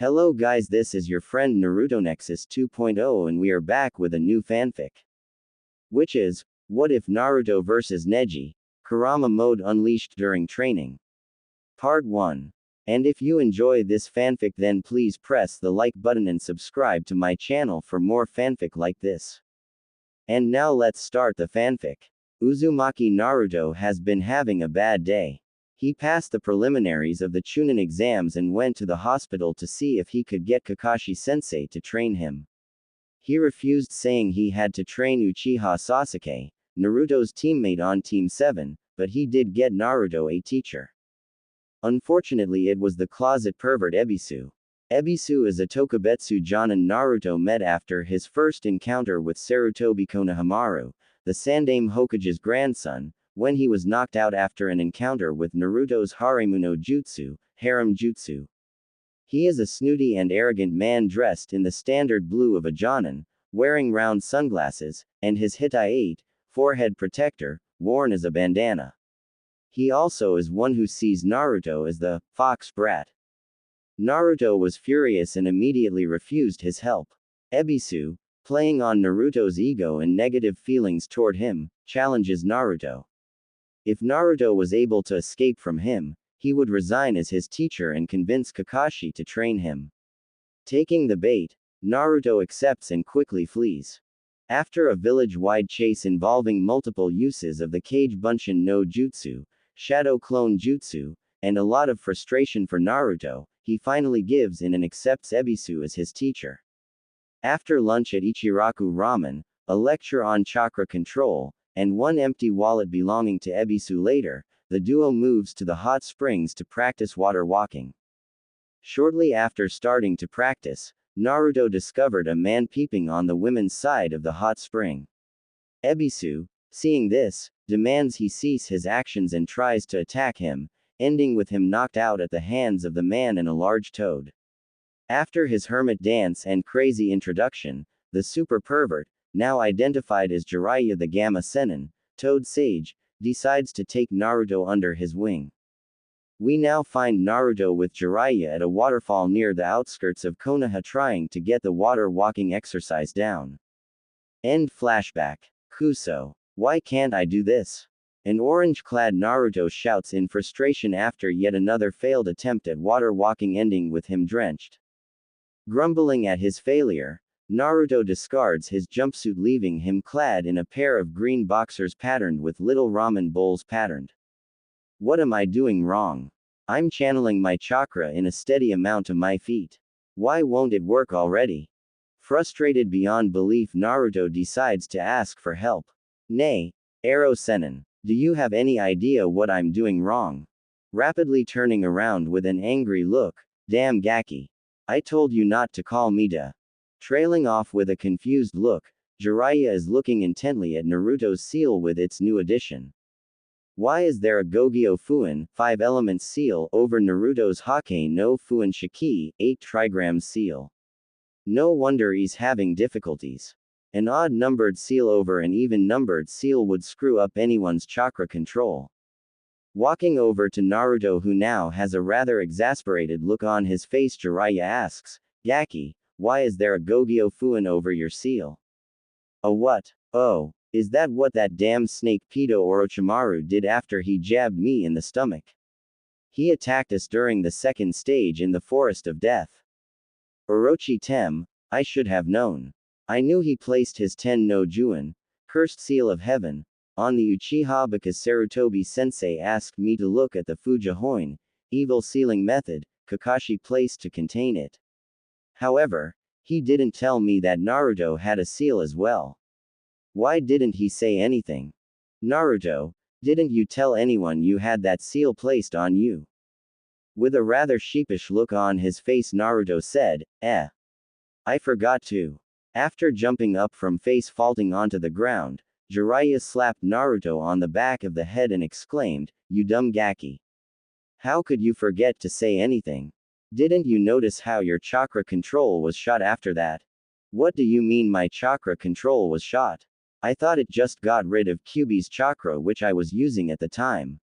Hello guys, this is your friend Naruto Nexus 2.0 and we are back with a new fanfic. Which is, what if Naruto vs Neji, Kurama mode unleashed during training? Part 1. And if you enjoy this fanfic then please press the like button and subscribe to my channel for more fanfic like this. And now let's start the fanfic. Uzumaki Naruto has been having a bad day. He passed the preliminaries of the Chunin exams and went to the hospital to see if he could get Kakashi-sensei to train him. He refused, saying he had to train Uchiha Sasuke, Naruto's teammate on Team 7, but he did get Naruto a teacher. Unfortunately it was the closet pervert Ebisu. Ebisu is a Tokubetsu Jonin Naruto met after his first encounter with Sarutobi Konohamaru, the Sandaime Hokage's grandson, when he was knocked out after an encounter with Naruto's Haremu no Jutsu, Harem Jutsu. He is a snooty and arrogant man dressed in the standard blue of a Jonin, wearing round sunglasses, and his Hitai-8 forehead protector, worn as a bandana. He also is one who sees Naruto as the fox brat. Naruto was furious and immediately refused his help. Ebisu, playing on Naruto's ego and negative feelings toward him, challenges Naruto. If Naruto was able to escape from him, he would resign as his teacher and convince Kakashi to train him. Taking the bait, Naruto accepts and quickly flees. After a village-wide chase involving multiple uses of the Kage Bunshin no Jutsu, Shadow Clone Jutsu, and a lot of frustration for Naruto, he finally gives in and accepts Ebisu as his teacher. After lunch at Ichiraku Ramen, a lecture on chakra control, and one empty wallet belonging to Ebisu later, the duo moves to the hot springs to practice water walking. Shortly after starting to practice, Naruto discovered a man peeping on the women's side of the hot spring. Ebisu, seeing this, demands he cease his actions and tries to attack him, ending with him knocked out at the hands of the man and a large toad. After his hermit dance and crazy introduction, the super pervert, now identified as Jiraiya the Gamma Sennin, Toad Sage, decides to take Naruto under his wing. We now find Naruto with Jiraiya at a waterfall near the outskirts of Konoha trying to get the water walking exercise down. End flashback. Kuso. Why can't I do this? An orange-clad Naruto shouts in frustration after yet another failed attempt at water walking ending with him drenched. Grumbling at his failure, Naruto discards his jumpsuit leaving him clad in a pair of green boxers patterned with little ramen bowls patterned. What am I doing wrong? I'm channeling my chakra in a steady amount to my feet. Why won't it work already? Frustrated beyond belief, Naruto decides to ask for help. Nay, Arrow Sennin, do you have any idea what I'm doing wrong? Rapidly turning around with an angry look, damn Gaki. I told you not to call me da. Trailing off with a confused look, Jiraiya is looking intently at Naruto's seal with its new addition. Why is there a Gogyo Fuin, 5-element seal, over Naruto's Hake no Fuin Shiki, 8 trigram seal? No wonder he's having difficulties. An odd-numbered seal over an even-numbered seal would screw up anyone's chakra control. Walking over to Naruto, who now has a rather exasperated look on his face, Jiraiya asks, Gaki, why is there a Gogyo Fuin over your seal? A what? Oh, is that what that damn snake pedo Orochimaru did after he jabbed me in the stomach? He attacked us during the second stage in the Forest of Death. Orochi Tem, I should have known. I knew he placed his Ten no Juin, cursed seal of heaven, on the Uchiha because Sarutobi Sensei asked me to look at the Fujihoin, evil sealing method, Kakashi placed to contain it. However, he didn't tell me that Naruto had a seal as well. Why didn't he say anything? Naruto, didn't you tell anyone you had that seal placed on you? With a rather sheepish look on his face, Naruto said, I forgot to. After jumping up from face faulting onto the ground, Jiraiya slapped Naruto on the back of the head and exclaimed, You dumb Gaki. How could you forget to say anything? Didn't you notice how your chakra control was shot after that? What do you mean my chakra control was shot? I thought it just got rid of Kyuubi's chakra which I was using at the time.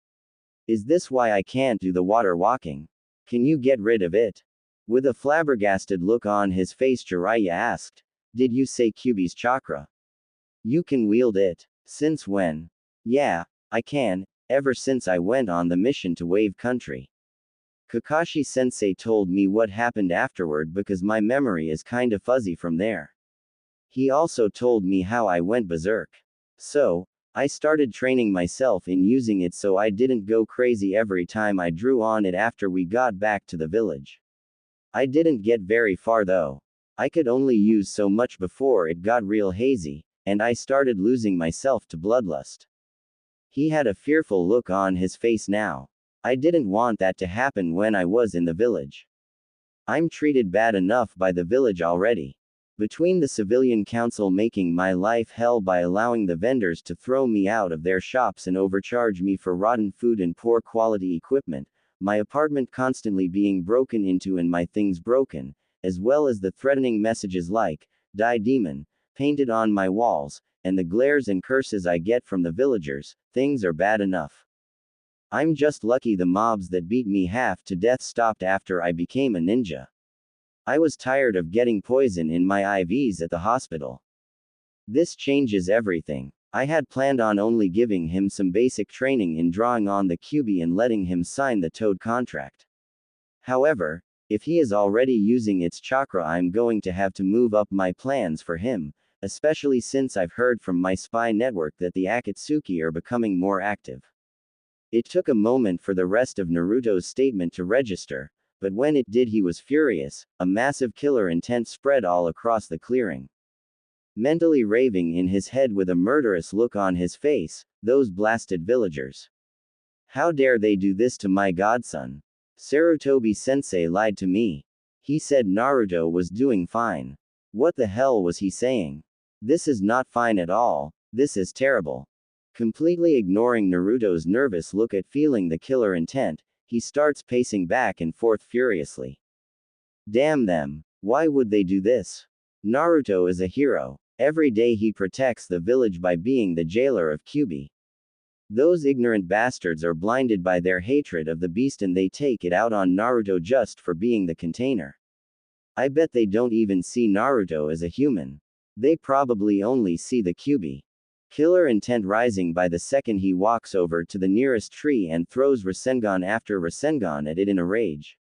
Is this why I can't do the water walking? Can you get rid of it? With a flabbergasted look on his face, Jiraiya asked, "Did you say Kyuubi's chakra? You can wield it. Since when?" "Yeah, I can, ever since I went on the mission to Wave Country." Kakashi-sensei told me what happened afterward because my memory is kinda fuzzy from there. He also told me how I went berserk. So, I started training myself in using it so I didn't go crazy every time I drew on it after we got back to the village. I didn't get very far though. I could only use so much before it got real hazy, and I started losing myself to bloodlust. He had a fearful look on his face now. I didn't want that to happen when I was in the village. I'm treated bad enough by the village already. Between the civilian council making my life hell by allowing the vendors to throw me out of their shops and overcharge me for rotten food and poor quality equipment, my apartment constantly being broken into and my things broken, as well as the threatening messages like, "Die Demon," painted on my walls, and the glares and curses I get from the villagers, things are bad enough. I'm just lucky the mobs that beat me half to death stopped after I became a ninja. I was tired of getting poison in my IVs at the hospital. This changes everything. I had planned on only giving him some basic training in drawing on the Kyuubi and letting him sign the Toad contract. However, if he is already using its chakra, I'm going to have to move up my plans for him, especially since I've heard from my spy network that the Akatsuki are becoming more active. It took a moment for the rest of Naruto's statement to register, but when it did he was furious. A massive killer intent spread all across the clearing. Mentally raving in his head with a murderous look on his face, those blasted villagers. How dare they do this to my godson? Sarutobi-sensei lied to me. He said Naruto was doing fine. What the hell was he saying? This is not fine at all, this is terrible. Completely ignoring Naruto's nervous look at feeling the killer intent, he starts pacing back and forth furiously. Damn them. Why would they do this? Naruto is a hero. Every day he protects the village by being the jailer of Kyuubi. Those ignorant bastards are blinded by their hatred of the beast and they take it out on Naruto just for being the container. I bet they don't even see Naruto as a human. They probably only see the Kyuubi. Killer intent rising by the second he walks over to the nearest tree and throws Rasengan after Rasengan at it in a rage.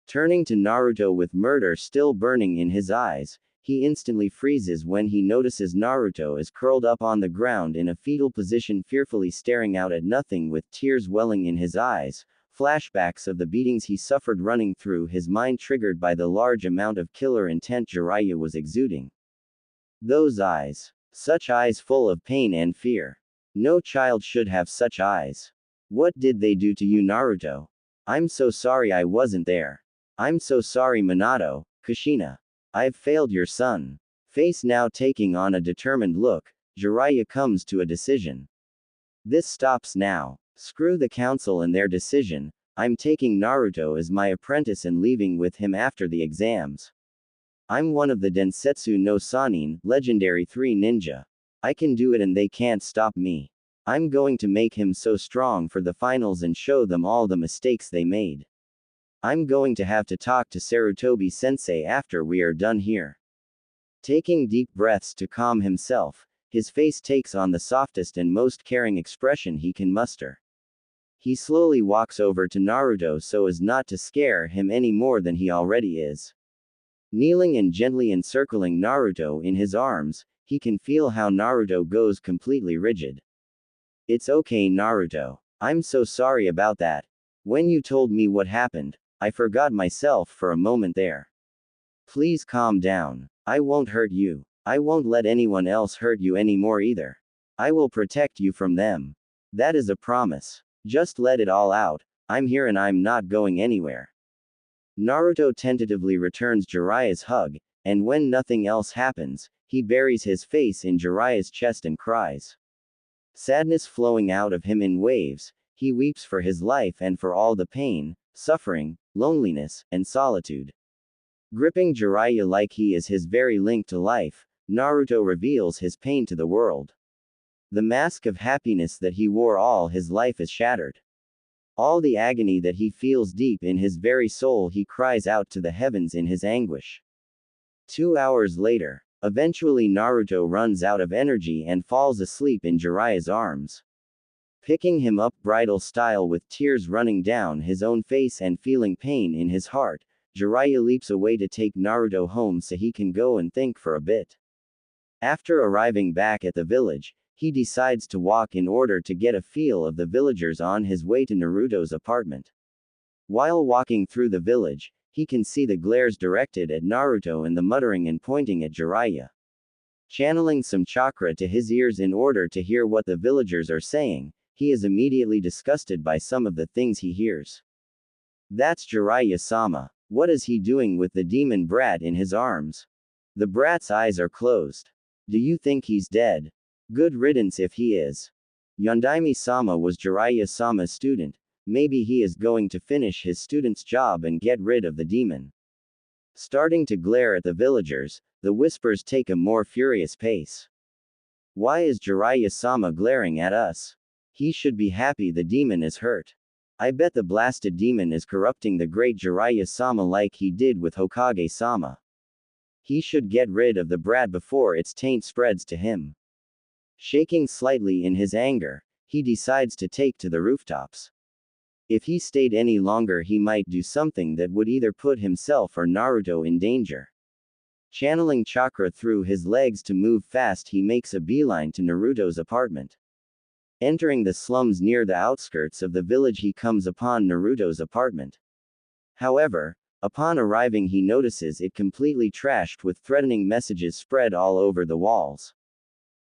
Turning to Naruto with murder still burning in his eyes, he instantly freezes when he notices Naruto is curled up on the ground in a fetal position, fearfully staring out at nothing with tears welling in his eyes, flashbacks of the beatings he suffered running through his mind triggered by the large amount of killer intent Jiraiya was exuding. Those eyes. Such eyes full of pain and fear. No child should have such eyes. What did they do to you, Naruto? I'm so sorry I wasn't there. I'm so sorry, Minato, Kushina. I've failed your son. Face now taking on a determined look, Jiraiya comes to a decision. This stops now. Screw the council and their decision. I'm taking Naruto as my apprentice and leaving with him after the exams. I'm one of the Densetsu no Sannin, legendary 3 ninja. I can do it and they can't stop me. I'm going to make him so strong for the finals and show them all the mistakes they made. I'm going to have to talk to Sarutobi-sensei after we are done here. Taking deep breaths to calm himself, his face takes on the softest and most caring expression he can muster. He slowly walks over to Naruto so as not to scare him any more than he already is. Kneeling and gently encircling Naruto in his arms, he can feel how Naruto goes completely rigid. It's okay, Naruto. I'm so sorry about that. When you told me what happened, I forgot myself for a moment there. Please calm down. I won't hurt you. I won't let anyone else hurt you anymore either. I will protect you from them. That is a promise. Just let it all out. I'm here and I'm not going anywhere. Naruto tentatively returns Jiraiya's hug, and when nothing else happens, he buries his face in Jiraiya's chest and cries. Sadness flowing out of him in waves, he weeps for his life and for all the pain, suffering, loneliness, and solitude. Gripping Jiraiya like he is his very link to life, Naruto reveals his pain to the world. The mask of happiness that he wore all his life is shattered. All the agony that he feels deep in his very soul, he cries out to the heavens in his anguish. 2 hours later, eventually Naruto runs out of energy and falls asleep in Jiraiya's arms. Picking him up bridal style with tears running down his own face and feeling pain in his heart, Jiraiya leaps away to take Naruto home so he can go and think for a bit. After arriving back at the village, he decides to walk in order to get a feel of the villagers on his way to Naruto's apartment. While walking through the village, he can see the glares directed at Naruto and the muttering and pointing at Jiraiya. Channeling some chakra to his ears in order to hear what the villagers are saying, he is immediately disgusted by some of the things he hears. That's Jiraiya-sama. What is he doing with the demon brat in his arms? The brat's eyes are closed. Do you think he's dead? Good riddance if he is. Yondaime-sama was Jiraiya-sama's student. Maybe he is going to finish his student's job and get rid of the demon. Starting to glare at the villagers, the whispers take a more furious pace. Why is Jiraiya-sama glaring at us? He should be happy the demon is hurt. I bet the blasted demon is corrupting the great Jiraiya-sama like he did with Hokage-sama. He should get rid of the brat before its taint spreads to him. Shaking slightly in his anger, he decides to take to the rooftops. If he stayed any longer, he might do something that would either put himself or Naruto in danger. Channeling chakra through his legs to move fast, he makes a beeline to Naruto's apartment. Entering the slums near the outskirts of the village, he comes upon Naruto's apartment. However, upon arriving, he notices it completely trashed with threatening messages spread all over the walls.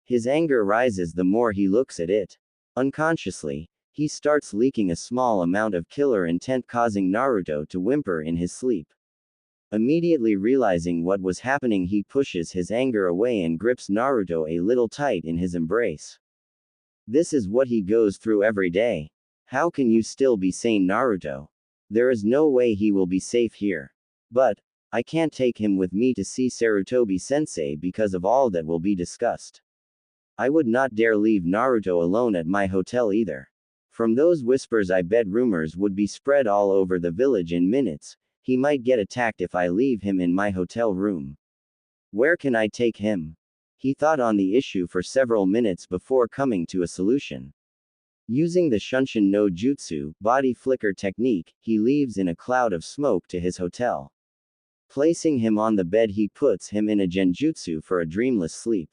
His anger rises the more he looks at it. Unconsciously, he starts leaking a small amount of killer intent, causing Naruto to whimper in his sleep. Immediately realizing what was happening, he pushes his anger away and grips Naruto a little tight in his embrace. This is what he goes through every day. How can you still be sane, Naruto? There is no way he will be safe here. But I can't take him with me to see Sarutobi-sensei because of all that will be discussed. I would not dare leave Naruto alone at my hotel either. From those whispers, I bet rumors would be spread all over the village in minutes. He might get attacked if I leave him in my hotel room. Where can I take him? He thought on the issue for several minutes before coming to a solution. Using the Shunshin no Jutsu, body flicker technique, he leaves in a cloud of smoke to his hotel. Placing him on the bed, he puts him in a genjutsu for a dreamless sleep.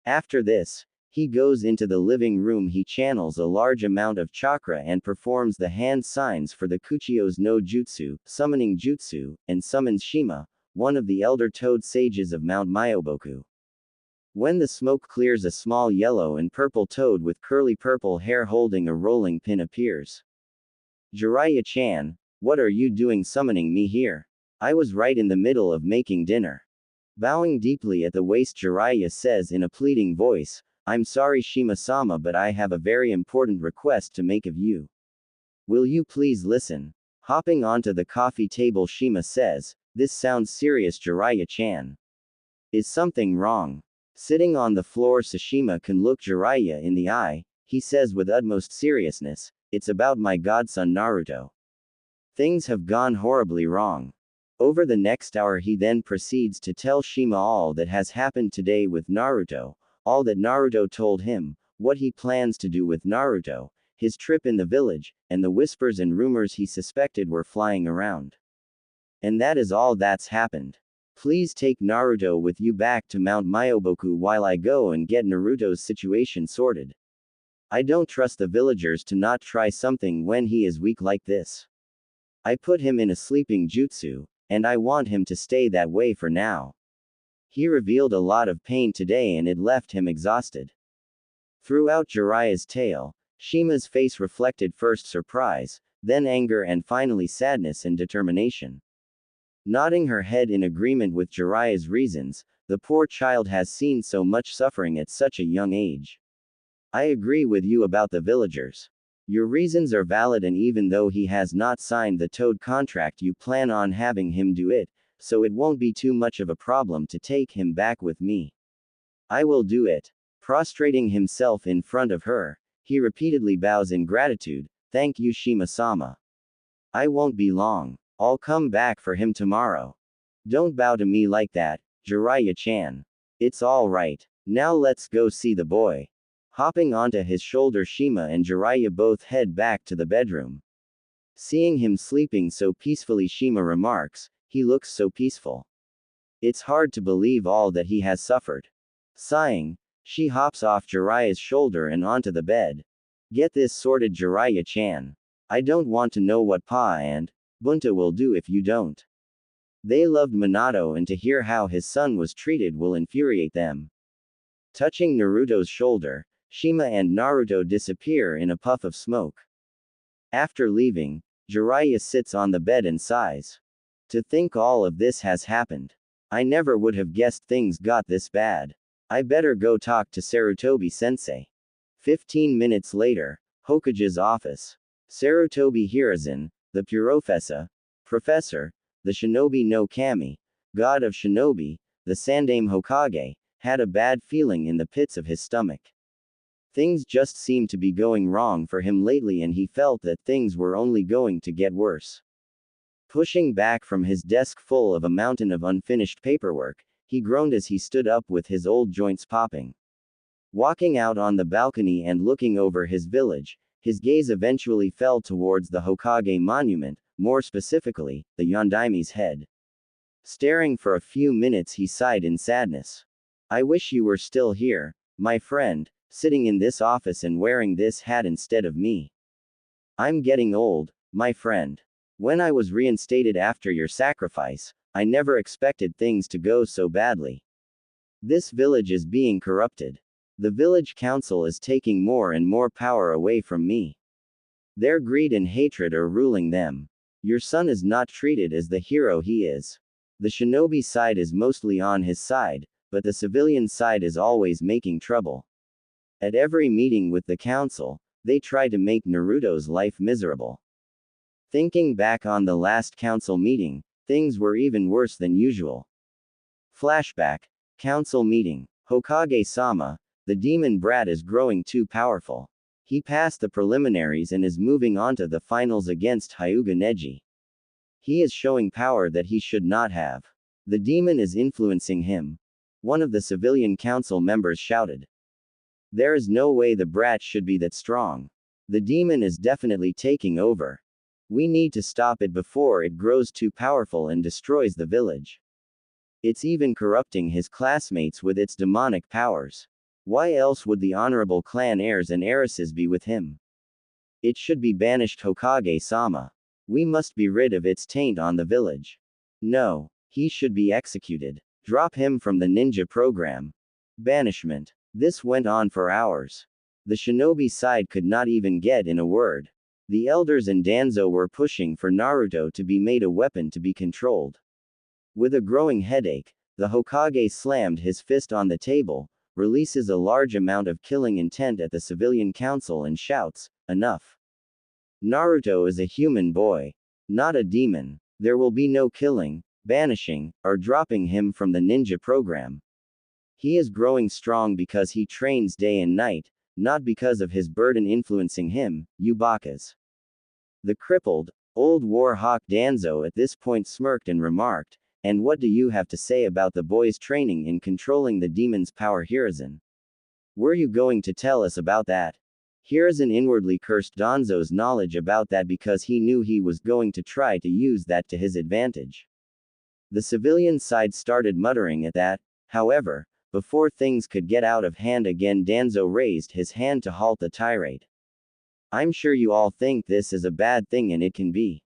After this, he goes into the living room. He channels a large amount of chakra and performs the hand signs for the Kuchiyos no Jutsu, summoning jutsu, and summons Shima, one of the elder toad sages of Mount Myoboku. When the smoke clears, a small yellow and purple toad with curly purple hair holding a rolling pin appears. Jiraiya-chan, what are you doing summoning me here? I was right in the middle of making dinner. Bowing deeply at the waist, Jiraiya says in a pleading voice, I'm sorry Shima-sama, but I have a very important request to make of you. Will you please listen? Hopping onto the coffee table, Shima says, this sounds serious, Jiraiya-chan. Is something wrong? Sitting on the floor, Shima can look Jiraiya in the eye. He says with utmost seriousness, it's about my godson Naruto. Things have gone horribly wrong. Over the next hour, he then proceeds to tell Shima all that has happened today with Naruto, all that Naruto told him, what he plans to do with Naruto, his trip in the village, and the whispers and rumors he suspected were flying around. And that is all that's happened. Please take Naruto with you back to Mount Myoboku while I go and get Naruto's situation sorted. I don't trust the villagers to not try something when he is weak like this. I put him in a sleeping jutsu, and I want him to stay that way for now. He revealed a lot of pain today and it left him exhausted. Throughout Jiraiya's tale, Shima's face reflected first surprise, then anger, and finally sadness and determination. Nodding her head in agreement with Jiraiya's reasons, the poor child has seen so much suffering at such a young age. I agree with you about the villagers. Your reasons are valid, and even though he has not signed the Toad contract, you plan on having him do it, so it won't be too much of a problem to take him back with me. I will do it. Prostrating himself in front of her, he repeatedly bows in gratitude, Thank you, Shima-sama. I won't be long. I'll come back for him tomorrow. Don't bow to me like that, Jiraiya-chan. It's all right. Now let's go see the boy. Hopping onto his shoulder, Shima and Jiraiya both head back to the bedroom. Seeing him sleeping so peacefully, Shima remarks, he looks so peaceful. It's hard to believe all that he has suffered. Sighing, she hops off Jiraiya's shoulder and onto the bed. Get this sorted, Jiraiya-chan. I don't want to know what Pa and Bunta will do if you don't. They loved Minato, and to hear how his son was treated will infuriate them. Touching Naruto's shoulder, Shima and Naruto disappear in a puff of smoke. After leaving, Jiraiya sits on the bed and sighs. To think all of this has happened. I never would have guessed things got this bad. I better go talk to Sarutobi-sensei. 15 minutes later, Hokage's office. Sarutobi Hiruzen, the Professor, the Shinobi no Kami, god of Shinobi, the Sandaime Hokage, had a bad feeling in the pits of his stomach. Things just seemed to be going wrong for him lately, and he felt that things were only going to get worse. Pushing back from his desk full of a mountain of unfinished paperwork, he groaned as he stood up with his old joints popping. Walking out on the balcony and looking over his village, his gaze eventually fell towards the Hokage monument, more specifically, the Yondaime's head. Staring for a few minutes, he sighed in sadness. I wish you were still here, my friend, sitting in this office and wearing this hat instead of me. I'm getting old, my friend. When I was reinstated after your sacrifice, I never expected things to go so badly. This village is being corrupted. The village council is taking more and more power away from me. Their greed and hatred are ruling them. Your son is not treated as the hero he is. The shinobi side is mostly on his side, but the civilian side is always making trouble. At every meeting with the council, they try to make Naruto's life miserable. Thinking back on the last council meeting, things were even worse than usual. Flashback. Council meeting. Hokage-sama, the demon brat is growing too powerful. He passed the preliminaries and is moving on to the finals against Hyuga Neji. He is showing power that he should not have. The demon is influencing him. One of the civilian council members shouted. There is no way the brat should be that strong. The demon is definitely taking over. We need to stop it before it grows too powerful and destroys the village. It's even corrupting his classmates with its demonic powers. Why else would the honorable clan heirs and heiresses be with him? It should be banished, Hokage-sama. We must be rid of its taint on the village. No, he should be executed. Drop him from the ninja program. Banishment. This went on for hours. The shinobi side could not even get in a word. The elders and Danzo were pushing for Naruto to be made a weapon to be controlled. With a growing headache, the Hokage slammed his fist on the table, releases a large amount of killing intent at the civilian council and shouts, enough. Naruto is a human boy, not a demon. There will be no killing, banishing, or dropping him from the ninja program. He is growing strong because he trains day and night, not because of his burden influencing him, Yubakas. The crippled, old war hawk Danzo at this point smirked and remarked, and what do you have to say about the boy's training in controlling the demon's power, Hiruzen? Were you going to tell us about that? Hiruzen inwardly cursed Danzo's knowledge about that because he knew he was going to try to use that to his advantage. The civilian side started muttering at that, however, before things could get out of hand again, Danzo raised his hand to halt the tirade. I'm sure you all think this is a bad thing, and it can be.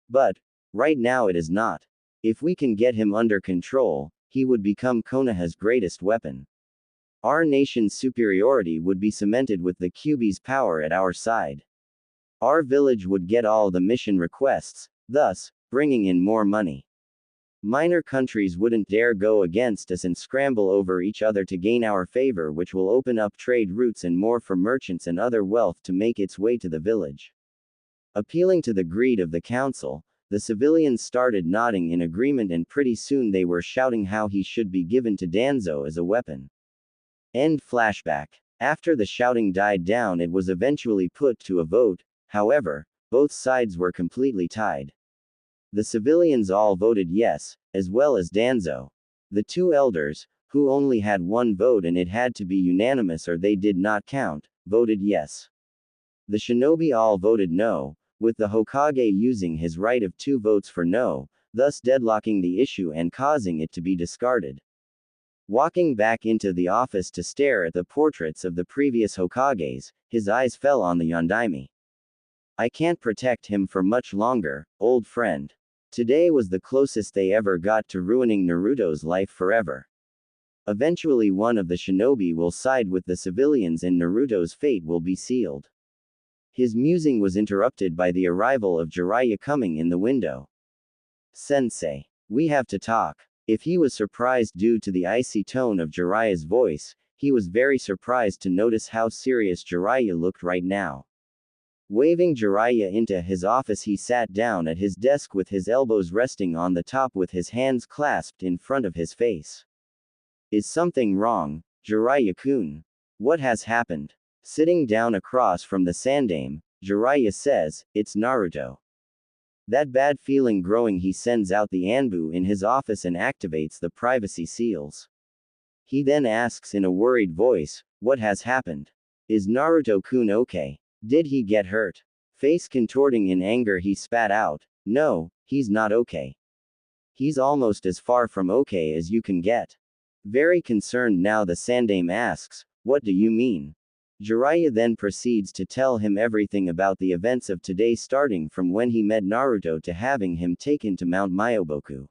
But, right now it is not. If we can get him under control, he would become Konoha's greatest weapon. Our nation's superiority would be cemented with the Kyuubi's power at our side. Our village would get all the mission requests, thus, bringing in more money. Minor countries wouldn't dare go against us and scramble over each other to gain our favor, which will open up trade routes and more for merchants and other wealth to make its way to the village. Appealing to the greed of the council, the civilians started nodding in agreement, and pretty soon they were shouting how he should be given to Danzo as a weapon. End flashback. After the shouting died down, it was eventually put to a vote. However, both sides were completely tied. The civilians all voted yes, as well as Danzo. The two elders, who only had one vote and it had to be unanimous or they did not count, voted yes. The shinobi all voted no, with the Hokage using his right of 2 votes for no, thus deadlocking the issue and causing it to be discarded. Walking back into the office to stare at the portraits of the previous Hokages, his eyes fell on the Yondaime. I can't protect him for much longer, old friend. Today was the closest they ever got to ruining Naruto's life forever. Eventually one of the shinobi will side with the civilians and Naruto's fate will be sealed. His musing was interrupted by the arrival of Jiraiya coming in the window. Sensei, we have to talk. If he was surprised due to the icy tone of Jiraiya's voice, he was very surprised to notice how serious Jiraiya looked right now. Waving Jiraiya into his office, he sat down at his desk with his elbows resting on the top with his hands clasped in front of his face. Is something wrong, Jiraiya-kun? What has happened? Sitting down across from the Sandaime, Jiraiya says, it's Naruto. That bad feeling growing, he sends out the Anbu in his office and activates the privacy seals. He then asks in a worried voice, what has happened? Is Naruto-kun okay? Did he get hurt? Face contorting in anger, he spat out, no, he's not okay. He's almost as far from okay as you can get. Very concerned now, the Sandaime asks, what do you mean? Jiraiya then proceeds to tell him everything about the events of today, starting from when he met Naruto to having him taken to Mount Myoboku.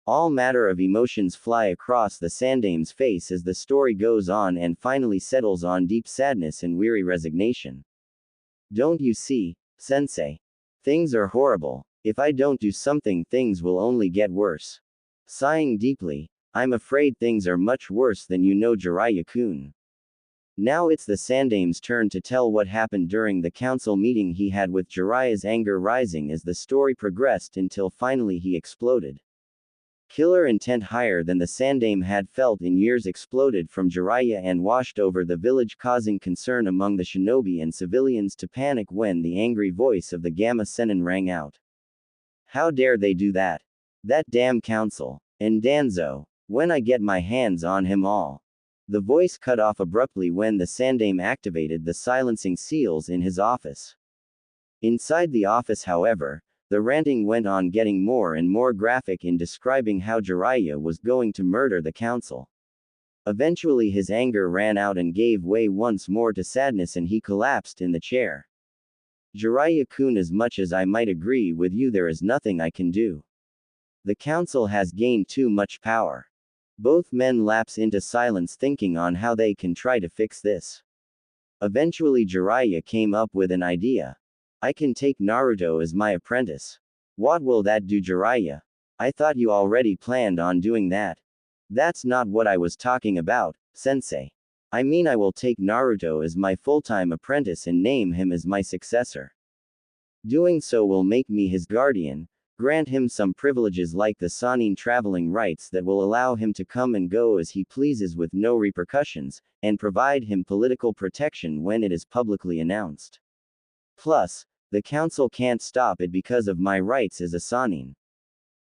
All matter of emotions fly across the Sandaime's face as the story goes on and finally settles on deep sadness and weary resignation. Don't you see, sensei? Things are horrible. If I don't do something, things will only get worse. Sighing deeply, I'm afraid things are much worse than you know, Jiraiya-kun. Now it's the Sandaime's turn to tell what happened during the council meeting he had, with Jiraiya's anger rising as the story progressed until finally he exploded. Killer intent higher than the Sandaime had felt in years exploded from Jiraiya and washed over the village, causing concern among the shinobi and civilians to panic when the angry voice of the Gamma Sennin rang out. How dare they do that? That damn council. And Danzo. When I get my hands on him all. The voice cut off abruptly when the Sandaime activated the silencing seals in his office. Inside the office, however, the ranting went on, getting more and more graphic in describing how Jiraiya was going to murder the council. Eventually his anger ran out and gave way once more to sadness and he collapsed in the chair. Jiraiya-kun, as much as I might agree with you, there is nothing I can do. The council has gained too much power. Both men lapse into silence, thinking on how they can try to fix this. Eventually Jiraiya came up with an idea. I can take Naruto as my apprentice. What will that do, Jiraiya? I thought you already planned on doing that. That's not what I was talking about, sensei. I mean, I will take Naruto as my full-time apprentice and name him as my successor. Doing so will make me his guardian, grant him some privileges like the Sannin traveling rights that will allow him to come and go as he pleases with no repercussions, and provide him political protection when it is publicly announced. Plus, the council can't stop it because of my rights as a Sannin.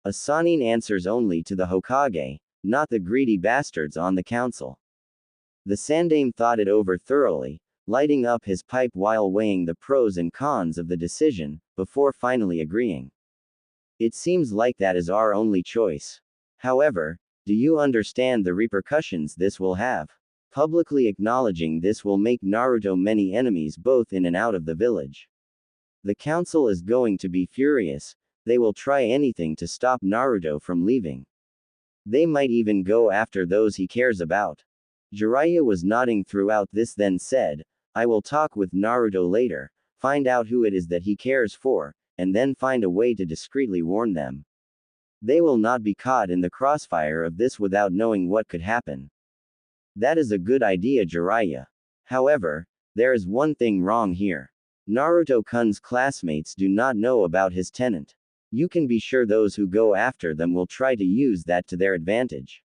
A Sannin answers only to the Hokage, not the greedy bastards on the council. The Sandaime thought it over thoroughly, lighting up his pipe while weighing the pros and cons of the decision, before finally agreeing. It seems like that is our only choice. However, do you understand the repercussions this will have? Publicly acknowledging this will make Naruto many enemies both in and out of the village. The council is going to be furious. They will try anything to stop Naruto from leaving. They might even go after those he cares about. Jiraiya was nodding throughout this, then said, I will talk with Naruto later, find out who it is that he cares for, and then find a way to discreetly warn them. They will not be caught in the crossfire of this without knowing what could happen. That is a good idea, Jiraiya. However, there is one thing wrong here. Naruto-kun's classmates do not know about his tenant. You can be sure those who go after them will try to use that to their advantage.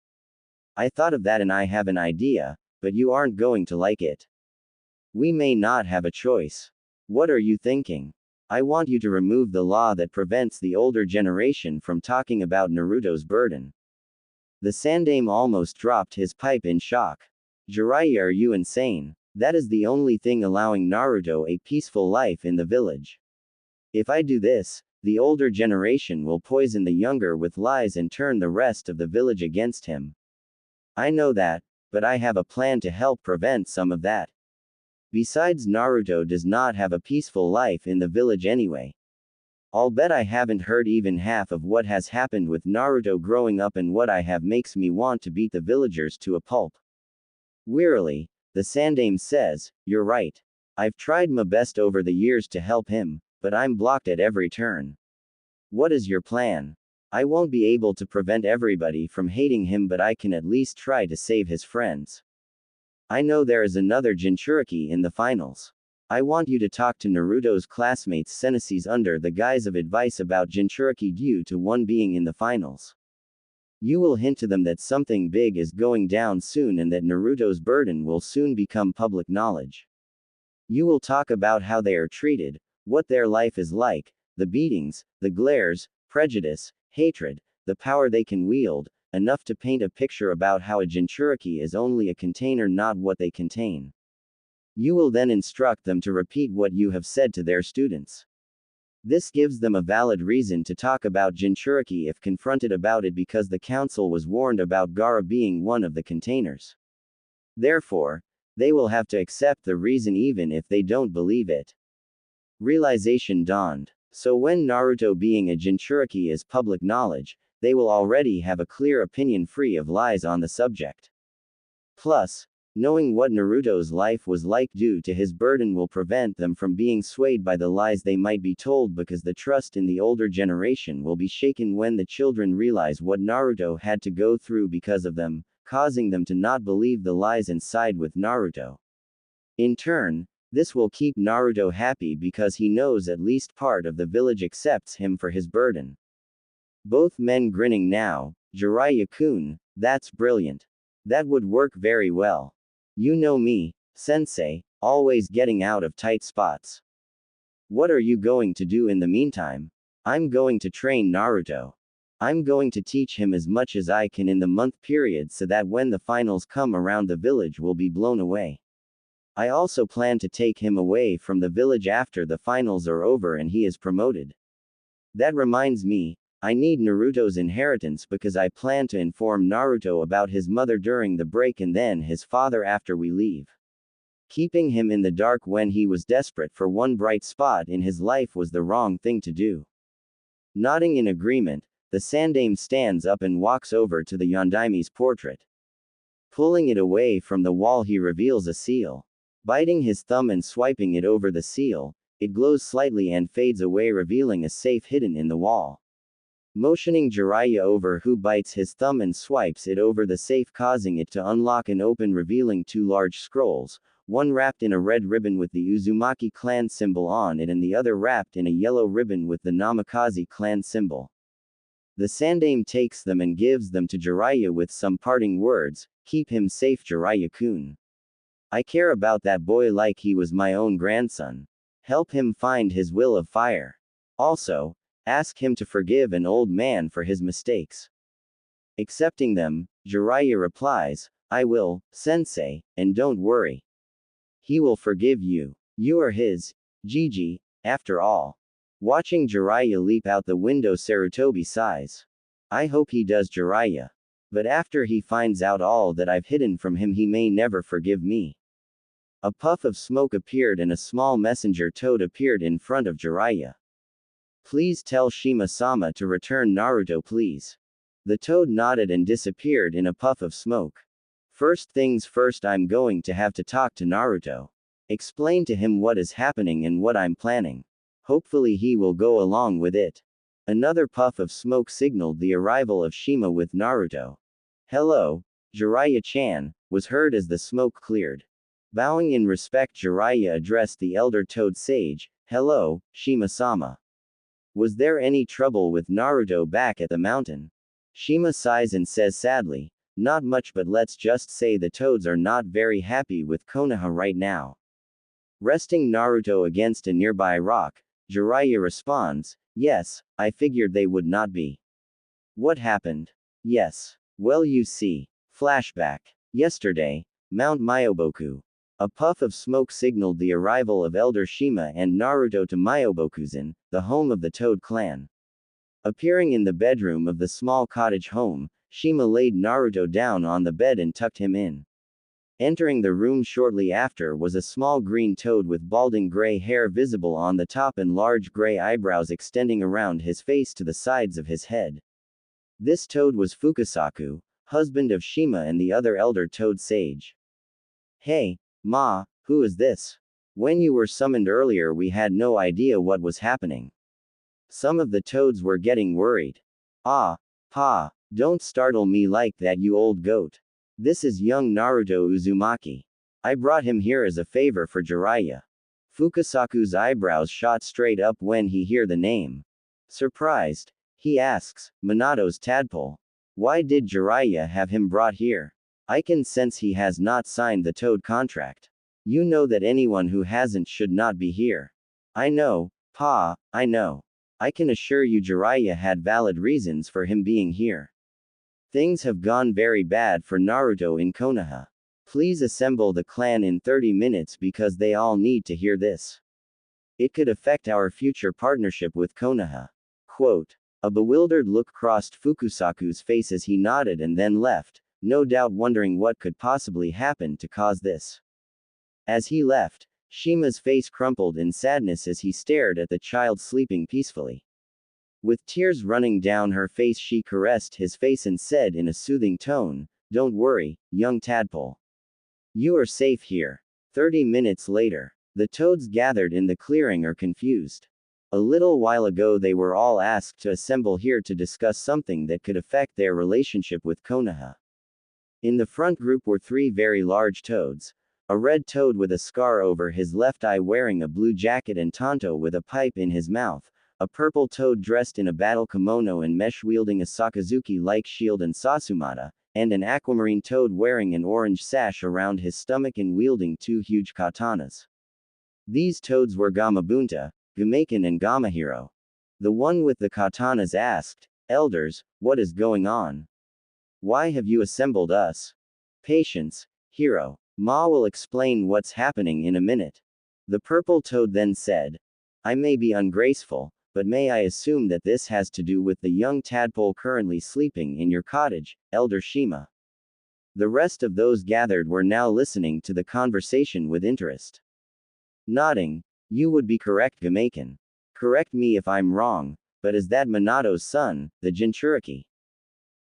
I thought of that and I have an idea, but you aren't going to like it. We may not have a choice. What are you thinking? I want you to remove the law that prevents the older generation from talking about Naruto's burden. The Sandaime almost dropped his pipe in shock. Jiraiya, are you insane? That is the only thing allowing Naruto a peaceful life in the village. If I do this, the older generation will poison the younger with lies and turn the rest of the village against him. I know that, but I have a plan to help prevent some of that. Besides, Naruto does not have a peaceful life in the village anyway. I'll bet I haven't heard even half of what has happened with Naruto growing up, and what I have makes me want to beat the villagers to a pulp. Wearily, the Sandaime says, "You're right. I've tried my best over the years to help him, but I'm blocked at every turn. What is your plan? I won't be able to prevent everybody from hating him, but I can at least try to save his friends. I know there is another Jinchuriki in the finals. I want you to talk to Naruto's classmates Senseis under the guise of advice about Jinchuriki due to one being in the finals. You will hint to them that something big is going down soon and that Naruto's burden will soon become public knowledge. You will talk about how they are treated, what their life is like, the beatings, the glares, prejudice, hatred, the power they can wield, enough to paint a picture about how a Jinchuriki is only a container, not what they contain. You will then instruct them to repeat what you have said to their students. This gives them a valid reason to talk about Jinchuriki if confronted about it, because the council was warned about Gaara being one of the containers. Therefore, they will have to accept the reason even if they don't believe it." Realization dawned. So when Naruto being a Jinchuriki is public knowledge, they will already have a clear opinion free of lies on the subject. Plus, knowing what Naruto's life was like due to his burden will prevent them from being swayed by the lies they might be told, because the trust in the older generation will be shaken when the children realize what Naruto had to go through because of them, causing them to not believe the lies and side with Naruto. In turn, this will keep Naruto happy because he knows at least part of the village accepts him for his burden. Both men grinning now. Jiraiya-kun, that's brilliant. That would work very well. You know me, sensei, always getting out of tight spots. What are you going to do in the meantime? I'm going to train Naruto. I'm going to teach him as much as I can in the month period so that when the finals come around, the village will be blown away. I also plan to take him away from the village after the finals are over and he is promoted. That reminds me, I need Naruto's inheritance because I plan to inform Naruto about his mother during the break and then his father after we leave. Keeping him in the dark when he was desperate for one bright spot in his life was the wrong thing to do. Nodding in agreement, the Sandaime stands up and walks over to the Yondaime's portrait. Pulling it away from the wall, he reveals a seal. Biting his thumb and swiping it over the seal, it glows slightly and fades away, revealing a safe hidden in the wall. Motioning Jiraiya over, who bites his thumb and swipes it over the safe, causing it to unlock and open, revealing two large scrolls, one wrapped in a red ribbon with the Uzumaki clan symbol on it and the other wrapped in a yellow ribbon with the Namikaze clan symbol. The Sandaime takes them and gives them to Jiraiya with some parting words. Keep him safe, Jiraiya-kun. I care about that boy like he was my own grandson. Help him find his will of fire. Also, ask him to forgive an old man for his mistakes. Accepting them, Jiraiya replies, I will, sensei, and don't worry. He will forgive you. You are his, Gigi, after all. Watching Jiraiya leap out the window, Sarutobi sighs. I hope he does, Jiraiya. But after he finds out all that I've hidden from him, he may never forgive me. A puff of smoke appeared and a small messenger toad appeared in front of Jiraiya. Please tell Shima-sama to return Naruto, please. The toad nodded and disappeared in a puff of smoke. First things first, I'm going to have to talk to Naruto. Explain to him what is happening and what I'm planning. Hopefully he will go along with it. Another puff of smoke signaled the arrival of Shima with Naruto. Hello, Jiraiya-chan, was heard as the smoke cleared. Bowing in respect, Jiraiya addressed the elder toad sage. Hello, Shima-sama. Was there any trouble with Naruto back at the mountain? Shima sighs and says sadly, not much, but let's just say the toads are not very happy with Konoha right now. Resting Naruto against a nearby rock, Jiraiya responds, "Yes, I figured they would not be." "What happened?" "Yes. Well, you see." Flashback. Yesterday, Mount Myoboku. A puff of smoke signaled the arrival of Elder Shima and Naruto to Myobokuzen, the home of the Toad clan. Appearing in the bedroom of the small cottage home, Shima laid Naruto down on the bed and tucked him in. Entering the room shortly after was a small green toad with balding gray hair visible on the top and large gray eyebrows extending around his face to the sides of his head. This toad was Fukasaku, husband of Shima and the other elder toad sage. "Hey, Ma, who is this? When you were summoned earlier we had no idea what was happening." Some of the toads were getting worried. "Ah, Pa, don't startle me like that, you old goat. This is young Naruto Uzumaki. I brought him here as a favor for Jiraiya." Fukasaku's eyebrows shot straight up when he heard the name. Surprised, he asks, "Minato's tadpole. Why did Jiraiya have him brought here? I can sense he has not signed the Toad contract. You know that anyone who hasn't should not be here." "I know, Pa, I know. I can assure you Jiraiya had valid reasons for him being here. Things have gone very bad for Naruto in Konoha. Please assemble the clan in 30 minutes because they all need to hear this. It could affect our future partnership with Konoha." Quote. A bewildered look crossed Fukusaku's face as he nodded and then left, no doubt wondering what could possibly happen to cause this. As he left, Shima's face crumpled in sadness as he stared at the child sleeping peacefully. With tears running down her face, she caressed his face and said in a soothing tone, "Don't worry, young tadpole. You are safe here." 30 minutes later, the toads gathered in the clearing are confused. A little while ago they were all asked to assemble here to discuss something that could affect their relationship with Konoha. In the front group were 3 very large toads, a red toad with a scar over his left eye wearing a blue jacket and Tonto with a pipe in his mouth, a purple toad dressed in a battle kimono and mesh wielding a Sakazuki-like shield and Sasumata, and an aquamarine toad wearing an orange sash around his stomach and wielding 2 huge katanas. These toads were Gamabunta, Gameiken and Gamahiro. The one with the katanas asked, "Elders, what is going on? Why have you assembled us?" "Patience, Hiro. Ma will explain what's happening in a minute." The purple toad then said, "I may be ungraceful, but may I assume that this has to do with the young tadpole currently sleeping in your cottage, Elder Shima?" The rest of those gathered were now listening to the conversation with interest. Nodding, "You would be correct, Gameiken. Correct me if I'm wrong, but is that Minato's son, the Jinchuriki?"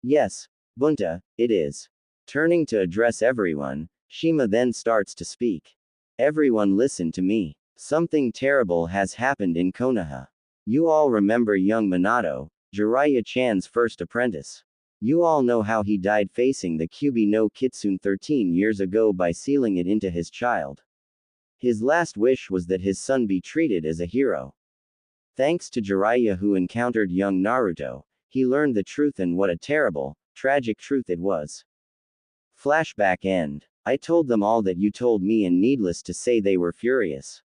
"Yes, Bunta, it is." Turning to address everyone, Shima then starts to speak. "Everyone listen to me. Something terrible has happened in Konoha. You all remember young Minato, Jiraiya-chan's first apprentice. You all know how he died facing the Kyubi no Kitsune 13 years ago by sealing it into his child. His last wish was that his son be treated as a hero. Thanks to Jiraiya who encountered young Naruto, he learned the truth, and what a terrible, tragic truth it was." Flashback end. "I told them all that you told me, and needless to say they were furious.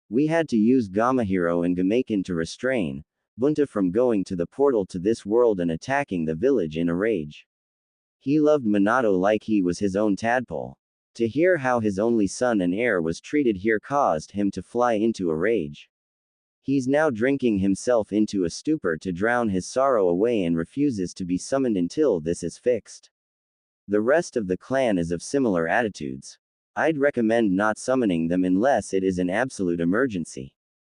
We had to use Gamahiro and Gameiken to restrain Bunta from going to the portal to this world and attacking the village in a rage. He loved Minato like he was his own tadpole. To hear how his only son and heir was treated here caused him to fly into a rage. He's now drinking himself into a stupor to drown his sorrow away and refuses to be summoned until this is fixed. The rest of the clan is of similar attitudes. I'd recommend not summoning them unless it is an absolute emergency."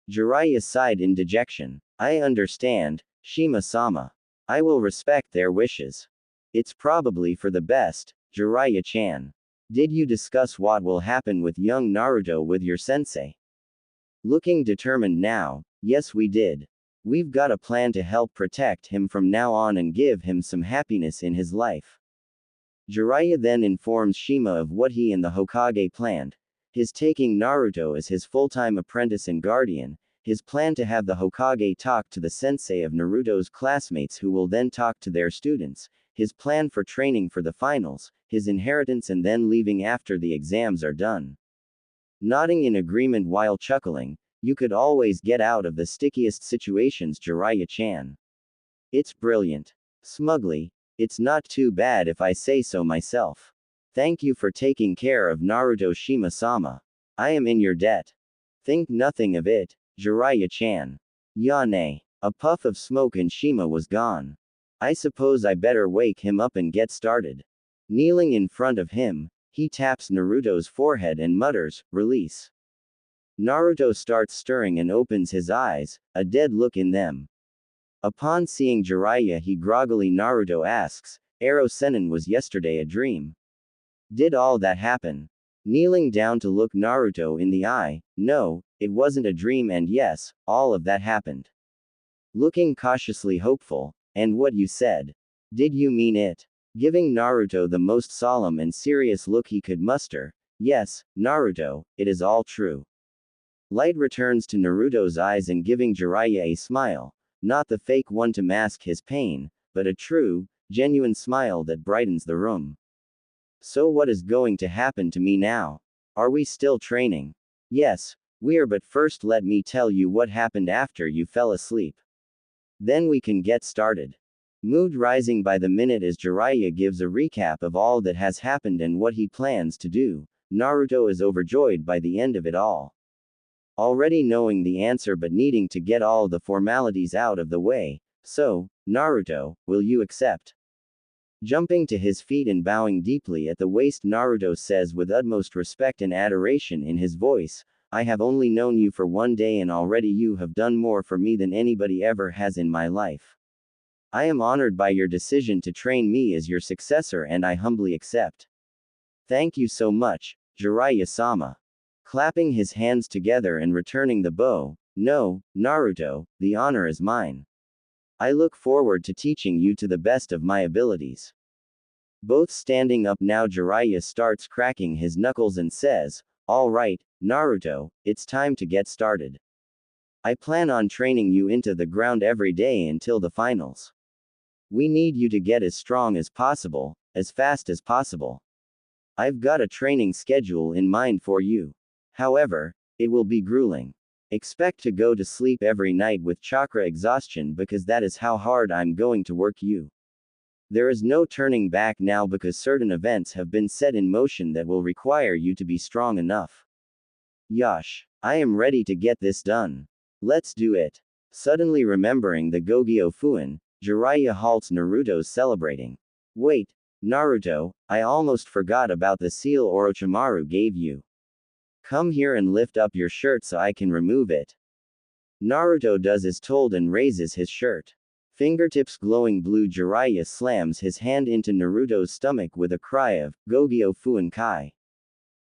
Jiraiya sighed in dejection. "I understand, Shima-sama. I will respect their wishes. It's probably for the best, Jiraiya-chan. Did you discuss what will happen with young Naruto with your sensei?" Looking determined now, "Yes, we did. We've got a plan to help protect him from now on and give him some happiness in his life." Jiraiya then informs Shima of what he and the Hokage planned: his taking Naruto as his full-time apprentice and guardian, his plan to have the Hokage talk to the sensei of Naruto's classmates who will then talk to their students, his plan for training for the finals, his inheritance, and then leaving after the exams are done. Nodding in agreement while chuckling, you could always get out of the stickiest situations, Jiraiya-chan. It's brilliant. Smugly, it's not too bad if I say so myself. Thank you for taking care of Naruto Shima-sama. I am in your debt. Think nothing of it, Jiraiya-chan. Yane. A puff of smoke and Shima was gone. I suppose I better wake him up and get started. Kneeling in front of him, he taps Naruto's forehead and mutters, "Release." Naruto starts stirring and opens his eyes, a dead look in them. Upon seeing Jiraiya, he groggily Naruto asks, "Ero Sennin, was yesterday a dream? Did all that happen?" Kneeling down to look Naruto in the eye, "No, it wasn't a dream, and yes, all of that happened." Looking cautiously hopeful, "And what you said? Did you mean it?" Giving Naruto the most solemn and serious look he could muster, "Yes, Naruto, it is all true." Light returns to Naruto's eyes and giving Jiraiya a smile, not the fake one to mask his pain, but a true, genuine smile that brightens the room. "So what is going to happen to me now? Are we still training?" "Yes, we are, but first let me tell you what happened after you fell asleep. Then we can get started." Mood rising by the minute as Jiraiya gives a recap of all that has happened and what he plans to do, Naruto is overjoyed by the end of it all. Already knowing the answer but needing to get all the formalities out of the way, "So, Naruto, will you accept?" Jumping to his feet and bowing deeply at the waist, Naruto says with utmost respect and adoration in his voice, "I have only known you for one day and already you have done more for me than anybody ever has in my life. I am honored by your decision to train me as your successor and I humbly accept. Thank you so much, Jiraiya-sama." Clapping his hands together and returning the bow, "No, Naruto, the honor is mine. I look forward to teaching you to the best of my abilities." Both standing up now, Jiraiya starts cracking his knuckles and says, "All right, Naruto, it's time to get started. I plan on training you into the ground every day until the finals. We need you to get as strong as possible, as fast as possible. I've got a training schedule in mind for you. However, it will be grueling. Expect to go to sleep every night with chakra exhaustion because that is how hard I'm going to work you. There is no turning back now because certain events have been set in motion that will require you to be strong enough. Yosh, I am ready to get this done. Let's do it." Suddenly remembering the Gogyo Fuin, Jiraiya halts Naruto's celebrating. "Wait, Naruto, I almost forgot about the seal Orochimaru gave you. Come here and lift up your shirt so I can remove it." Naruto does as told and raises his shirt. Fingertips glowing blue, Jiraiya slams his hand into Naruto's stomach with a cry of, "Gogyo Fuin Kai."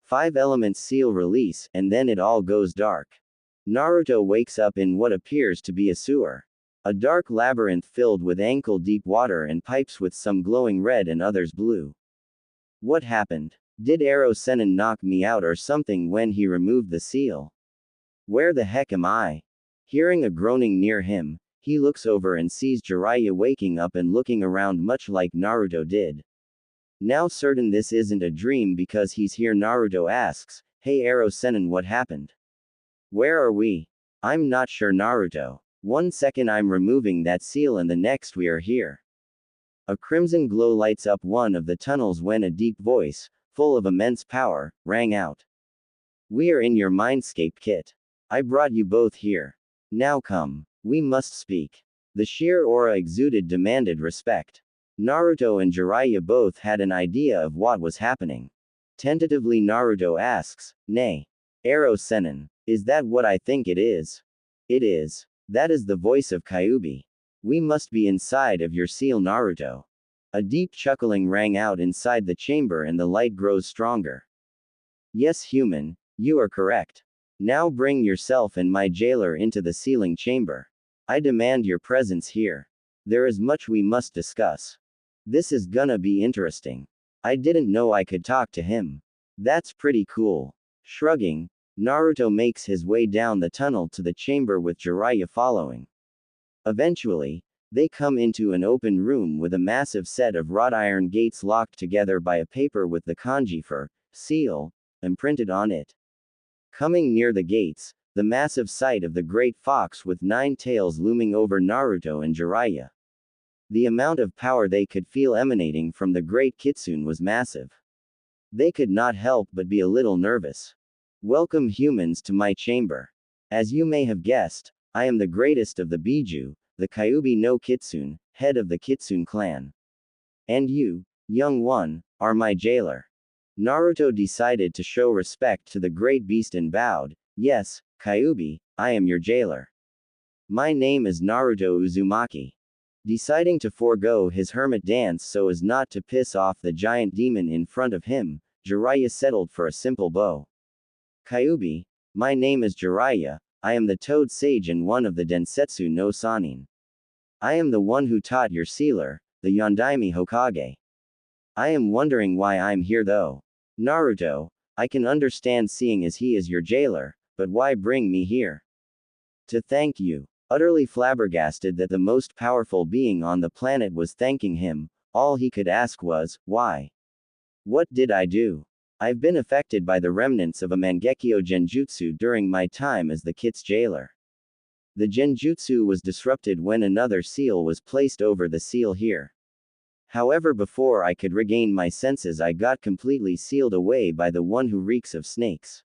5 elements seal release, and then it all goes dark. Naruto wakes up in what appears to be a sewer. A dark labyrinth filled with ankle-deep water and pipes with some glowing red and others blue. What happened? Did Ero Sennin knock me out or something when he removed the seal? Where the heck am I? Hearing a groaning near him, he looks over and sees Jiraiya waking up and looking around much like Naruto did. Now certain this isn't a dream because he's here, Naruto asks, "Hey Ero Sennin, what happened? Where are we?" "I'm not sure, Naruto. One second I'm removing that seal and the next we are here." A crimson glow lights up one of the tunnels when a deep voice, full of immense power, rang out. "We are in your mindscape kit. I brought you both here. Now come. We must speak." The sheer aura exuded demanded respect. Naruto and Jiraiya both had an idea of what was happening. Tentatively Naruto asks, "Nay. Ero Sennin, is that what I think it is?" "It is. That is the voice of Kyuubi. We must be inside of your seal, Naruto." A deep chuckling rang out inside the chamber and the light grows stronger. "Yes, human, you are correct. Now bring yourself and my jailer into the sealing chamber. I demand your presence here. There is much we must discuss. This is gonna be interesting. I didn't know I could talk to him. That's pretty cool." Shrugging, Naruto makes his way down the tunnel to the chamber with Jiraiya following. Eventually, they come into an open room with a massive set of wrought iron gates locked together by a paper with the kanji for seal imprinted on it. Coming near the gates, the massive sight of the great fox with 9 tails looming over Naruto and Jiraiya. The amount of power they could feel emanating from the great kitsune was massive. They could not help but be a little nervous. Welcome humans to my chamber. As you may have guessed, I am the greatest of the Biju, the Kyuubi no Kitsune, head of the Kitsune clan. And you, young one, are my jailer. Naruto decided to show respect to the great beast and bowed. Yes, Kyuubi, I am your jailer. My name is Naruto Uzumaki. Deciding to forego his hermit dance so as not to piss off the giant demon in front of him, Jiraiya settled for a simple bow. Kyuubi, my name is Jiraiya, I am the Toad Sage and one of the Densetsu no Sannin. I am the one who taught your sealer, the Yondaime Hokage. I am wondering why I'm here though. Naruto, I can understand seeing as he is your jailer, but why bring me here? To thank you. Utterly flabbergasted that the most powerful being on the planet was thanking him, all he could ask was, why? What did I do? I've been affected by the remnants of a Mangekyo Genjutsu during my time as the Kit's jailer. The Genjutsu was disrupted when another seal was placed over the seal here. However, before I could regain my senses, I got completely sealed away by the one who reeks of snakes.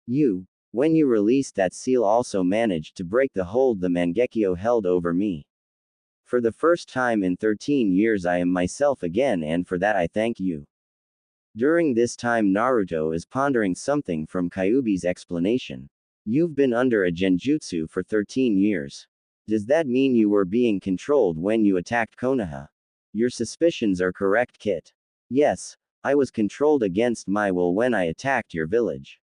You, when you released that seal, also managed to break the hold the Mangekyo held over me. For the first time in 13 years I am myself again, and for that I thank you. During this time Naruto is pondering something from Kyuubi's explanation. You've been under a genjutsu for 13 years. Does that mean you were being controlled when you attacked Konoha? Your suspicions are correct, Kit. Yes, I was controlled against my will when I attacked your village.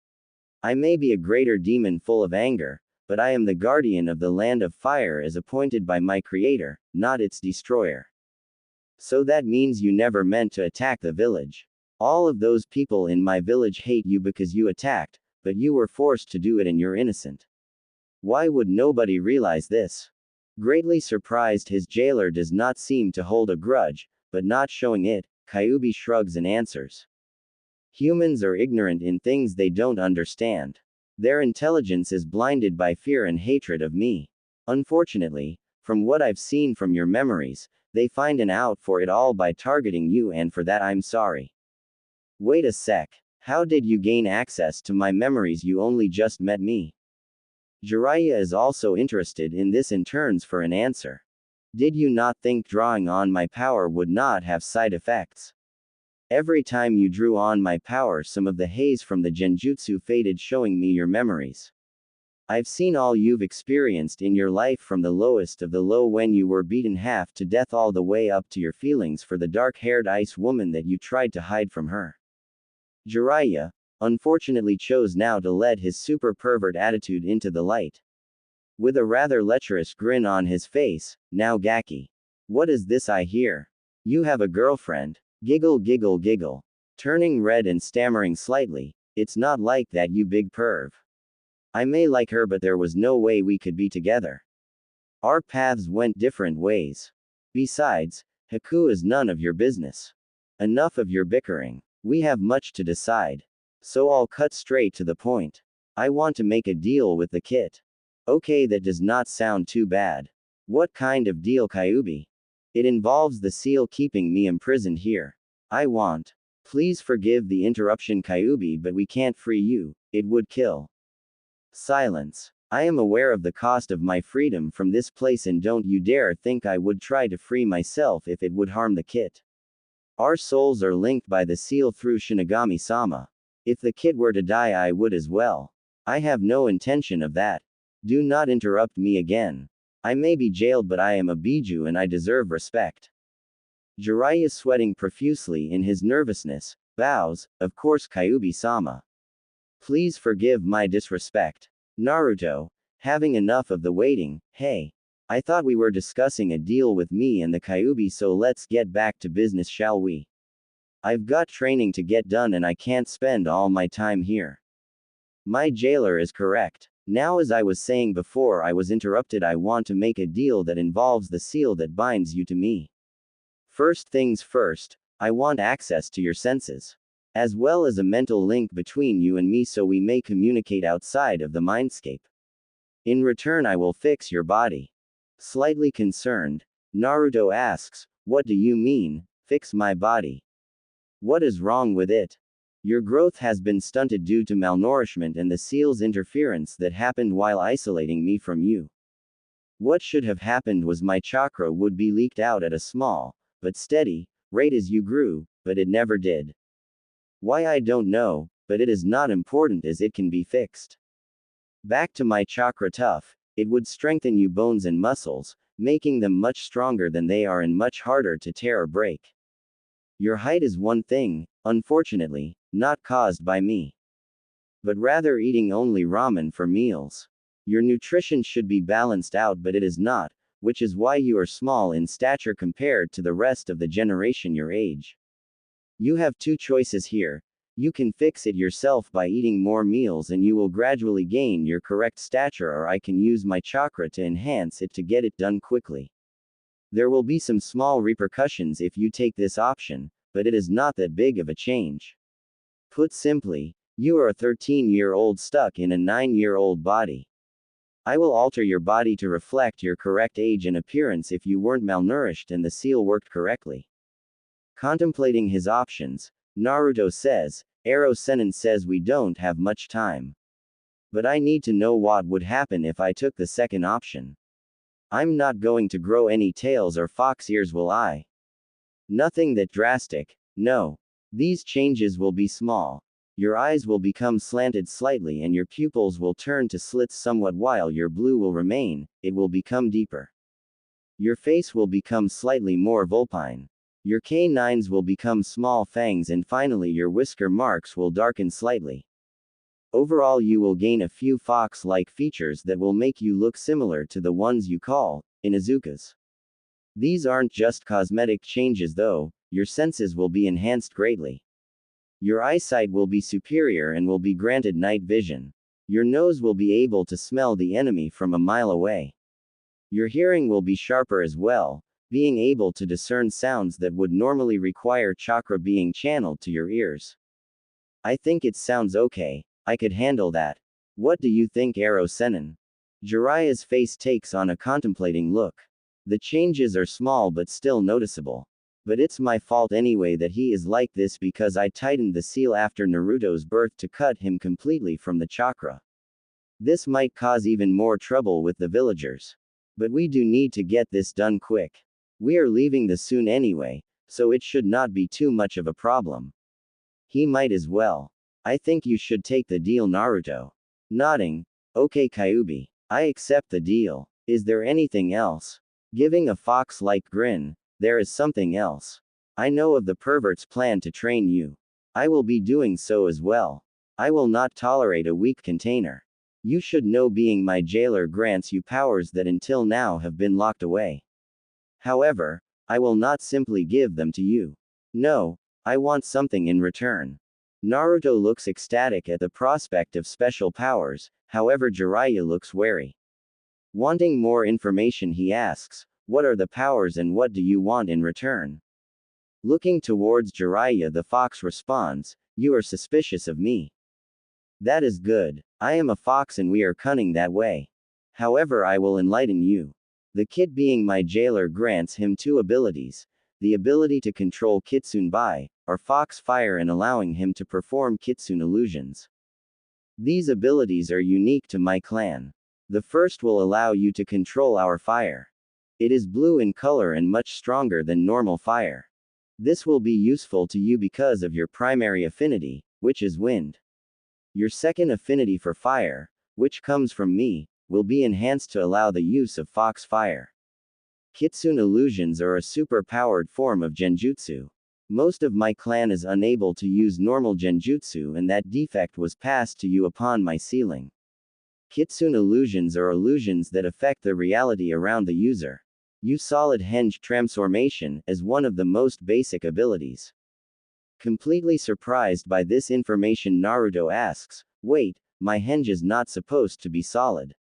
I may be a greater demon full of anger, but I am the guardian of the land of fire as appointed by my creator, not its destroyer. So that means you never meant to attack the village. All of those people in my village hate you because you attacked, but you were forced to do it and you're innocent. Why would nobody realize this? Greatly surprised, his jailer does not seem to hold a grudge, but not showing it, Kyuubi shrugs and answers. Humans are ignorant in things they don't understand. Their intelligence is blinded by fear and hatred of me. Unfortunately, from what I've seen from your memories, they find an out for it all by targeting you, and for that I'm sorry. Wait a sec. How did you gain access to my memories? You only just met me. Jiraiya is also interested in this and turns for an answer. Did you not think drawing on my power would not have side effects? Every time you drew on my power, some of the haze from the genjutsu faded, showing me your memories. I've seen all you've experienced in your life, from the lowest of the low when you were beaten half to death all the way up to your feelings for the dark-haired ice woman that you tried to hide from her. Jiraiya, unfortunately, chose now to let his super pervert attitude into the light. With a rather lecherous grin on his face, now Gaki. What is this I hear? You have a girlfriend? Giggle giggle giggle. Turning red and stammering slightly, it's not like that, you big perv. I may like her, but there was no way we could be together. Our paths went different ways. Besides, Haku is none of your business. Enough of your bickering. We have much to decide. So I'll cut straight to the point. I want to make a deal with the Kit. Okay, that does not sound too bad. What kind of deal, Kyuubi? It involves the seal keeping me imprisoned here. I want. Please forgive the interruption, Kyuubi, but we can't free you. It would kill. Silence. I am aware of the cost of my freedom from this place, and don't you dare think I would try to free myself if it would harm the Kit. Our souls are linked by the seal through Shinigami-sama. If the Kit were to die, I would as well. I have no intention of that. Do not interrupt me again. I may be jailed, but I am a Biju and I deserve respect. Jiraiya, sweating profusely in his nervousness, bows, of course, Kyuubi-sama. Please forgive my disrespect. Naruto, having enough of the waiting, hey. I thought we were discussing a deal with me and the Kyuubi, so let's get back to business, shall we? I've got training to get done and I can't spend all my time here. My jailer is correct. Now, as I was saying before I was interrupted, I want to make a deal that involves the seal that binds you to me. First things first, I want access to your senses. as well as a mental link between you and me so we may communicate outside of the mindscape. In return, I will fix your body. Slightly concerned, Naruto asks, "What do you mean, fix my body? What is wrong with it? Your growth has been stunted due to malnourishment and the seal's interference that happened while isolating me from you. What should have happened was my chakra would be leaked out at a small, but steady, rate as you grew, but it never did. Why I don't know, but it is not important as it can be fixed. Back to my chakra tough, it would strengthen you bones and muscles, making them much stronger than they are and much harder to tear or break. Your height is one thing, unfortunately, not caused by me. But rather eating only ramen for meals. Your nutrition should be balanced out, but it is not, which is why you are small in stature compared to the rest of the generation your age. You have two choices here. You can fix it yourself by eating more meals and you will gradually gain your correct stature, or I can use my chakra to enhance it to get it done quickly. There will be some small repercussions if you take this option, but it is not that big of a change. Put simply, you are a 13-year-old stuck in a 9-year-old body. I will alter your body to reflect your correct age and appearance if you weren't malnourished and the seal worked correctly." Contemplating his options, Naruto says, "Ero Sennin says we don't have much time. But I need to know what would happen if I took the second option. I'm not going to grow any tails or fox ears, will I? Nothing that drastic, no. These changes will be small. Your eyes will become slanted slightly and your pupils will turn to slits somewhat while your blue will remain, it will become deeper. Your face will become slightly more vulpine. Your canines will become small fangs and finally your whisker marks will darken slightly. Overall you will gain a few fox-like features that will make you look similar to the ones you call Inuzukas. These aren't just cosmetic changes though, your senses will be enhanced greatly. Your eyesight will be superior and will be granted night vision. Your nose will be able to smell the enemy from a mile away. Your hearing will be sharper as well, being able to discern sounds that would normally require chakra being channeled to your ears. I think it sounds okay, I could handle that. What do you think, Ero Sennin?" Jiraiya's face takes on a contemplating look. The changes are small but still noticeable. But it's my fault anyway that he is like this because I tightened the seal after Naruto's birth to cut him completely from the chakra. This might cause even more trouble with the villagers. But we do need to get this done quick. We are leaving this soon anyway, so it should not be too much of a problem. He might as well. I think you should take the deal, Naruto. Nodding, "Okay Kyuubi, I accept the deal. Is there anything else?" Giving a fox-like grin, "There is something else. I know of the pervert's plan to train you. I will be doing so as well. I will not tolerate a weak container. You should know being my jailer grants you powers that until now have been locked away. However, I will not simply give them to you. No, I want something in return." Naruto looks ecstatic at the prospect of special powers, however Jiraiya looks wary. Wanting more information he asks, "What are the powers and what do you want in return?" Looking towards Jiraiya, the fox responds, "You are suspicious of me. That is good. I am a fox and we are cunning that way. However, I will enlighten you. The kid being my jailer grants him two abilities. The ability to control kitsune by, or fox fire, and allowing him to perform kitsune illusions. These abilities are unique to my clan. The first will allow you to control our fire. It is blue in color and much stronger than normal fire. This will be useful to you because of your primary affinity, which is wind. Your second affinity for fire, which comes from me, will be enhanced to allow the use of fox fire. Kitsune illusions are a super-powered form of genjutsu. Most of my clan is unable to use normal genjutsu and that defect was passed to you upon my sealing. Kitsune illusions are illusions that affect the reality around the user. Use solid henge transformation as one of the most basic abilities." Completely surprised by this information, Naruto asks, "Wait, my henge is not supposed to be solid.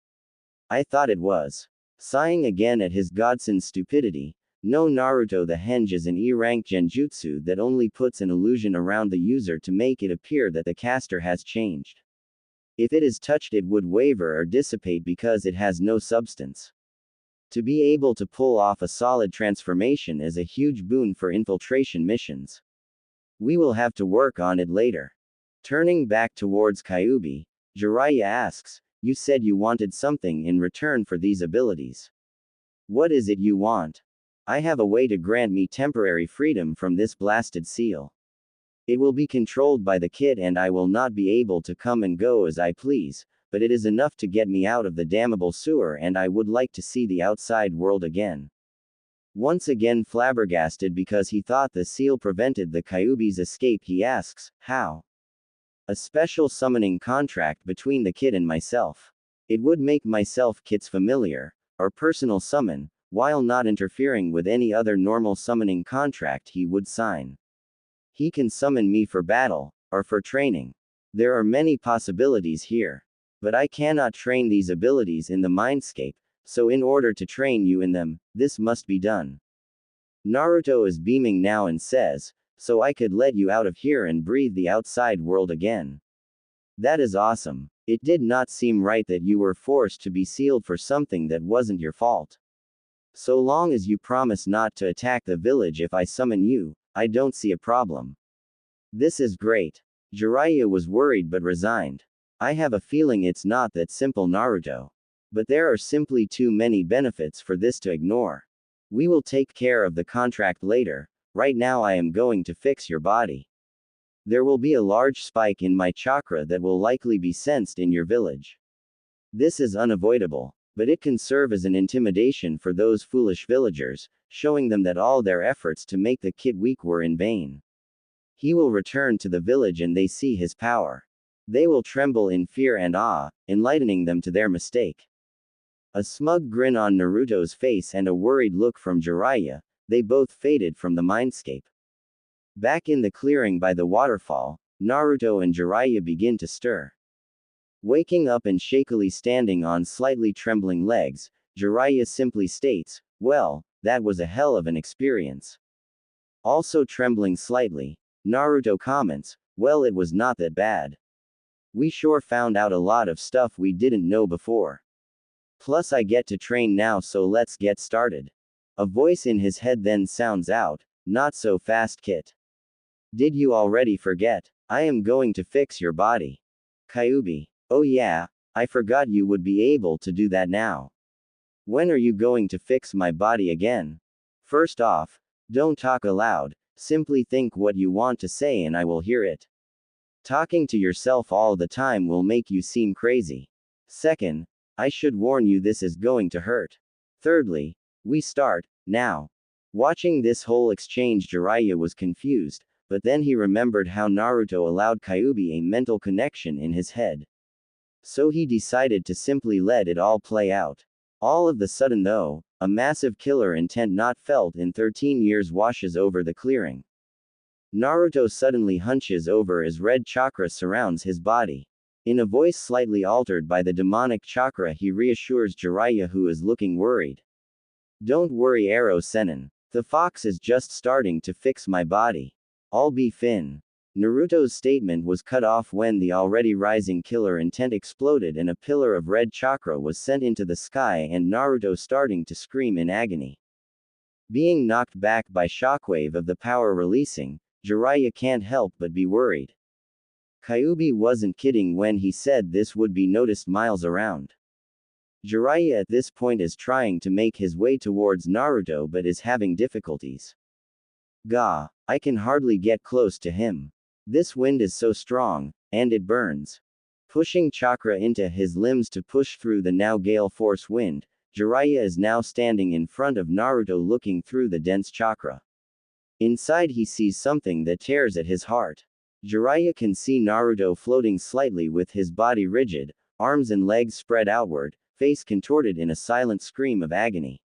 I thought it was." Sighing again at his godson's stupidity, No, Naruto, the henge is an E-rank genjutsu that only puts an illusion around the user to make it appear that the caster has changed. If it is touched, it would waver or dissipate because it has no substance. To be able to pull off a solid transformation is a huge boon for infiltration missions. We will have to work on it later. Turning back towards Kyuubi, Jiraiya asks, "You said you wanted something in return for these abilities. What is it you want?" "I have a way to grant me temporary freedom from this blasted seal. It will be controlled by the kid and I will not be able to come and go as I please, but it is enough to get me out of the damnable sewer and I would like to see the outside world again." Once again flabbergasted because he thought the seal prevented the Kyuubi's escape, he asks, "How?" "A special summoning contract between the kid and myself. It would make myself kit's familiar, or personal summon, while not interfering with any other normal summoning contract he would sign. He can summon me for battle, or for training. There are many possibilities here. But I cannot train these abilities in the mindscape, so in order to train you in them, this must be done." Naruto is beaming now and says, "So I could let you out of here and breathe the outside world again. That is awesome. It did not seem right that you were forced to be sealed for something that wasn't your fault. So long as you promise not to attack the village if I summon you, I don't see a problem." This is great. Jiraiya was worried but resigned. "I have a feeling it's not that simple, Naruto. But there are simply too many benefits for this to ignore. We will take care of the contract later. Right now I am going to fix your body. There will be a large spike in my chakra that will likely be sensed in your village. This is unavoidable, but it can serve as an intimidation for those foolish villagers, showing them that all their efforts to make the kid weak were in vain. He will return to the village and they see his power. They will tremble in fear and awe, enlightening them to their mistake." A smug grin on Naruto's face and a worried look from Jiraiya, they both faded from the mindscape. Back in the clearing by the waterfall, Naruto and Jiraiya begin to stir. Waking up and shakily standing on slightly trembling legs, Jiraiya simply states, "Well, that was a hell of an experience." Also trembling slightly, Naruto comments, "Well, it was not that bad. We sure found out a lot of stuff we didn't know before. Plus I get to train now, so let's get started." A voice in his head then sounds out, "Not so fast, Kit. Did you already forget? I am going to fix your body." Kyuubi, "Oh yeah, I forgot you would be able to do that now. When are you going to fix my body again? First off, don't talk aloud, simply think what you want to say and I will hear it. Talking to yourself all the time will make you seem crazy. Second, I should warn you, this is going to hurt. Thirdly, we start now." Watching this whole exchange, Jiraiya was confused, but then he remembered how Naruto allowed Kyuubi a mental connection in his head. So he decided to simply let it all play out. All of the sudden though, a massive killer intent not felt in 13 years washes over the clearing. Naruto suddenly hunches over as red chakra surrounds his body. In a voice slightly altered by the demonic chakra, he reassures Jiraiya, who is looking worried. "Don't worry, Arrow Sennin. The fox is just starting to fix my body. I'll be fin." Naruto's statement was cut off when the already rising killer intent exploded and a pillar of red chakra was sent into the sky and Naruto starting to scream in agony. Being knocked back by shockwave of the power releasing, Jiraiya can't help but be worried. Kyuubi wasn't kidding when he said this would be noticed miles around. Jiraiya at this point is trying to make his way towards Naruto but is having difficulties. "Gah, I can hardly get close to him. This wind is so strong, and it burns." Pushing chakra into his limbs to push through the now gale force wind, Jiraiya is now standing in front of Naruto looking through the dense chakra. Inside he sees something that tears at his heart. Jiraiya can see Naruto floating slightly with his body rigid, arms and legs spread outward, face contorted in a silent scream of agony.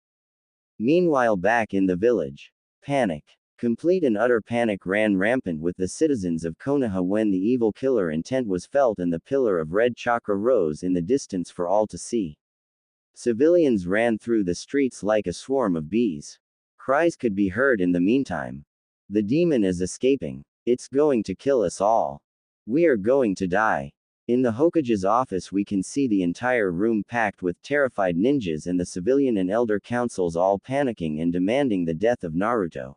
Meanwhile, back in the village, panic. Complete and utter panic ran rampant with the citizens of Konoha when the evil killer intent was felt and the pillar of red chakra rose in the distance for all to see. Civilians ran through the streets like a swarm of bees. Cries could be heard in the meantime. The demon is escaping. It's going to kill us all. We are going to die. In the Hokage's office we can see the entire room packed with terrified ninjas and the civilian and elder councils all panicking and demanding the death of Naruto.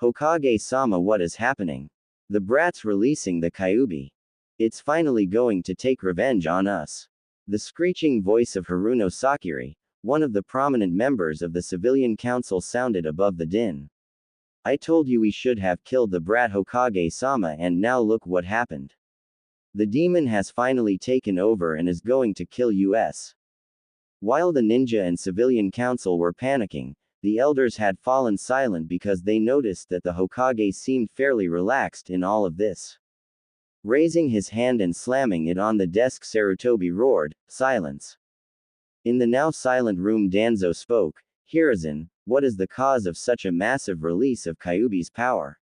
Hokage-sama, what is happening? The brat's releasing the Kyuubi. It's finally going to take revenge on us. The screeching voice of Haruno Sakiri, one of the prominent members of the civilian council, sounded above the din. I told you we should have killed the brat, Hokage-sama, and now look what happened. The demon has finally taken over and is going to kill us. While the ninja and civilian council were panicking, the elders had fallen silent because they noticed that the Hokage seemed fairly relaxed in all of this. Raising his hand and slamming it on the desk, Sarutobi roared, "Silence!" In the now silent room, Danzo spoke, "Hiruzen, what is the cause of such a massive release of Kyuubi's power?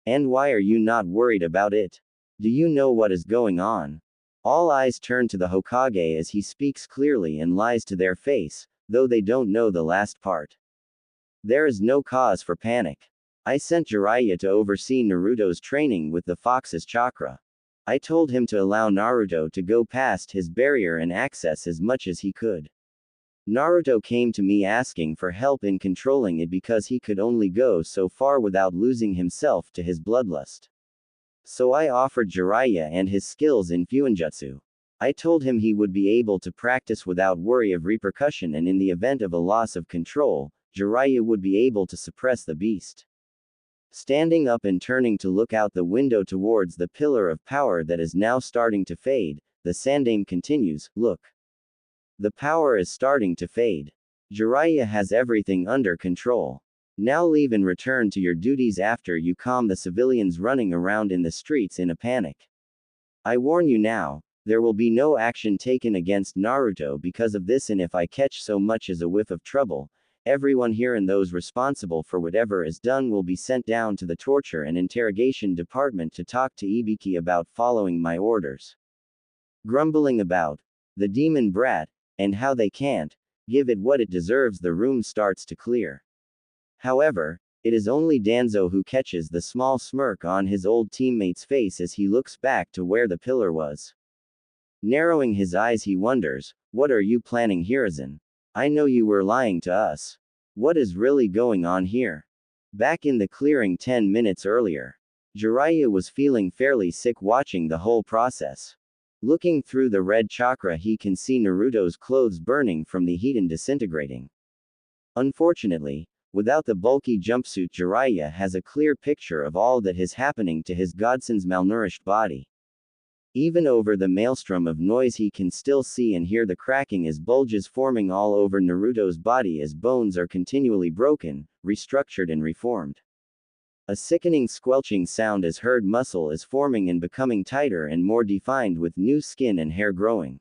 And why are you not worried about it? Do you know what is going on?" All eyes turn to the Hokage as he speaks clearly and lies to their face, though they don't know the last part. There is no cause for panic. I sent Jiraiya to oversee Naruto's training with the Fox's chakra. I told him to allow Naruto to go past his barrier and access as much as he could. Naruto came to me asking for help in controlling it because he could only go so far without losing himself to his bloodlust. So I offered Jiraiya and his skills in Fuinjutsu. I told him he would be able to practice without worry of repercussion, and in the event of a loss of control, Jiraiya would be able to suppress the beast. Standing up and turning to look out the window towards the pillar of power that is now starting to fade, the Sandaime continues, "Look. The power is starting to fade. Jiraiya has everything under control. Now leave and return to your duties after you calm the civilians running around in the streets in a panic. I warn you now, there will be no action taken against Naruto because of this, and if I catch so much as a whiff of trouble, everyone here and those responsible for whatever is done will be sent down to the torture and interrogation department to talk to Ibiki about following my orders." Grumbling about the demon brat, and how they can't give it what it deserves, the room starts to clear. However, it is only Danzo who catches the small smirk on his old teammate's face as he looks back to where the pillar was. Narrowing his eyes, he wonders, "What are you planning, Hiruzen? I know you were lying to us. What is really going on here?" Back in the clearing 10 minutes earlier, Jiraiya was feeling fairly sick watching the whole process. Looking through the red chakra, he can see Naruto's clothes burning from the heat and disintegrating. Unfortunately, without the bulky jumpsuit, Jiraiya has a clear picture of all that is happening to his godson's malnourished body. Even over the maelstrom of noise, he can still see and hear the cracking as bulges forming all over Naruto's body as bones are continually broken, restructured and reformed. A sickening squelching sound is heard. Muscle is forming and becoming tighter and more defined with new skin and hair growing.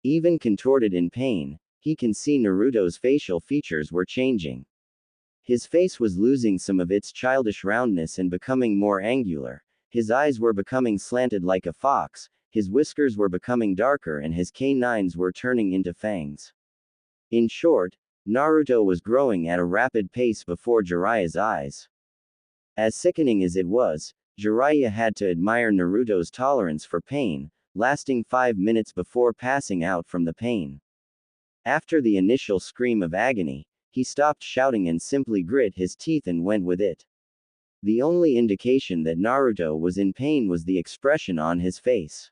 Even contorted in pain, he can see Naruto's facial features were changing. His face was losing some of its childish roundness and becoming more angular. His eyes were becoming slanted like a fox, his whiskers were becoming darker, and his canines were turning into fangs. In short, Naruto was growing at a rapid pace before Jiraiya's eyes. As sickening as it was, Jiraiya had to admire Naruto's tolerance for pain, lasting 5 minutes before passing out from the pain. After the initial scream of agony, he stopped shouting and simply grit his teeth and went with it. The only indication that Naruto was in pain was the expression on his face.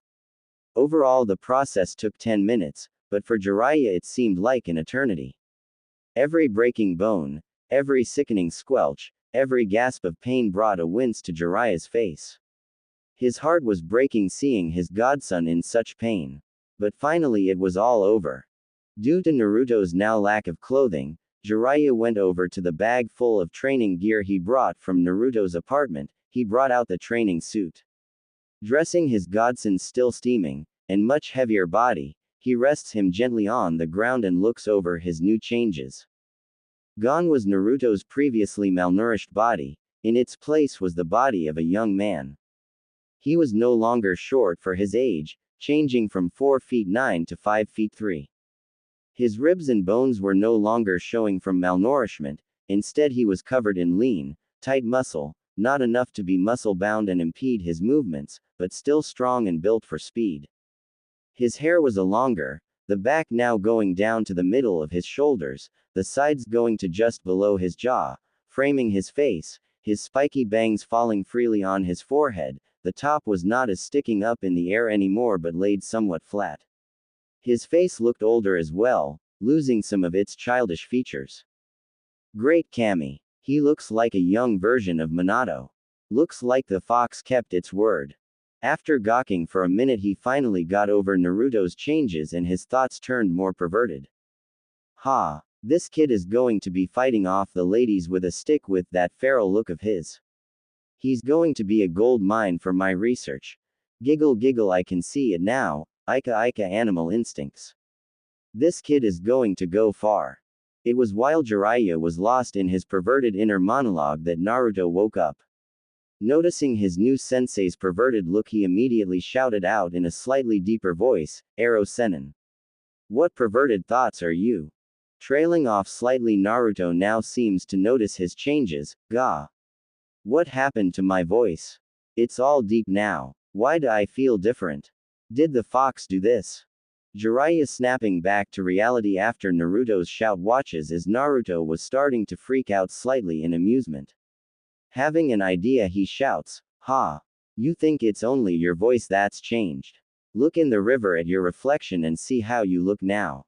Overall, the process took 10 minutes, but for Jiraiya it seemed like an eternity. Every breaking bone, every sickening squelch, every gasp of pain brought a wince to Jiraiya's face. His heart was breaking seeing his godson in such pain. But finally it was all over. Due to Naruto's now lack of clothing, Jiraiya went over to the bag full of training gear he brought from Naruto's apartment. He brought out the training suit. Dressing his godson's still steaming, and much heavier body, he rests him gently on the ground and looks over his new changes. Gone was Naruto's previously malnourished body, in its place was the body of a young man. He was no longer short for his age, changing from 4 feet 9 to 5 feet 3. His ribs and bones were no longer showing from malnourishment, Instead he was covered in lean, tight muscle, not enough to be muscle-bound and impede his movements, but still strong and built for speed. His hair was longer, the back now going down to the middle of his shoulders, the sides going to just below his jaw, framing his face, his spiky bangs falling freely on his forehead. The top was not as sticking up in the air anymore but laid somewhat flat. His face looked older as well, losing some of its childish features. Great Kami. He looks like a young version of Minato. Looks like the fox kept its word. After gawking for a minute he finally got over Naruto's changes and his thoughts turned more perverted. Ha! This kid is going to be fighting off the ladies with a stick with that feral look of his. He's going to be a gold mine for my research. Giggle giggle, I can see it now, Ika Ika animal instincts. This kid is going to go far. It was while Jiraiya was lost in his perverted inner monologue that Naruto woke up. Noticing his new sensei's perverted look he immediately shouted out in a slightly deeper voice, Aro Sennin. What perverted thoughts are you? Trailing off slightly, Naruto now seems to notice his changes. Gah. What happened to my voice? It's all deep now. Why do I feel different? Did the fox do this? Jiraiya snapping back to reality after Naruto's shout watches as Naruto was starting to freak out slightly in amusement. Having an idea he shouts, Ha! You think it's only your voice that's changed? Look in the river at your reflection and see how you look now.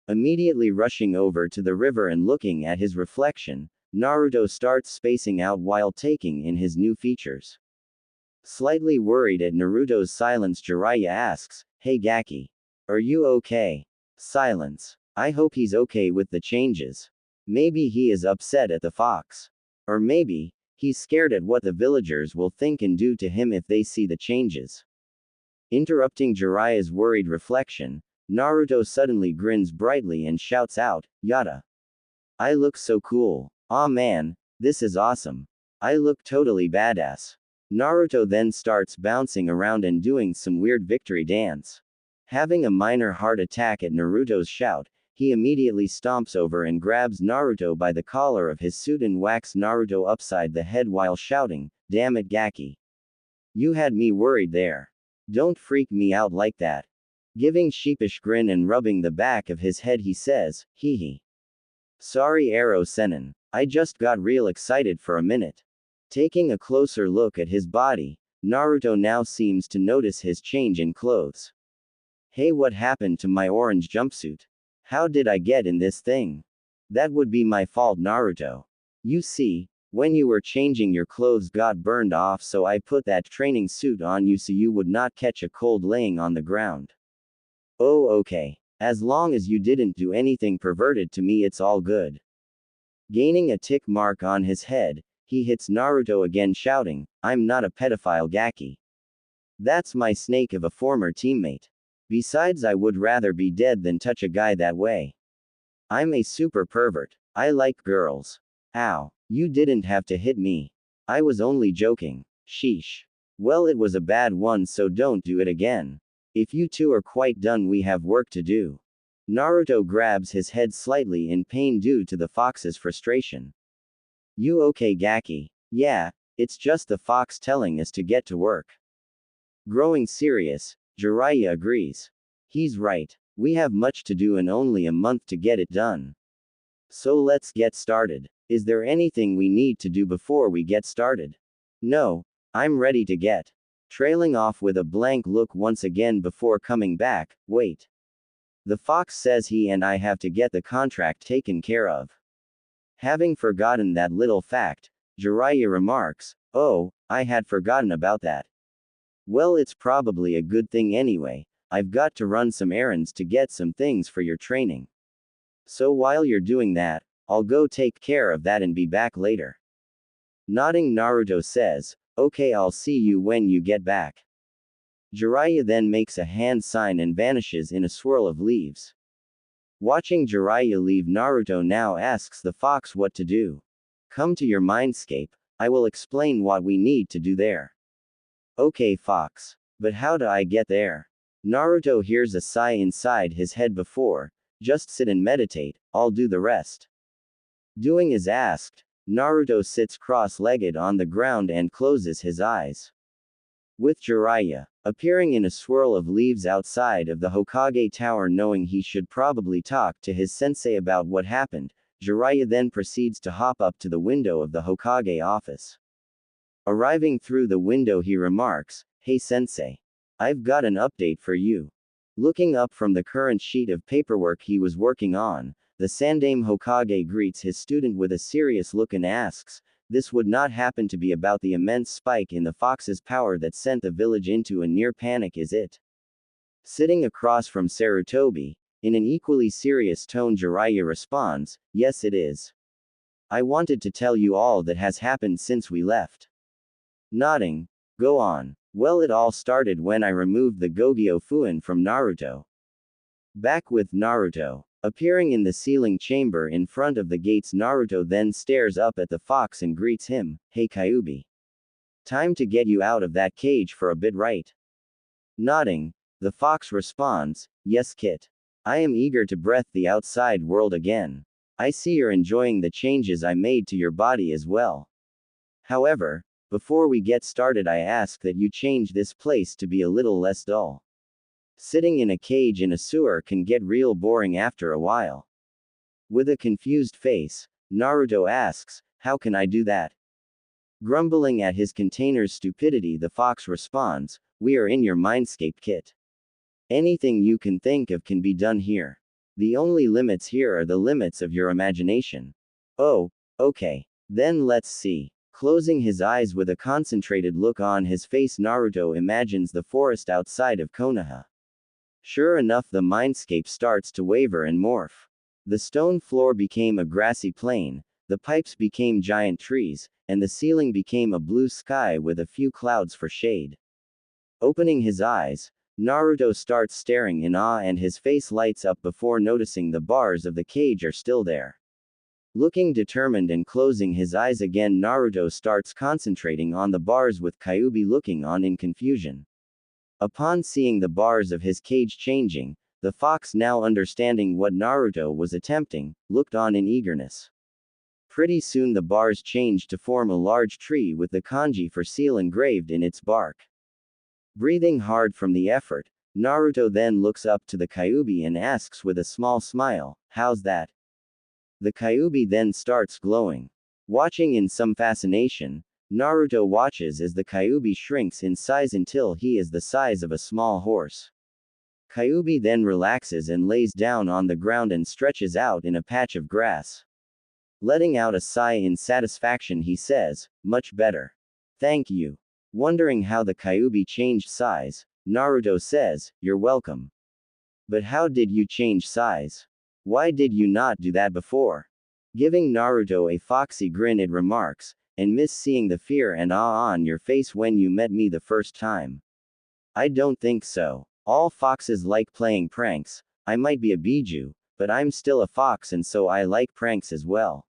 Immediately rushing over to the river and looking at his reflection, Naruto starts spacing out while taking in his new features. Slightly worried at Naruto's silence, Jiraiya asks, Hey Gaki. Are you okay? Silence. I hope he's okay with the changes. Maybe he is upset at the fox. Or maybe, he's scared at what the villagers will think and do to him if they see the changes. Interrupting Jiraiya's worried reflection, Naruto suddenly grins brightly and shouts out, Yada. I look so cool. Aw man, this is awesome. I look totally badass. Naruto then starts bouncing around and doing some weird victory dance. Having a minor heart attack at Naruto's shout, he immediately stomps over and grabs Naruto by the collar of his suit and whacks Naruto upside the head while shouting, Damn it Gaki. You had me worried there. Don't freak me out like that. Giving sheepish grin and rubbing the back of his head he says, Hee hee. Sorry Aro Sennin. I just got real excited for a minute. Taking a closer look at his body, Naruto now seems to notice his change in clothes. Hey, what happened to my orange jumpsuit? How did I get in this thing? That would be my fault, Naruto. You see, when you were changing your clothes got burned off, so I put that training suit on you so you would not catch a cold laying on the ground. Oh, okay. As long as you didn't do anything perverted to me, it's all good. Gaining a tick mark on his head, he hits Naruto again shouting, I'm not a pedophile Gaki. That's my snake of a former teammate. Besides, I would rather be dead than touch a guy that way. I'm a super pervert. I like girls. Ow. You didn't have to hit me. I was only joking. Sheesh. Well, it was a bad one, so don't do it again. If you two are quite done, we have work to do. Naruto grabs his head slightly in pain due to the fox's frustration. You okay, Gaki? Yeah, it's just the fox telling us to get to work. Growing serious, Jiraiya agrees. He's right. We have much to do and only a month to get it done. So let's get started. Is there anything we need to do before we get started? No, I'm ready to get. Trailing off with a blank look once again before coming back, wait. The fox says he and I have to get the contract taken care of. Having forgotten that little fact, Jiraiya remarks, Oh, I had forgotten about that. Well, it's probably a good thing anyway. I've got to run some errands to get some things for your training. So while you're doing that, I'll go take care of that and be back later. Nodding, Naruto says, Okay, I'll see you when you get back. Jiraiya then makes a hand sign and vanishes in a swirl of leaves. Watching Jiraiya leave, Naruto now asks the fox what to do. Come to your mindscape, I will explain what we need to do there. Okay, fox. But how do I get there? Naruto hears a sigh inside his head before, just sit and meditate, I'll do the rest. Doing as asked, Naruto sits cross-legged on the ground and closes his eyes. With Jiraiya appearing in a swirl of leaves outside of the Hokage tower, knowing he should probably talk to his sensei about what happened, Jiraiya then proceeds to hop up to the window of the Hokage office. Arriving through the window, he remarks, "Hey sensei. I've got an update for you." Looking up from the current sheet of paperwork he was working on, the Sandaime Hokage greets his student with a serious look and asks, "This would not happen to be about the immense spike in the fox's power that sent the village into a near panic, is it?" Sitting across from Sarutobi, in an equally serious tone, Jiraiya responds, "Yes, it is. I wanted to tell you all that has happened since we left." Nodding, "Go on." "Well, it all started when I removed the Gogyo Fuin from Naruto." Back with Naruto appearing in the ceiling chamber in front of the gates, Naruto then stares up at the fox and greets him, "Hey Kyuubi. Time to get you out of that cage for a bit, right?" Nodding, the fox responds, "Yes, Kit. I am eager to breathe the outside world again. I see you're enjoying the changes I made to your body as well. However, before we get started, I ask that you change this place to be a little less dull. Sitting in a cage in a sewer can get real boring after a while." With a confused face, Naruto asks, "How can I do that?" Grumbling at his container's stupidity, the fox responds, "We are in your mindscape, Kit. Anything you can think of can be done here. The only limits here are the limits of your imagination." "Oh, okay. Then let's see." Closing his eyes with a concentrated look on his face, Naruto imagines the forest outside of Konoha. Sure enough, the mindscape starts to waver and morph. The stone floor became a grassy plain, the pipes became giant trees, and the ceiling became a blue sky with a few clouds for shade. Opening his eyes, Naruto starts staring in awe and his face lights up before noticing the bars of the cage are still there. Looking determined and closing his eyes again, Naruto starts concentrating on the bars with Kyuubi looking on in confusion. Upon seeing the bars of his cage changing, the fox, now understanding what Naruto was attempting, looked on in eagerness. Pretty soon the bars changed to form a large tree with the kanji for seal engraved in its bark. Breathing hard from the effort, Naruto then looks up to the Kyuubi and asks with a small smile, "How's that?" The Kyuubi then starts glowing. Watching in some fascination, Naruto watches as the Kyuubi shrinks in size until he is the size of a small horse. Kyuubi then relaxes and lays down on the ground and stretches out in a patch of grass. Letting out a sigh in satisfaction, he says, "Much better. Thank you." Wondering how the Kyuubi changed size, Naruto says, "You're welcome. But how did you change size? Why did you not do that before?" Giving Naruto a foxy grin, it remarks, "And miss seeing the fear and awe on your face when you met me the first time." "I don't think so. All foxes like playing pranks. I might be a biju, but I'm still a fox, and so I like pranks as well."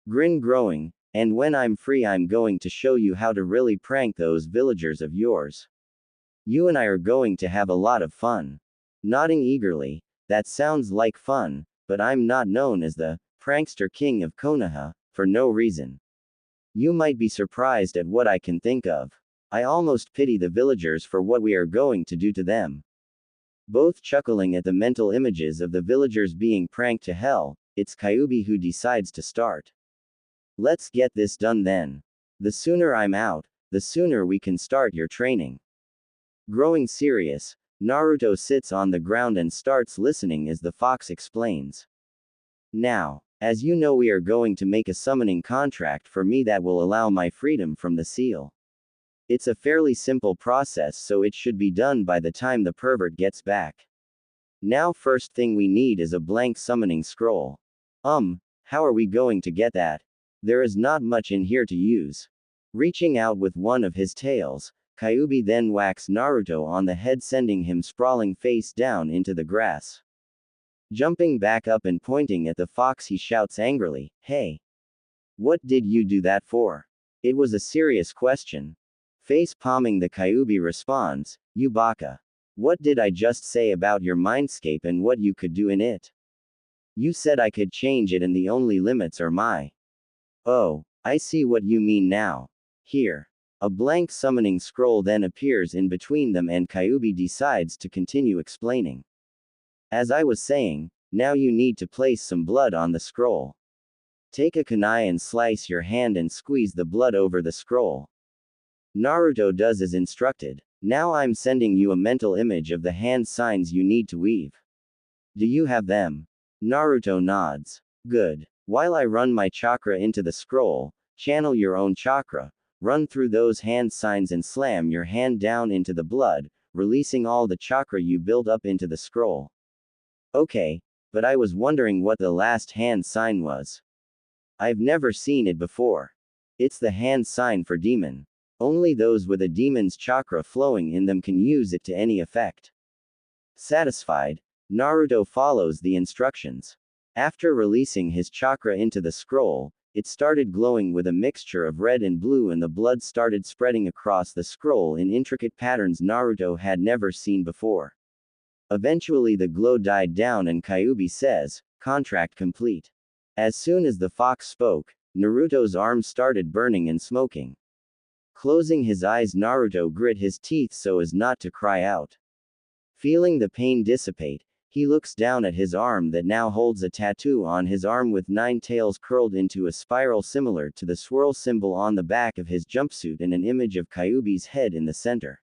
Grin growing, "And when I'm free, I'm going to show you how to really prank those villagers of yours. You and I are going to have a lot of fun." Nodding eagerly, "That sounds like fun, but I'm not known as the prankster king of Konoha for no reason. You might be surprised at what I can think of. I almost pity the villagers for what we are going to do to them." Both chuckling at the mental images of the villagers being pranked to hell, it's Kyuubi who decides to start. "Let's get this done then. The sooner I'm out, the sooner we can start your training." Growing serious, Naruto sits on the ground and starts listening as the fox explains. "Now, as you know, we are going to make a summoning contract for me that will allow my freedom from the seal. It's a fairly simple process, so it should be done by the time the pervert gets back. Now, first thing we need is a blank summoning scroll." How are we going to get that? There is not much in here to use." Reaching out with one of his tails, Kyuubi then whacks Naruto on the head, sending him sprawling face down into the grass. Jumping back up and pointing at the fox, he shouts angrily, "Hey! What did you do that for?" It was a serious question. Face palming, the Kyuubi responds, "You baka. What did I just say about your mindscape and what you could do in it?" You said I could change it and the only limits are my. Oh, I see what you mean now. Here. A blank summoning scroll then appears in between them and Kyuubi decides to continue explaining. As I was saying, now you need to place some blood on the scroll. Take a kunai and slice your hand and squeeze the blood over the scroll. Naruto does as instructed. Now I'm sending you a mental image of the hand signs you need to weave. Do you have them? Naruto nods. Good. While I run my chakra into the scroll, channel your own chakra, run through those hand signs and slam your hand down into the blood, releasing all the chakra you build up into the scroll. Okay, but I was wondering what the last hand sign was. I've never seen it before. It's the hand sign for demon. Only those with a demon's chakra flowing in them can use it to any effect. Satisfied, Naruto follows the instructions. After releasing his chakra into the scroll, it started glowing with a mixture of red and blue and the blood started spreading across the scroll in intricate patterns Naruto had never seen before. Eventually the glow died down and Kyuubi says, "Contract complete." As soon as the fox spoke, Naruto's arms started burning and smoking. Closing his eyes, Naruto grit his teeth so as not to cry out. Feeling the pain dissipate, he looks down at his arm that now holds a tattoo on his arm with 9 tails curled into a spiral similar to the swirl symbol on the back of his jumpsuit and an image of Kyuubi's head in the center.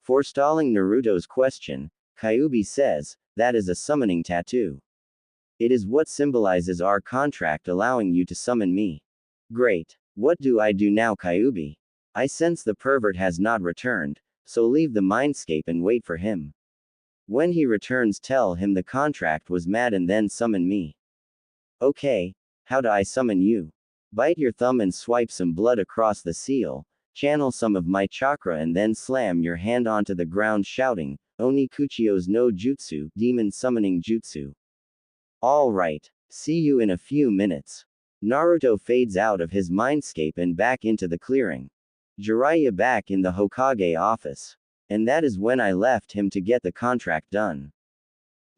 Forestalling Naruto's question, Kyuubi says, "That is a summoning tattoo. It is what symbolizes our contract allowing you to summon me." Great. What do I do now, Kyuubi? I sense the pervert has not returned, so leave the mindscape and wait for him. When he returns, tell him the contract was mad and then summon me. Okay, how do I summon you? Bite your thumb and swipe some blood across the seal, channel some of my chakra and then slam your hand onto the ground shouting, "Oni Kuchio's no Jutsu, demon summoning jutsu." Alright, see you in a few minutes. Naruto fades out of his mindscape and back into the clearing. Jiraiya back in the Hokage office. And that is when I left him to get the contract done.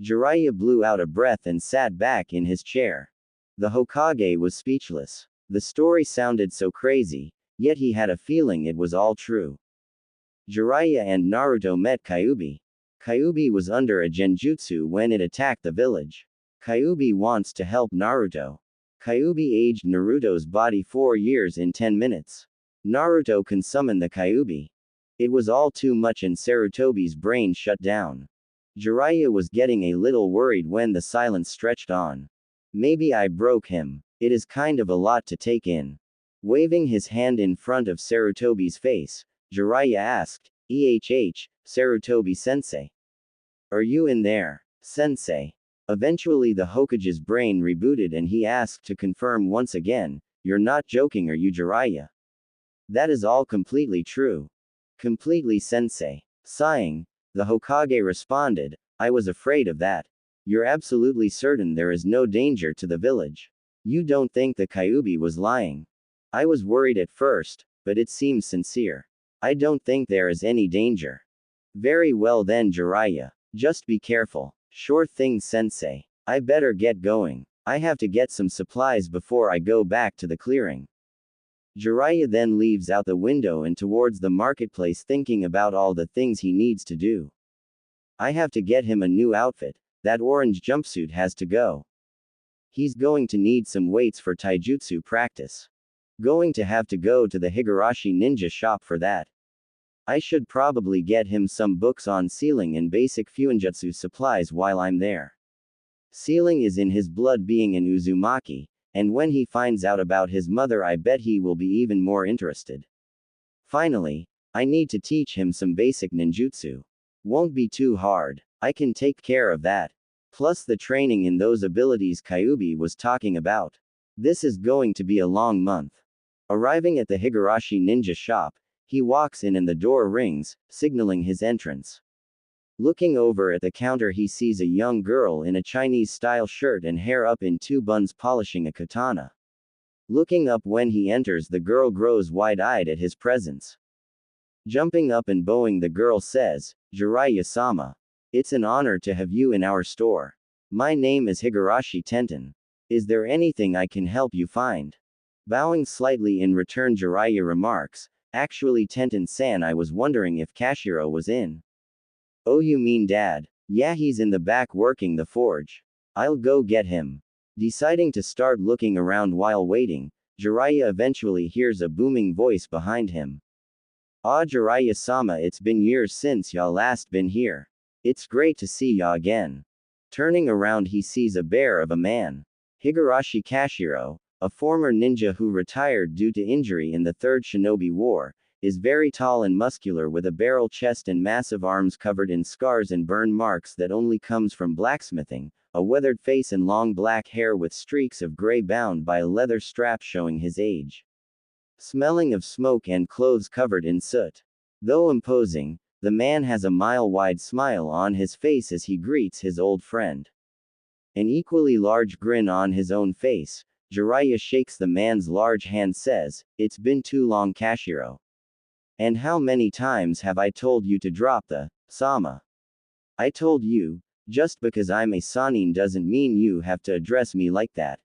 Jiraiya blew out a breath and sat back in his chair. The Hokage was speechless. The story sounded so crazy, yet he had a feeling it was all true. Jiraiya and Naruto met Kyuubi. Kyuubi was under a genjutsu when it attacked the village. Kyuubi wants to help Naruto. Kyuubi aged Naruto's body 4 years in 10 minutes. Naruto can summon the Kyuubi. It was all too much and Sarutobi's brain shut down. Jiraiya was getting a little worried when the silence stretched on. Maybe I broke him. It is kind of a lot to take in. Waving his hand in front of Sarutobi's face, Jiraiya asked, Sarutobi-sensei. Are you in there, sensei? Eventually the Hokage's brain rebooted and he asked to confirm once again, "You're not joking, are you, Jiraiya?" "That is all completely true." "Completely, sensei." Sighing, the Hokage responded, "I was afraid of that. You're absolutely certain there is no danger to the village? You don't think the Kyuubi was lying?" "I was worried at first, but it seems sincere. I don't think there is any danger." "Very well then, Jiraiya. Just be careful." "Sure thing, sensei. I better get going. I have to get some supplies before I go back to the clearing." Jiraiya then leaves out the window and towards the marketplace thinking about all the things he needs to do. I have to get him a new outfit. That orange jumpsuit has to go. He's going to need some weights for taijutsu practice. Going to have to go to the Higurashi ninja shop for that. I should probably get him some books on sealing and basic fuinjutsu supplies while I'm there. Sealing is in his blood being an Uzumaki, and when he finds out about his mother I bet he will be even more interested. Finally, I need to teach him some basic ninjutsu. Won't be too hard. I can take care of that. Plus the training in those abilities Kyuubi was talking about. This is going to be a long month. Arriving at the Higurashi ninja shop, he walks in and the door rings, signaling his entrance. Looking over at the counter he sees a young girl in a Chinese-style shirt and hair up in 2 buns polishing a katana. Looking up when he enters, the girl grows wide-eyed at his presence. Jumping up and bowing, the girl says, "Jiraiya-sama. It's an honor to have you in our store. My name is Higurashi Tenten. Is there anything I can help you find? Bowing slightly in return, Jiraiya remarks, actually Tenten-san, I was wondering if Kashiro was in. Oh, you mean Dad? Yeah, he's in the back working the forge. I'll go get him. Deciding to start looking around while waiting, Jiraiya eventually hears a booming voice behind him. Ah, Jiraiya-sama, it's been years since y'all last been here. It's great to see ya again. Turning around, he sees a bear of a man. Higurashi Kashiro, a former ninja who retired due to injury in the Third Shinobi War, is very tall and muscular with a barrel chest and massive arms covered in scars and burn marks that only comes from blacksmithing, a weathered face and long black hair with streaks of gray bound by a leather strap showing his age. Smelling of smoke and clothes covered in soot. Though imposing, the man has a mile-wide smile on his face as he greets his old friend. An equally large grin on his own face, Jiraiya shakes the man's large hand, says, "It's been too long, Kashiro. And how many times have I told you to drop the sama? I told you, just because I'm a Sanin doesn't mean you have to address me like that.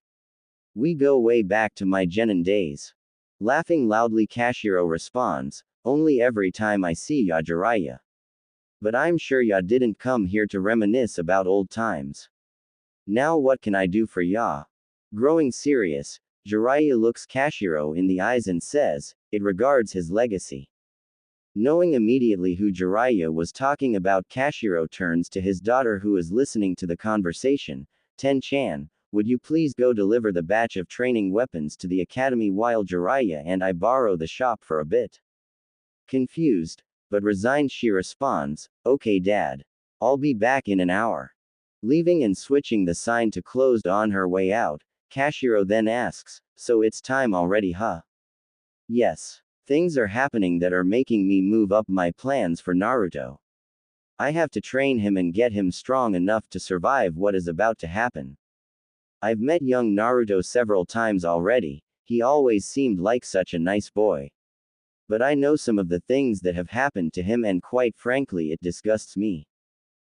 We go way back to my genin days." Laughing loudly, Kashiro responds, "Only every time I see ya, Jiraiya. But I'm sure ya didn't come here to reminisce about old times. Now what can I do for ya?" Growing serious, Jiraiya looks Kashiro in the eyes and says, "It regards his legacy." Knowing immediately who Jiraiya was talking about, Kashiro turns to his daughter who is listening to the conversation. "Ten-chan, would you please go deliver the batch of training weapons to the academy while Jiraiya and I borrow the shop for a bit?" Confused, but resigned, she responds, "Okay, Dad. I'll be back in an hour." Leaving and switching the sign to closed on her way out, Kashiro then asks, "So it's time already, huh?" "Yes. Things are happening that are making me move up my plans for Naruto. I have to train him and get him strong enough to survive what is about to happen. I've met young Naruto several times already, he always seemed like such a nice boy. But I know some of the things that have happened to him and quite frankly it disgusts me.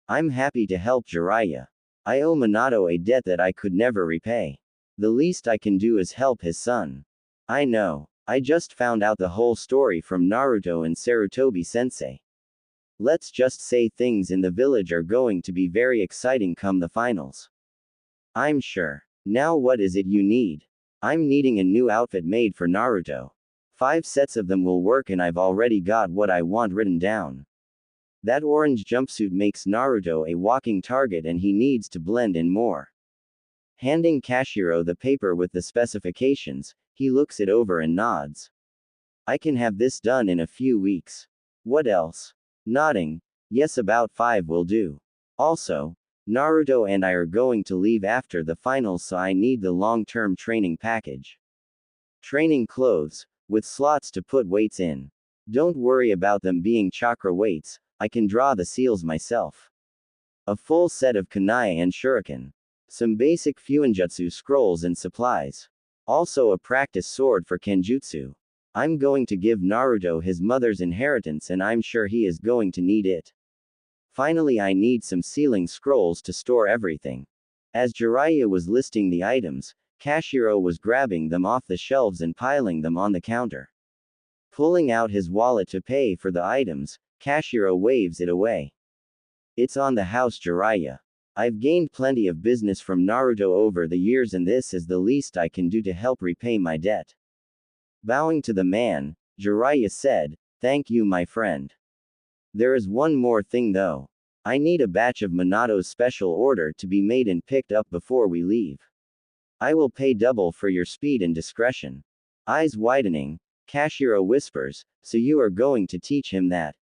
I'm happy to help Jiraiya. I owe Minato a debt that I could never repay. The least I can do is help his son. I know. I just found out the whole story from Naruto and Sarutobi-sensei. Let's just say things in the village are going to be very exciting come the finals. I'm sure. Now what is it you need?" "I'm needing a new outfit made for Naruto. 5 sets of them will work and I've already got what I want written down. That orange jumpsuit makes Naruto a walking target and he needs to blend in more." Handing Kashiro the paper with the specifications, he looks it over and nods. "I can have this done in a few weeks. What else?" Nodding, "Yes, about 5 will do. Also, Naruto and I are going to leave after the finals, so I need the long-term training package. Training clothes, with slots to put weights in. Don't worry about them being chakra weights, I can draw the seals myself. A full set of kunai and shuriken. Some basic fuinjutsu scrolls and supplies. Also a practice sword for kenjutsu. I'm going to give Naruto his mother's inheritance and I'm sure he is going to need it. Finally, I need some sealing scrolls to store everything." As Jiraiya was listing the items, Kashiro was grabbing them off the shelves and piling them on the counter. Pulling out his wallet to pay for the items, Kashiro waves it away. "It's on the house, Jiraiya. I've gained plenty of business from Naruto over the years and this is the least I can do to help repay my debt." Bowing to the man, Jiraiya said, "Thank you, my friend. There is one more thing though. I need a batch of Minato's special order to be made and picked up before we leave. I will pay double for your speed and discretion." Eyes widening, Kashiro whispers, "So you are going to teach him that?"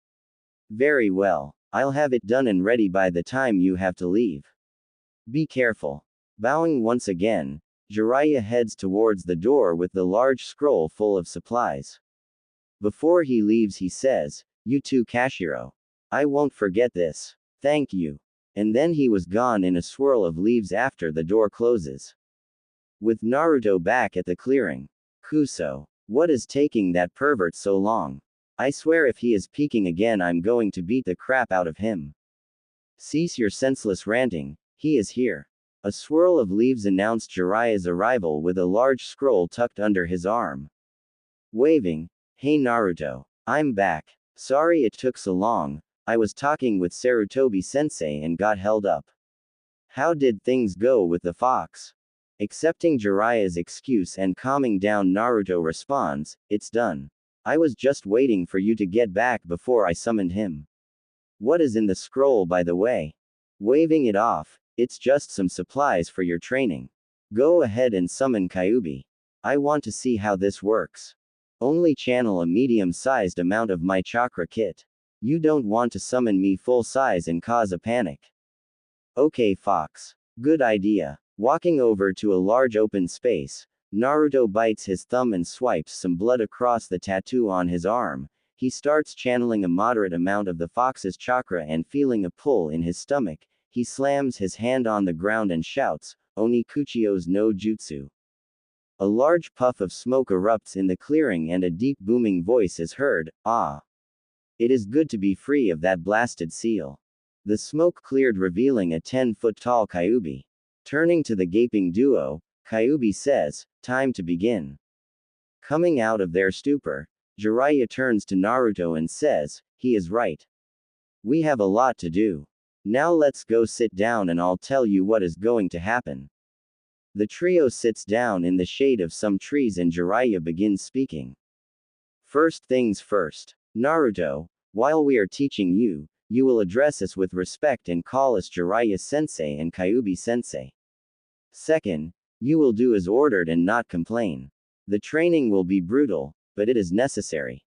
"Very well. I'll have it done and ready by the time you have to leave. Be careful." Bowing once again, Jiraiya heads towards the door with the large scroll full of supplies. Before he leaves, he says, "You too, Kashiro. I won't forget this. Thank you." And then he was gone in a swirl of leaves after the door closes. With Naruto back at the clearing. "Kuso. What is taking that pervert so long? I swear if he is peeking again I'm going to beat the crap out of him." "Cease your senseless ranting, he is here." A swirl of leaves announced Jiraiya's arrival with a large scroll tucked under his arm. Waving, "Hey Naruto, I'm back. Sorry it took so long, I was talking with Sarutobi-sensei and got held up." "How did things go with the fox?" Accepting Jiraiya's excuse and calming down, Naruto responds, "It's done. I was just waiting for you to get back before I summoned him." "What is in the scroll, by the way?" Waving it off, "It's just some supplies for your training. Go ahead and summon Kyuubi. I want to see how this works. Only channel a medium-sized amount of my chakra kit. You don't want to summon me full size and cause a panic." "Okay, Fox. Good idea." Walking over to a large open space, Naruto bites his thumb and swipes some blood across the tattoo on his arm. He starts channeling a moderate amount of the fox's chakra, and feeling a pull in his stomach, he slams his hand on the ground and shouts, "Oni Kuchio's no Jutsu." A large puff of smoke erupts in the clearing and a deep booming voice is heard, "Ah. It is good to be free of that blasted seal." The smoke cleared, revealing a 10-foot-tall Kyuubi. Turning to the gaping duo, Kyuubi says, "Time to begin." Coming out of their stupor, Jiraiya turns to Naruto and says, "He is right. We have a lot to do. Now let's go sit down and I'll tell you what is going to happen." The trio sits down in the shade of some trees and Jiraiya begins speaking. "First things first. Naruto, while we are teaching you, you will address us with respect and call us Jiraiya-sensei and Kyuubi-sensei. Second, you will do as ordered and not complain. The training will be brutal, but it is necessary."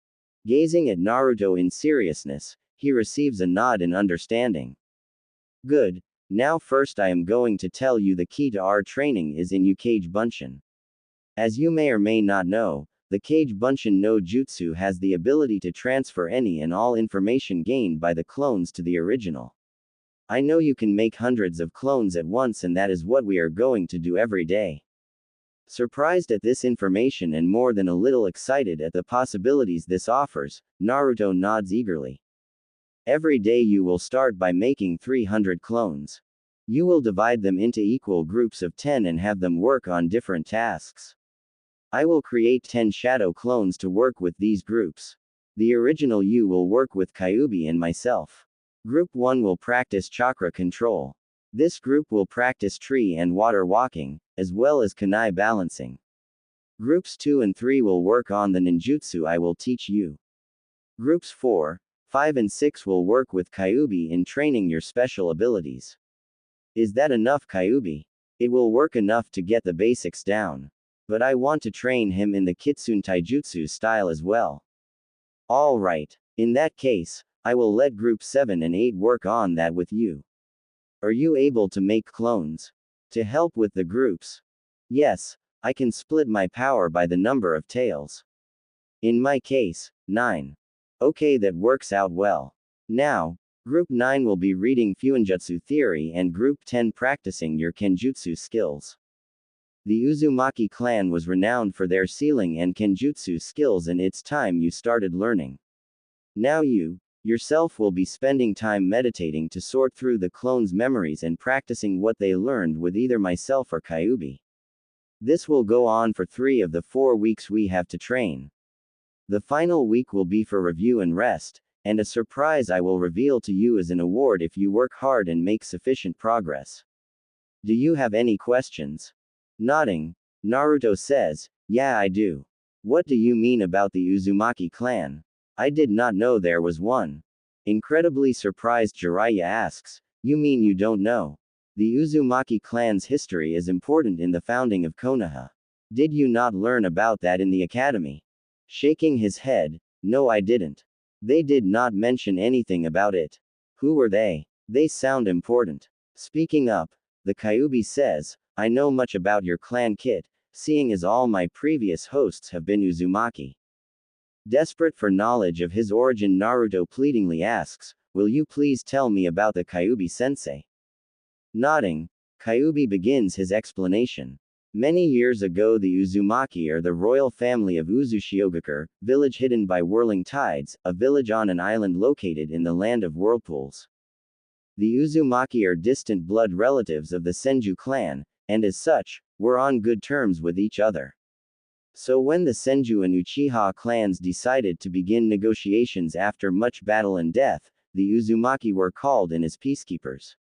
Gazing at Naruto in seriousness, he receives a nod in understanding. "Good. Now first I am going to tell you the key to our training is in Ukage Bunshin. As you may or may not know, the Kage Bunshin no Jutsu has the ability to transfer any and all information gained by the clones to the original. I know you can make hundreds of clones at once, and that is what we are going to do every day." Surprised at this information and more than a little excited at the possibilities this offers, Naruto nods eagerly. "Every day you will start by making 300 clones. You will divide them into equal groups of 10 and have them work on different tasks. I will create 10 shadow clones to work with these groups. The original you will work with Kyuubi and myself. Group 1 will practice chakra control. This group will practice tree and water walking, as well as kunai balancing. Groups 2 and 3 will work on the ninjutsu I will teach you. Groups 4, 5 and 6 will work with Kyuubi in training your special abilities." "Is that enough, Kyuubi?" "It will work enough to get the basics down. But I want to train him in the Kitsune Taijutsu style as well." "All right. In that case, I will let Group 7 and 8 work on that with you. Are you able to make clones? To help with the groups?" "Yes, I can split my power by the number of tails. In my case, 9. "Okay, that works out well. Now, Group 9 will be reading Fuinjutsu theory and Group 10 practicing your Kenjutsu skills." The Uzumaki clan was renowned for their sealing and Kenjutsu skills, and it's time you started learning. Now you, yourself, will be spending time meditating to sort through the clones' memories and practicing what they learned with either myself or Kyuubi. This will go on for 3 of the 4 weeks we have to train. The final week will be for review and rest, and a surprise I will reveal to you as an award if you work hard and make sufficient progress. Do you have any questions?" Nodding, Naruto says, "Yeah, I do. What do you mean about the Uzumaki clan? I did not know there was one." Incredibly surprised, Jiraiya asks, "You mean you don't know? The Uzumaki clan's history is important in the founding of Konoha. Did you not learn about that in the academy?" Shaking his head, "No, I didn't. They did not mention anything about it." "Who were they? They sound important." Speaking up, the Kyuubi says, "I know much about your clan kit, seeing as all my previous hosts have been Uzumaki." Desperate for knowledge of his origin, Naruto pleadingly asks, "Will you please tell me about the Kyuubi-sensei?" Nodding, Kyuubi begins his explanation. Many years ago, the Uzumaki are the royal family of Uzushiogakure, village hidden by whirling tides, a village on an island located in the land of whirlpools. The Uzumaki are distant blood relatives of the Senju clan, and as such, were on good terms with each other. So when the Senju and Uchiha clans decided to begin negotiations after much battle and death, the Uzumaki were called in as peacekeepers.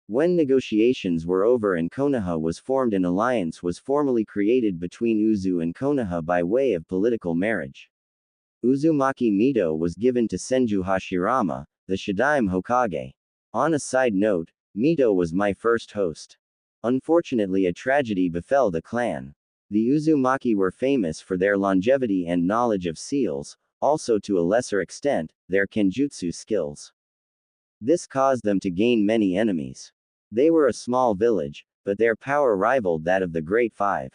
When negotiations were over and Konoha was formed, an alliance was formally created between Uzu and Konoha by way of political marriage. Uzumaki Mito was given to Senju Hashirama, the Shadaime Hokage. On a side note, Mito was my first host. Unfortunately, a tragedy befell the clan. The Uzumaki were famous for their longevity and knowledge of seals, also to a lesser extent, their kenjutsu skills. This caused them to gain many enemies. They were a small village, but their power rivaled that of the Great Five.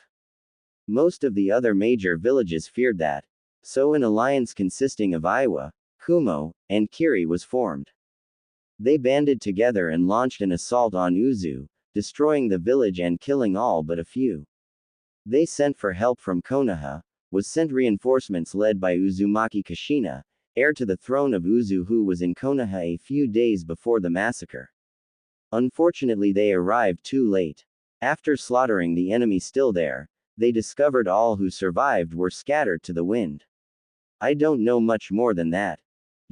Most of the other major villages feared that. So an alliance consisting of Iwa, Kumo, and Kiri was formed. They banded together and launched an assault on Uzu, destroying the village and killing all but a few. They sent for help from Konoha, was sent reinforcements led by Uzumaki Kushina, heir to the throne of Uzu, who was in Konoha a few days before the massacre. Unfortunately, they arrived too late. After slaughtering the enemy still there, they discovered all who survived were scattered to the wind. I don't know much more than that.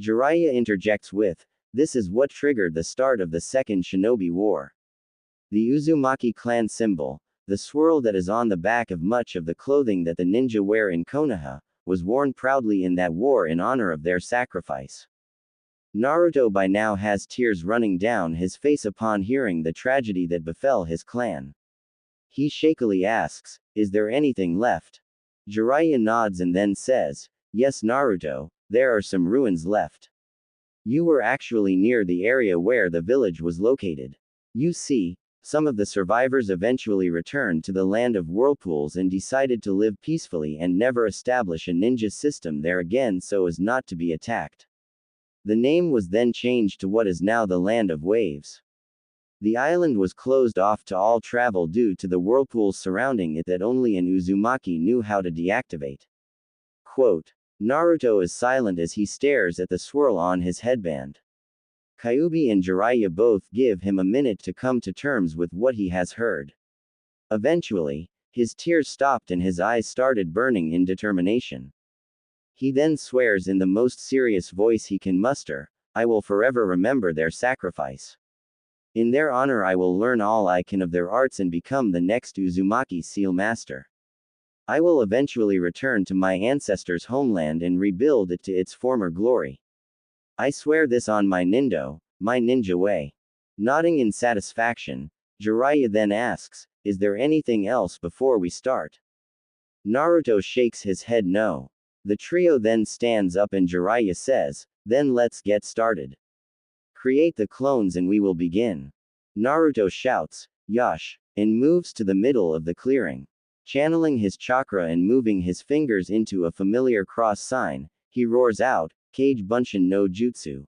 Jiraiya interjects with, "This is what triggered the start of the Second Shinobi War." The Uzumaki clan symbol, the swirl that is on the back of much of the clothing that the ninja wear in Konoha, was worn proudly in that war in honor of their sacrifice. Naruto by now has tears running down his face upon hearing the tragedy that befell his clan. He shakily asks, "Is there anything left?" Jiraiya nods and then says, "Yes, Naruto, there are some ruins left. You were actually near the area where the village was located. You see, some of the survivors eventually returned to the land of whirlpools and decided to live peacefully and never establish a ninja system there again so as not to be attacked. The name was then changed to what is now the Land of Waves. The island was closed off to all travel due to the whirlpools surrounding it that only an Uzumaki knew how to deactivate." Quote. Naruto is silent as he stares at the swirl on his headband. Kyuubi and Jiraiya both give him a minute to come to terms with what he has heard. Eventually, his tears stopped and his eyes started burning in determination. He then swears in the most serious voice he can muster, "I will forever remember their sacrifice. In their honor I will learn all I can of their arts and become the next Uzumaki seal master. I will eventually return to my ancestors' homeland and rebuild it to its former glory. I swear this on my ninja way." Nodding in satisfaction, Jiraiya then asks, "Is there anything else before we start?" Naruto shakes his head no. The trio then stands up and Jiraiya says, "Then let's get started. Create the clones and we will begin." Naruto shouts, "Yash," and moves to the middle of the clearing. Channeling his chakra and moving his fingers into a familiar cross sign, he roars out, "Kage Bunshin no Jutsu."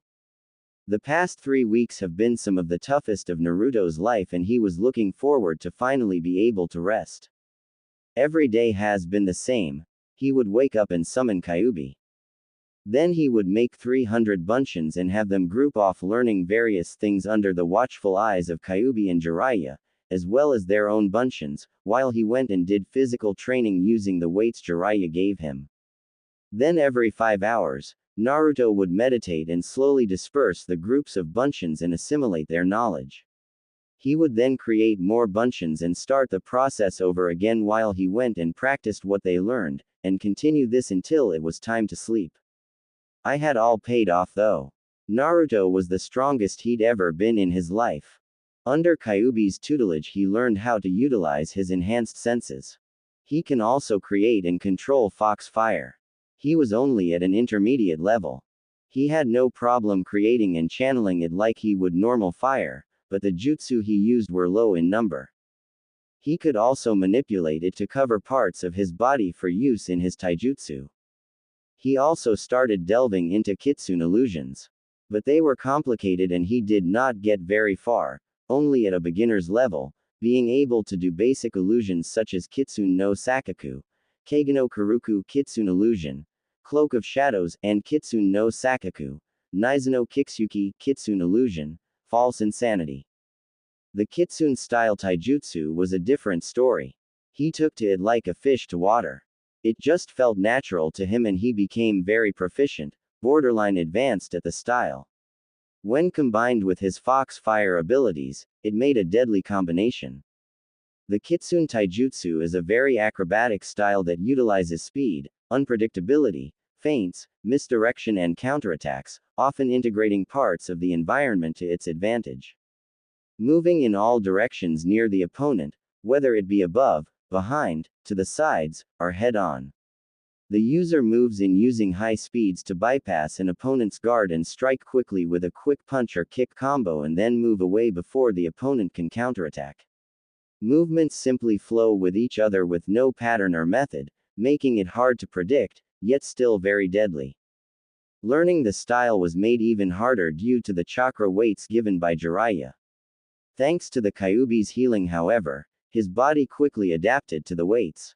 The past 3 weeks have been some of the toughest of Naruto's life and he was looking forward to finally be able to rest. Every day has been the same. He would wake up and summon Kyuubi. Then he would make 300 Bunshins and have them group off learning various things under the watchful eyes of Kyuubi and Jiraiya, as well as their own Bunshins, while he went and did physical training using the weights Jiraiya gave him. Then every 5 hours, Naruto would meditate and slowly disperse the groups of Bunshins and assimilate their knowledge. He would then create more Bunshins and start the process over again while he went and practiced what they learned, and continue this until it was time to sleep. I had all paid off though. Naruto was the strongest he'd ever been in his life. Under Kyuubi's tutelage he learned how to utilize his enhanced senses. He can also create and control fox fire. He was only at an intermediate level. He had no problem creating and channeling it like he would normal fire, but the jutsu he used were low in number. He could also manipulate it to cover parts of his body for use in his taijutsu. He also started delving into kitsune illusions. But they were complicated and he did not get very far, only at a beginner's level, being able to do basic illusions such as Kitsune no Sakaku, Kage no Karuku Kitsune Illusion, Cloak of Shadows, and Kitsune no Sakaku, Naizo no Kitsuki Kitsune Illusion, false insanity. The Kitsune-style taijutsu was a different story. He took to it like a fish to water. It just felt natural to him and he became very proficient, borderline advanced at the style. When combined with his fox fire abilities, it made a deadly combination. The Kitsune taijutsu is a very acrobatic style that utilizes speed, unpredictability, feints, misdirection and counterattacks, often integrating parts of the environment to its advantage. Moving in all directions near the opponent, whether it be above, behind, to the sides, or head-on. The user moves in using high speeds to bypass an opponent's guard and strike quickly with a quick punch or kick combo and then move away before the opponent can counterattack. Movements simply flow with each other with no pattern or method, making it hard to predict, yet still very deadly. Learning the style was made even harder due to the chakra weights given by Jiraiya. Thanks to the Kyuubi's healing, however, his body quickly adapted to the weights.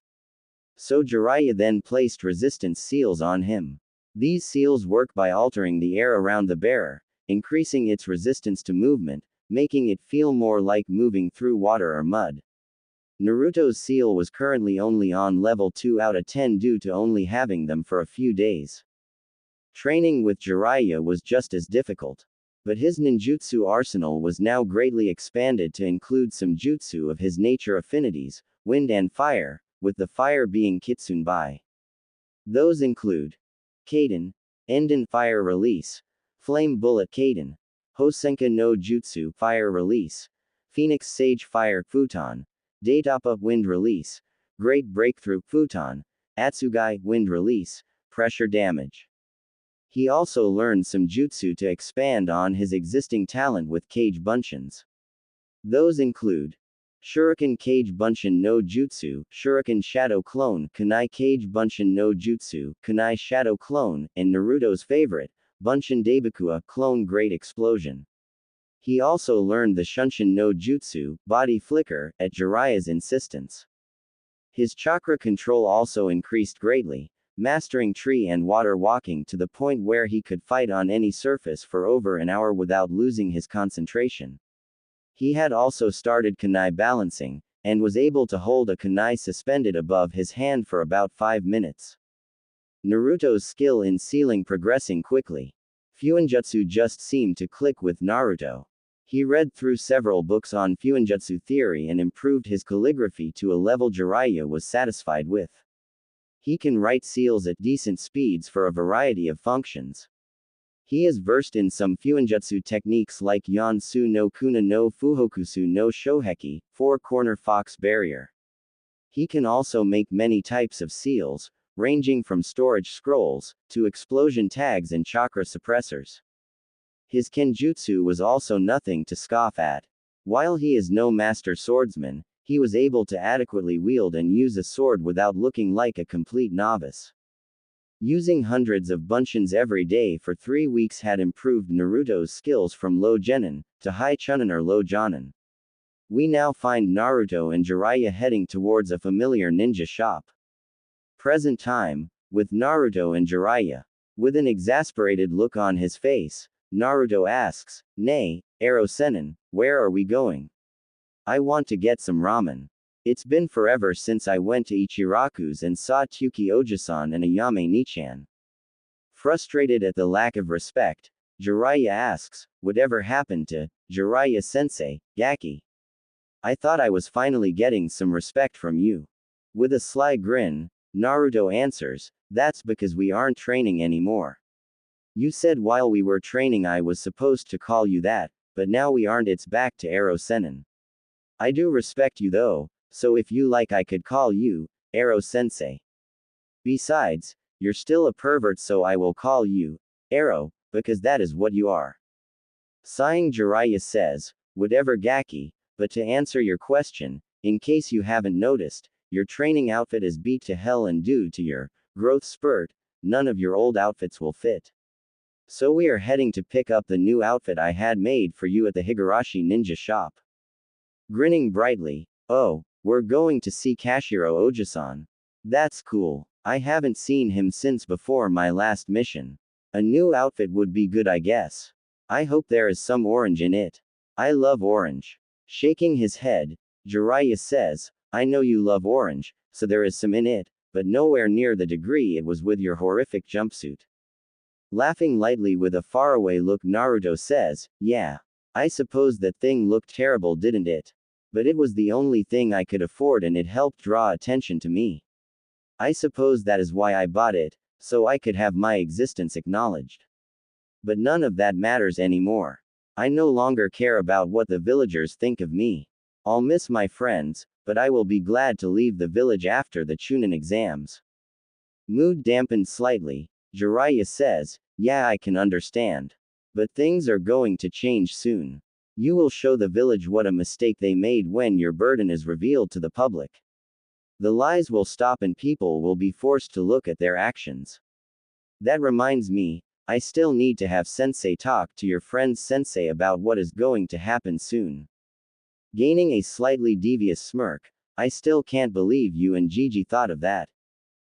So Jiraiya then placed resistance seals on him. These seals work by altering the air around the bearer, increasing its resistance to movement, making it feel more like moving through water or mud. Naruto's seal was currently only on level 2 out of 10 due to only having them for a few days. Training with Jiraiya was just as difficult. But his ninjutsu arsenal was now greatly expanded to include some jutsu of his nature affinities, wind and fire, with the fire being Kitsune-bai. Those include Kaden, Enden Fire Release, Flame Bullet Kaden, Hosenka no Jutsu Fire Release, Phoenix Sage Fire Futon, Daitapa Wind Release, Great Breakthrough Futon, Atsugai Wind Release, Pressure Damage. He also learned some jutsu to expand on his existing talent with Kage Bunshins. Those include Shuriken Kage Bunshin no Jutsu, Shuriken Shadow Clone, Kunai Kage Bunshin no Jutsu, Kunai Shadow Clone, and Naruto's favorite, Bunshin Daibakua Clone Great Explosion. He also learned the Shunshin no Jutsu, Body Flicker, at Jiraiya's insistence. His chakra control also increased greatly, mastering tree and water walking to the point where he could fight on any surface for over an hour without losing his concentration. He had also started kunai balancing, and was able to hold a kunai suspended above his hand for about 5 minutes. Naruto's skill in sealing progressing quickly. Fuinjutsu just seemed to click with Naruto. He read through several books on Fuinjutsu theory and improved his calligraphy to a level Jiraiya was satisfied with. He can write seals at decent speeds for a variety of functions. He is versed in some Fuinjutsu techniques like Yansu no Kuna no Fuhokusu no Shoheki, four-corner fox barrier. He can also make many types of seals, ranging from storage scrolls, to explosion tags and chakra suppressors. His kenjutsu was also nothing to scoff at. While he is no master swordsman, he was able to adequately wield and use a sword without looking like a complete novice. Using hundreds of bunshins every day for 3 weeks had improved Naruto's skills from low genin to high chunin or low jonin. We now find Naruto and Jiraiya heading towards a familiar ninja shop. Present time, with Naruto and Jiraiya. With an exasperated look on his face, Naruto asks, "Nay, Ero Sennin, where are we going? I want to get some ramen. It's been forever since I went to Ichiraku's and saw Tyuki Ojisan and Ayame Nichan." Frustrated at the lack of respect, Jiraiya asks, "Whatever happened to Jiraiya-sensei, Gaki? I thought I was finally getting some respect from you." With a sly grin, Naruto answers, "That's because we aren't training anymore. You said while we were training I was supposed to call you that, but now we aren't. It's back to Ero Sennin. I do respect you though, so if you like I could call you, Ero Sensei. Besides, you're still a pervert so I will call you, Ero, because that is what you are." Sighing, Jiraiya says, "Whatever Gaki, but to answer your question, in case you haven't noticed, your training outfit is beat to hell and due to your growth spurt, none of your old outfits will fit. So we are heading to pick up the new outfit I had made for you at the Higurashi Ninja shop." Grinning brightly, "Oh, we're going to see Kashiro Ojisan. That's cool. I haven't seen him since before my last mission. A new outfit would be good I guess. I hope there is some orange in it." I love orange. Shaking his head, Jiraiya says, I know you love orange, so there is some in it, but nowhere near the degree it was with your horrific jumpsuit. Laughing lightly with a faraway look, Naruto says, yeah. I suppose that thing looked terrible, didn't it? But it was the only thing I could afford and it helped draw attention to me. I suppose that is why I bought it, so I could have my existence acknowledged. But none of that matters anymore. I no longer care about what the villagers think of me. I'll miss my friends, but I will be glad to leave the village after the Chunin exams. Mood dampened slightly, Jiraiya says, yeah, I can understand. But things are going to change soon. You will show the village what a mistake they made when your burden is revealed to the public. The lies will stop and people will be forced to look at their actions. That reminds me, I still need to have Sensei talk to your friend's Sensei about what is going to happen soon. Gaining a slightly devious smirk, I still can't believe you and Gigi thought of that.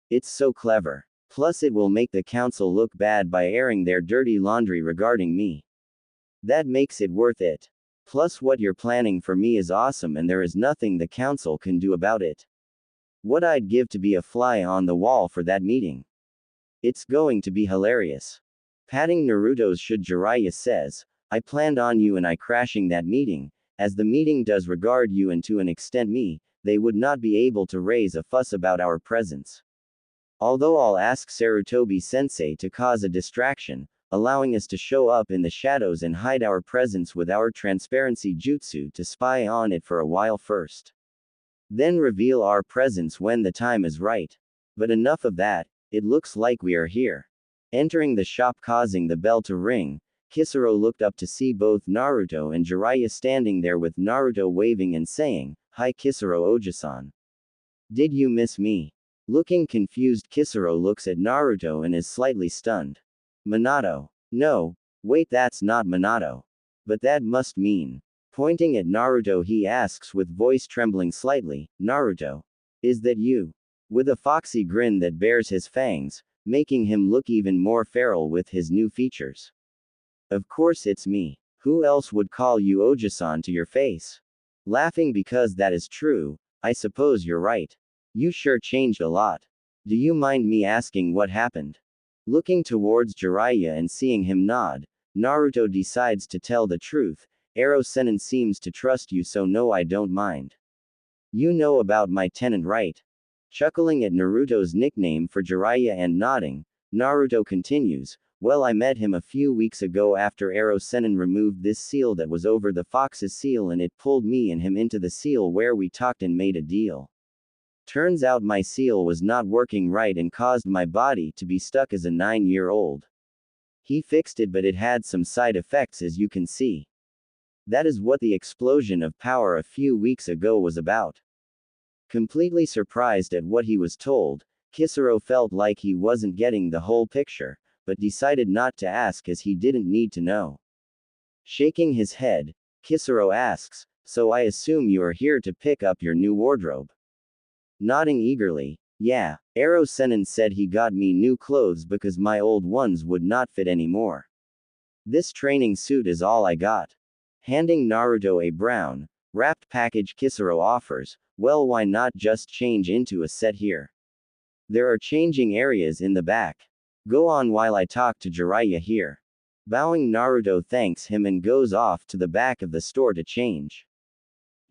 It's so clever. Plus it will make the council look bad by airing their dirty laundry regarding me. That makes it worth it. Plus what you're planning for me is awesome and there is nothing the council can do about it. What I'd give to be a fly on the wall for that meeting. It's going to be hilarious. Patting Naruto's shoulder, Jiraiya says, I planned on you and I crashing that meeting, as the meeting does regard you and to an extent me, they would not be able to raise a fuss about our presence. Although I'll ask Sarutobi-sensei to cause a distraction, allowing us to show up in the shadows and hide our presence with our transparency jutsu to spy on it for a while first. Then reveal our presence when the time is right. But enough of that, it looks like we are here. Entering the shop causing the bell to ring, Kisaro looked up to see both Naruto and Jiraiya standing there with Naruto waving and saying, Hi Kisaro Oji-san. Did you miss me? Looking confused, Kisaro looks at Naruto and is slightly stunned. Minato. No, wait, that's not Minato. But that must mean. Pointing at Naruto, he asks with voice trembling slightly, Naruto. Is that you? With a foxy grin that bears his fangs, making him look even more feral with his new features. Of course it's me. Who else would call you Oji-san to your face? Laughing because that is true, I suppose you're right. You sure changed a lot. Do you mind me asking what happened? Looking towards Jiraiya and seeing him nod, Naruto decides to tell the truth. Ero Sennin seems to trust you, so no, I don't mind. You know about my tenant, right? Chuckling at Naruto's nickname for Jiraiya and nodding, Naruto continues, well, I met him a few weeks ago after Ero Sennin removed this seal that was over the fox's seal and it pulled me and him into the seal where we talked and made a deal. Turns out my seal was not working right and caused my body to be stuck as a 9-year-old. He fixed it, but it had some side effects, as you can see. That is what the explosion of power a few weeks ago was about. Completely surprised at what he was told, Kisaro felt like he wasn't getting the whole picture, but decided not to ask as he didn't need to know. Shaking his head, Kisaro asks, so I assume you are here to pick up your new wardrobe? Nodding eagerly, yeah, Ero Sennin said he got me new clothes because my old ones would not fit anymore. This training suit is all I got. Handing Naruto a brown, wrapped package, Kisaro offers, well, why not just change into a set here? There are changing areas in the back. Go on while I talk to Jiraiya here. Bowing, Naruto thanks him and goes off to the back of the store to change.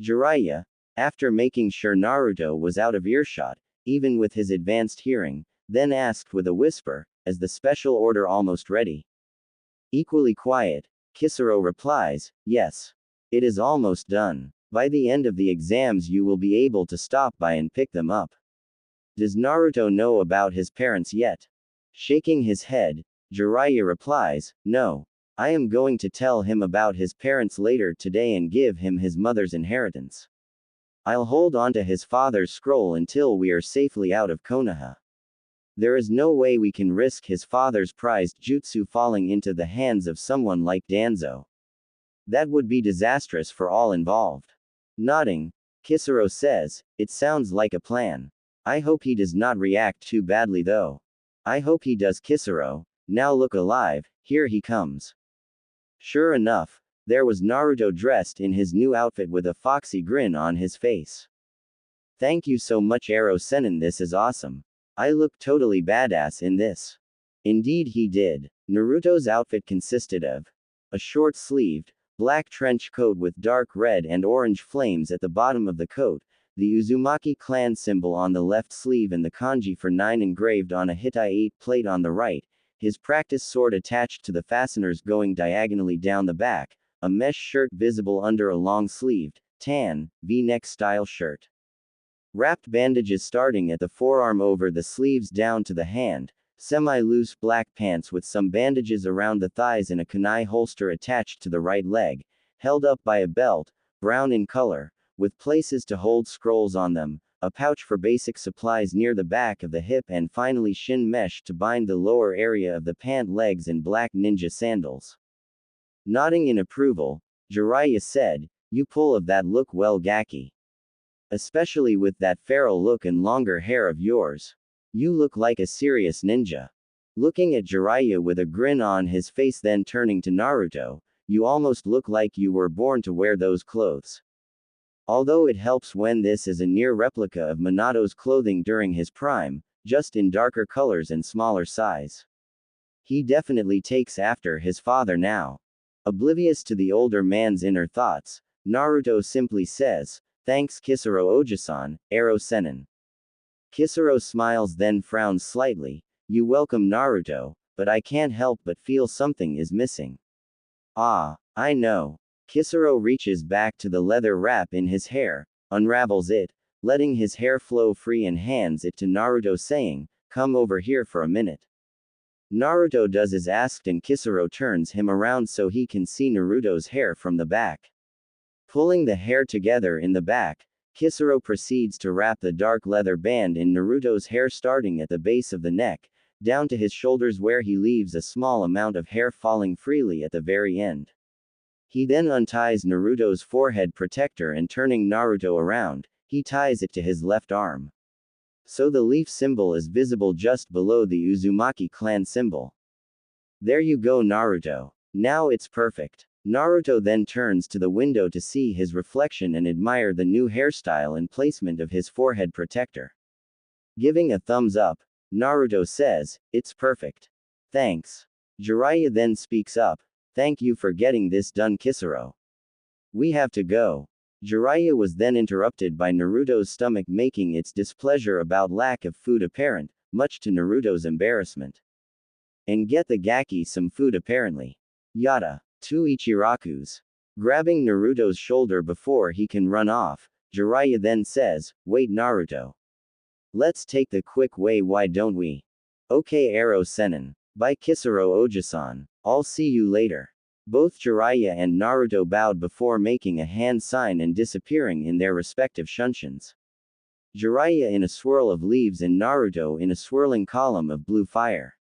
Jiraiya, after making sure Naruto was out of earshot, even with his advanced hearing, then asked with a whisper, is the special order almost ready? Equally quiet, Kisaro replies, yes. It is almost done. By the end of the exams you will be able to stop by and pick them up. Does Naruto know about his parents yet? Shaking his head, Jiraiya replies, no. I am going to tell him about his parents later today and give him his mother's inheritance. I'll hold on to his father's scroll until we are safely out of Konoha. There is no way we can risk his father's prized jutsu falling into the hands of someone like Danzo. That would be disastrous for all involved. Nodding, Kisaro says, it sounds like a plan. I hope he does not react too badly though. I hope he does. Kisaro, now look alive, here he comes. Sure enough, There was Naruto dressed in his new outfit with a foxy grin on his face. Thank you so much, Ero Sennin, this is awesome. I look totally badass in this. Indeed he did. Naruto's outfit consisted of a short-sleeved, black trench coat with dark red and orange flames at the bottom of the coat, the Uzumaki clan symbol on the left sleeve and the kanji for 9 engraved on a Hittite plate on the right, his practice sword attached to the fasteners going diagonally down the back, a mesh shirt visible under a long-sleeved, tan, V-neck style shirt. Wrapped bandages starting at the forearm over the sleeves down to the hand, semi-loose black pants with some bandages around the thighs and a kunai holster attached to the right leg, held up by a belt, brown in color, with places to hold scrolls on them, a pouch for basic supplies near the back of the hip, and finally shin mesh to bind the lower area of the pant legs and black ninja sandals. Nodding in approval, Jiraiya said, "You pull of that look well, Gaki. Especially with that feral look and longer hair of yours. You look like a serious ninja." Looking at Jiraiya with a grin on his face, then turning to Naruto, "You almost look like you were born to wear those clothes. Although it helps when this is a near replica of Minato's clothing during his prime, just in darker colors and smaller size. He definitely takes after his father now." Oblivious to the older man's inner thoughts, Naruto simply says, "Thanks Kisaro Oji-san, Ero Sennin." Kisaro smiles then frowns slightly. "You welcome, Naruto, but I can't help but feel something is missing." "Ah, I know." Kisaro reaches back to the leather wrap in his hair, unravels it, letting his hair flow free and hands it to Naruto saying, "Come over here for a minute." Naruto does as asked and Kisaro turns him around so he can see Naruto's hair from the back. Pulling the hair together in the back, Kisaro proceeds to wrap the dark leather band in Naruto's hair starting at the base of the neck, down to his shoulders where he leaves a small amount of hair falling freely at the very end. He then unties Naruto's forehead protector and turning Naruto around, he ties it to his left arm. So the leaf symbol is visible just below the Uzumaki clan symbol. "There you go, Naruto. Now it's perfect." Naruto then turns to the window to see his reflection and admire the new hairstyle and placement of his forehead protector. Giving a thumbs up, Naruto says, "It's perfect. Thanks." Jiraiya then speaks up, "Thank you for getting this done, Kisaro. We have to go." Jiraiya was then interrupted by Naruto's stomach making its displeasure about lack of food apparent, much to Naruto's embarrassment. "And get the Gaki some food apparently. Yada." To Ichiraku's. Grabbing Naruto's shoulder before he can run off, Jiraiya then says, "Wait, Naruto. Let's take the quick way, why don't we?" "Okay, Ero Sennin. Bye, Kisaro Oji-san. I'll see you later." Both Jiraiya and Naruto bowed before making a hand sign and disappearing in their respective shunshuns. Jiraiya in a swirl of leaves and Naruto in a swirling column of blue fire.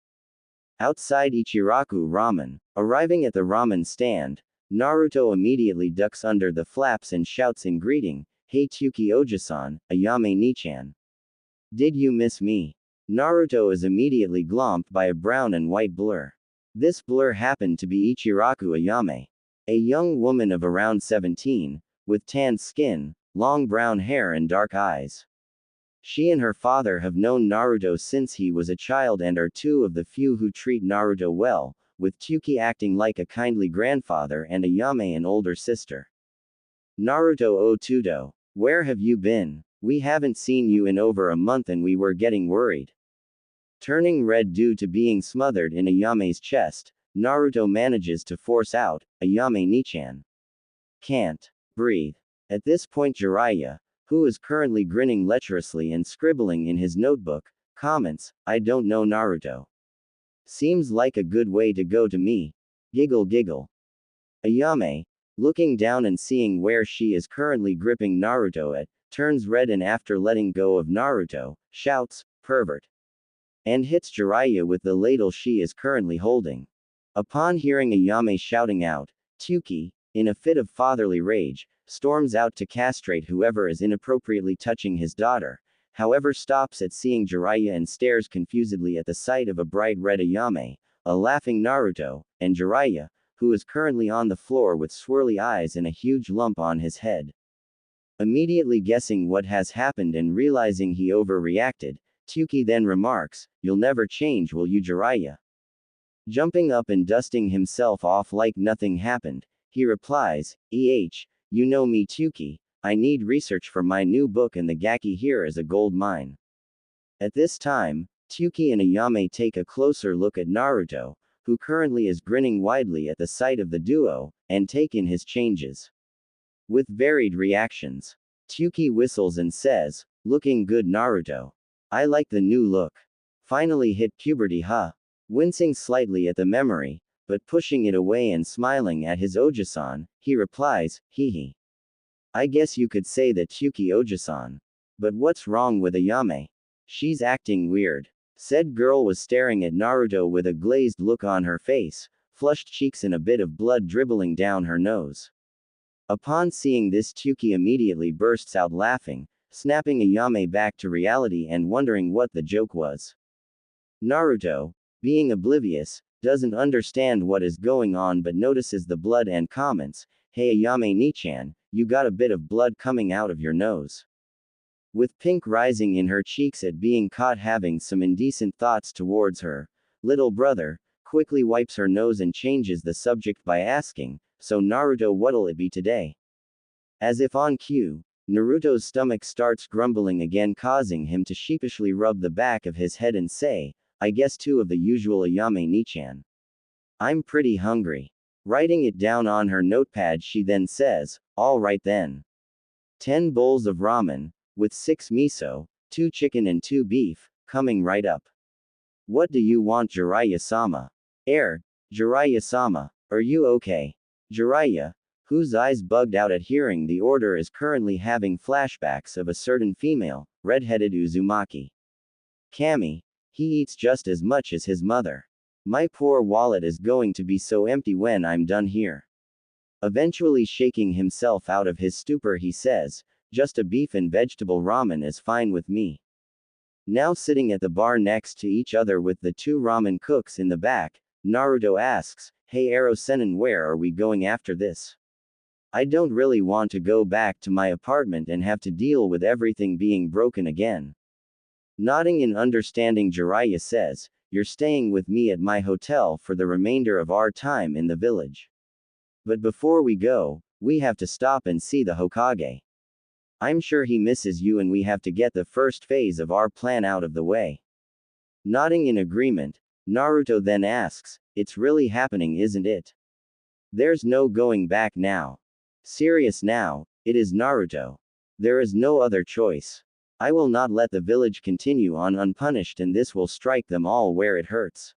Outside Ichiraku Ramen. Arriving at the ramen stand, Naruto immediately ducks under the flaps and shouts in greeting, "Hey Tsuki Oji-san, Ayame Nichan. Did you miss me?" Naruto is immediately glomped by a brown and white blur. This blur happened to be Ichiraku Ayame. A young woman of around 17, with tanned skin, long brown hair and dark eyes. She and her father have known Naruto since he was a child and are two of the few who treat Naruto well, with Tsuki acting like a kindly grandfather and Ayame an older sister. "Naruto Otudo, where have you been? We haven't seen you in over a month and we were getting worried." Turning red due to being smothered in Ayame's chest, Naruto manages to force out, "Ayame Nichan. Can't breathe." At this point Jiraiya, who is currently grinning lecherously and scribbling in his notebook, comments, "I don't know, Naruto. Seems like a good way to go to me." Giggle giggle. Ayame, looking down and seeing where she is currently gripping Naruto at, turns red and after letting go of Naruto, shouts, "Pervert." And hits Jiraiya with the ladle she is currently holding. Upon hearing Ayame shouting out, Tsuki, in a fit of fatherly rage, storms out to castrate whoever is inappropriately touching his daughter, however stops at seeing Jiraiya and stares confusedly at the sight of a bright red Ayame, a laughing Naruto, and Jiraiya, who is currently on the floor with swirly eyes and a huge lump on his head. Immediately guessing what has happened and realizing he overreacted, Tsuki then remarks, "You'll never change, will you, Jiraiya?" Jumping up and dusting himself off like nothing happened, he replies, you know me, Tsuki, I need research for my new book and the Gaki here is a gold mine." At this time, Tsuki and Ayame take a closer look at Naruto, who currently is grinning widely at the sight of the duo, and take in his changes. With varied reactions, Tsuki whistles and says, "Looking good, Naruto. I like the new look. Finally hit puberty, huh?" Wincing slightly at the memory, but pushing it away and smiling at his Oja-san, he replies, "Hee. I guess you could say that, Tsuki Oja-san. But what's wrong with Ayame? She's acting weird." Said girl was staring at Naruto with a glazed look on her face, flushed cheeks and a bit of blood dribbling down her nose. Upon seeing this, Tsuki immediately bursts out laughing, snapping Ayame back to reality and wondering what the joke was. Naruto, being oblivious, doesn't understand what is going on but notices the blood and comments, "Hey Ayame Nichan, you got a bit of blood coming out of your nose." With pink rising in her cheeks at being caught having some indecent thoughts towards her little brother, quickly wipes her nose and changes the subject by asking, "So Naruto, what'll it be today?" As if on cue, Naruto's stomach starts grumbling again, causing him to sheepishly rub the back of his head and say, "I guess two of the usual, Ayame Nichan. I'm pretty hungry." Writing it down on her notepad, she then says, "All right then. 10 bowls of ramen, with 6 miso, 2 chicken and 2 beef, coming right up. What do you want, Jiraiya-sama?" Jiraiya-sama, are you okay?" Jiraiya, whose eyes bugged out at hearing the order, is currently having flashbacks of a certain female, red-headed Uzumaki. Kami. He eats just as much as his mother. My poor wallet is going to be so empty when I'm done here. Eventually shaking himself out of his stupor, he says, "Just a beef and vegetable ramen is fine with me." Now sitting at the bar next to each other with the 2 ramen cooks in the back, Naruto asks, "Hey Ero-sennin, where are we going after this? I don't really want to go back to my apartment and have to deal with everything being broken again." Nodding in understanding, Jiraiya says, "You're staying with me at my hotel for the remainder of our time in the village. But before we go, we have to stop and see the Hokage. I'm sure he misses you and we have to get the first phase of our plan out of the way." Nodding in agreement, Naruto then asks, "It's really happening, isn't it? There's no going back now. Serious now, it is, Naruto. There is no other choice. I will not let the village continue on unpunished, and this will strike them all where it hurts."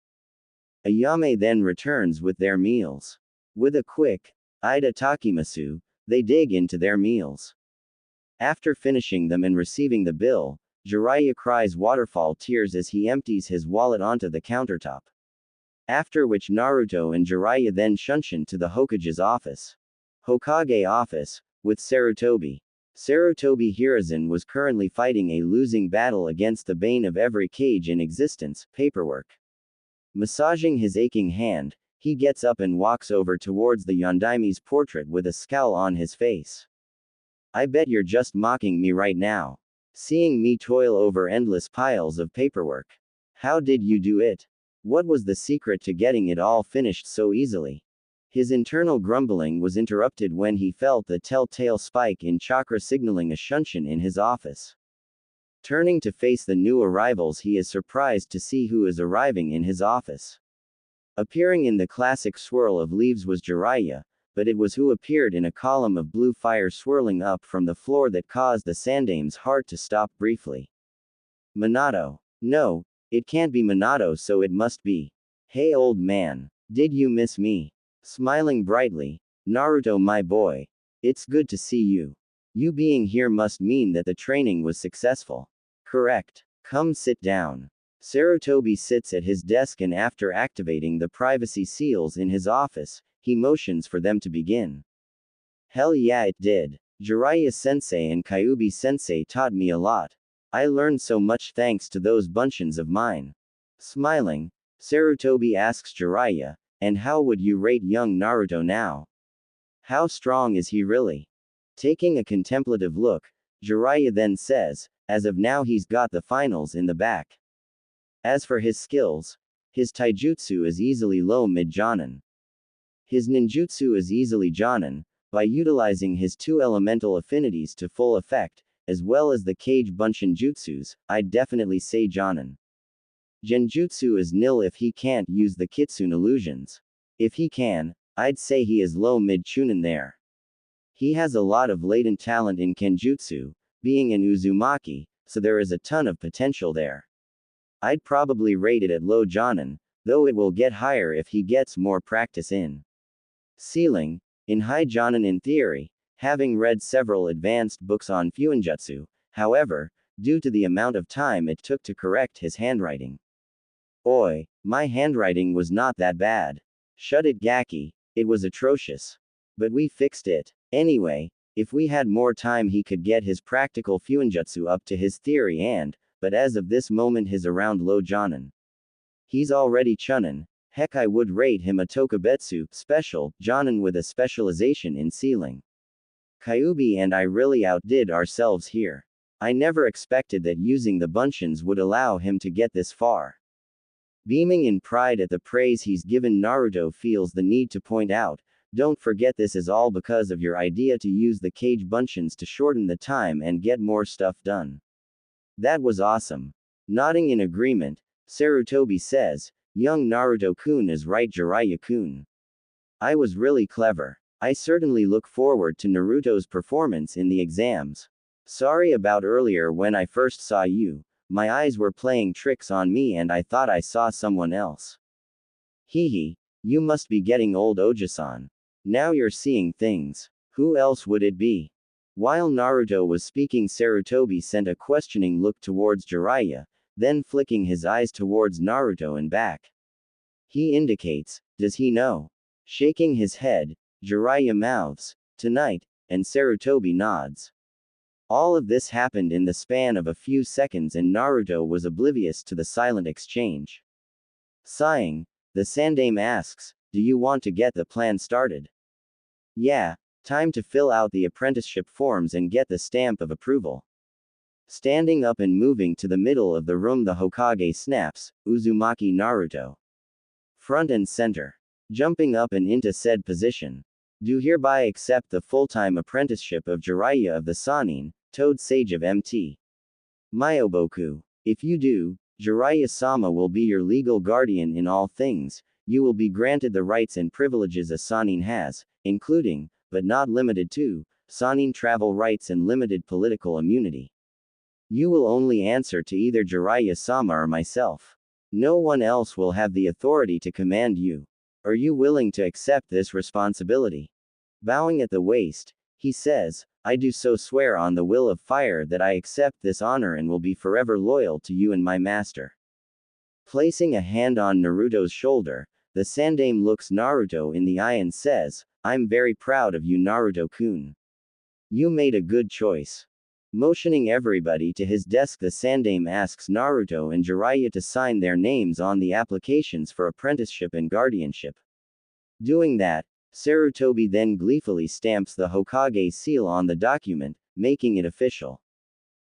Ayame then returns with their meals. With a quick, "Ida takimasu," they dig into their meals. After finishing them and receiving the bill, Jiraiya cries waterfall tears as he empties his wallet onto the countertop. After which Naruto and Jiraiya then shunshin to the Hokage's office. Hokage office, with Sarutobi. Sarutobi Hiruzen was currently fighting a losing battle against the bane of every cage in existence, paperwork. Massaging his aching hand, he gets up and walks over towards the Yondaime's portrait with a scowl on his face. "I bet you're just mocking me right now. Seeing me toil over endless piles of paperwork. How did you do it? What was the secret to getting it all finished so easily?" His internal grumbling was interrupted when he felt the telltale spike in chakra signaling a shunshin in his office. Turning to face the new arrivals, he is surprised to see who is arriving in his office. Appearing in the classic swirl of leaves was Jiraiya, but it was who appeared in a column of blue fire swirling up from the floor that caused the Sandame's heart to stop briefly. "Minato. No, it can't be Minato, so it must be. Hey old man, did you miss me?" Smiling brightly, "Naruto, my boy. It's good to see you. You being here must mean that the training was successful. Correct. Come sit down." Sarutobi sits at his desk and after activating the privacy seals in his office, he motions for them to begin. "Hell yeah, it did. Jiraiya-sensei and Kyuubi-sensei taught me a lot. I learned so much thanks to those bunchins of mine." Smiling, Sarutobi asks Jiraiya, And how would you rate young Naruto now? How strong is he really? Taking a contemplative look, Jiraiya then says, as of now he's got the finals in the back. As for his skills, his taijutsu is easily low mid jonin. His ninjutsu is easily jonin, by utilizing his two elemental affinities to full effect, as well as the Kage Bunshin jutsus, I'd definitely say jonin. Genjutsu is nil if he can't use the kitsune illusions. If he can, I'd say he is low mid chunin there. He has a lot of latent talent in Kenjutsu, being an Uzumaki, so there is a ton of potential there. I'd probably rate it at low jonin, though it will get higher if he gets more practice in. Ceiling, in high jonin in theory, having read several advanced books on Fuinjutsu, however, due to the amount of time it took to correct his handwriting. Oi, my handwriting was not that bad. Shut it Gaki, it was atrocious. But we fixed it. Anyway, if we had more time he could get his practical Fuinjutsu up to his theory but as of this moment his around low jonin. He's already chunin, heck I would rate him a Tokubetsu, special, jonin with a specialization in sealing. Kyuubi and I really outdid ourselves here. I never expected that using the Bunshins would allow him to get this far. Beaming in pride at the praise he's given, Naruto feels the need to point out, don't forget this is all because of your idea to use the Kage Bunshins to shorten the time and get more stuff done. That was awesome. Nodding in agreement, Sarutobi says, young Naruto-kun is right Jiraiya-kun. I was really clever. I certainly look forward to Naruto's performance in the exams. Sorry about earlier when I first saw you, my eyes were playing tricks on me and I thought I saw someone else. Hehe, you must be getting old Oji-san. Now you're seeing things. Who else would it be? While Naruto was speaking, Sarutobi sent a questioning look towards Jiraiya, then flicking his eyes towards Naruto and back. He indicates, does he know? Shaking his head, Jiraiya mouths, tonight, and Sarutobi nods. All of this happened in the span of a few seconds and Naruto was oblivious to the silent exchange. Sighing, the Sandaime asks, do you want to get the plan started? Yeah, time to fill out the apprenticeship forms and get the stamp of approval. Standing up and moving to the middle of the room, the Hokage snaps, Uzumaki Naruto. Front and center. Jumping up and into said position. Do hereby accept the full-time apprenticeship of Jiraiya of the Sannin, Toad Sage of MT. Myoboku. If you do, Jiraiya-sama will be your legal guardian in all things. You will be granted the rights and privileges a Sannin has, including, but not limited to, Sannin travel rights and limited political immunity. You will only answer to either Jiraiya-sama or myself. No one else will have the authority to command you. Are you willing to accept this responsibility? Bowing at the waist, he says, I do so swear on the will of fire that I accept this honor and will be forever loyal to you and my master. Placing a hand on Naruto's shoulder, the Sandaime looks Naruto in the eye and says, I'm very proud of you Naruto-kun. You made a good choice. Motioning everybody to his desk, the Sandaime asks Naruto and Jiraiya to sign their names on the applications for apprenticeship and guardianship. Doing that, Sarutobi then gleefully stamps the Hokage seal on the document, making it official.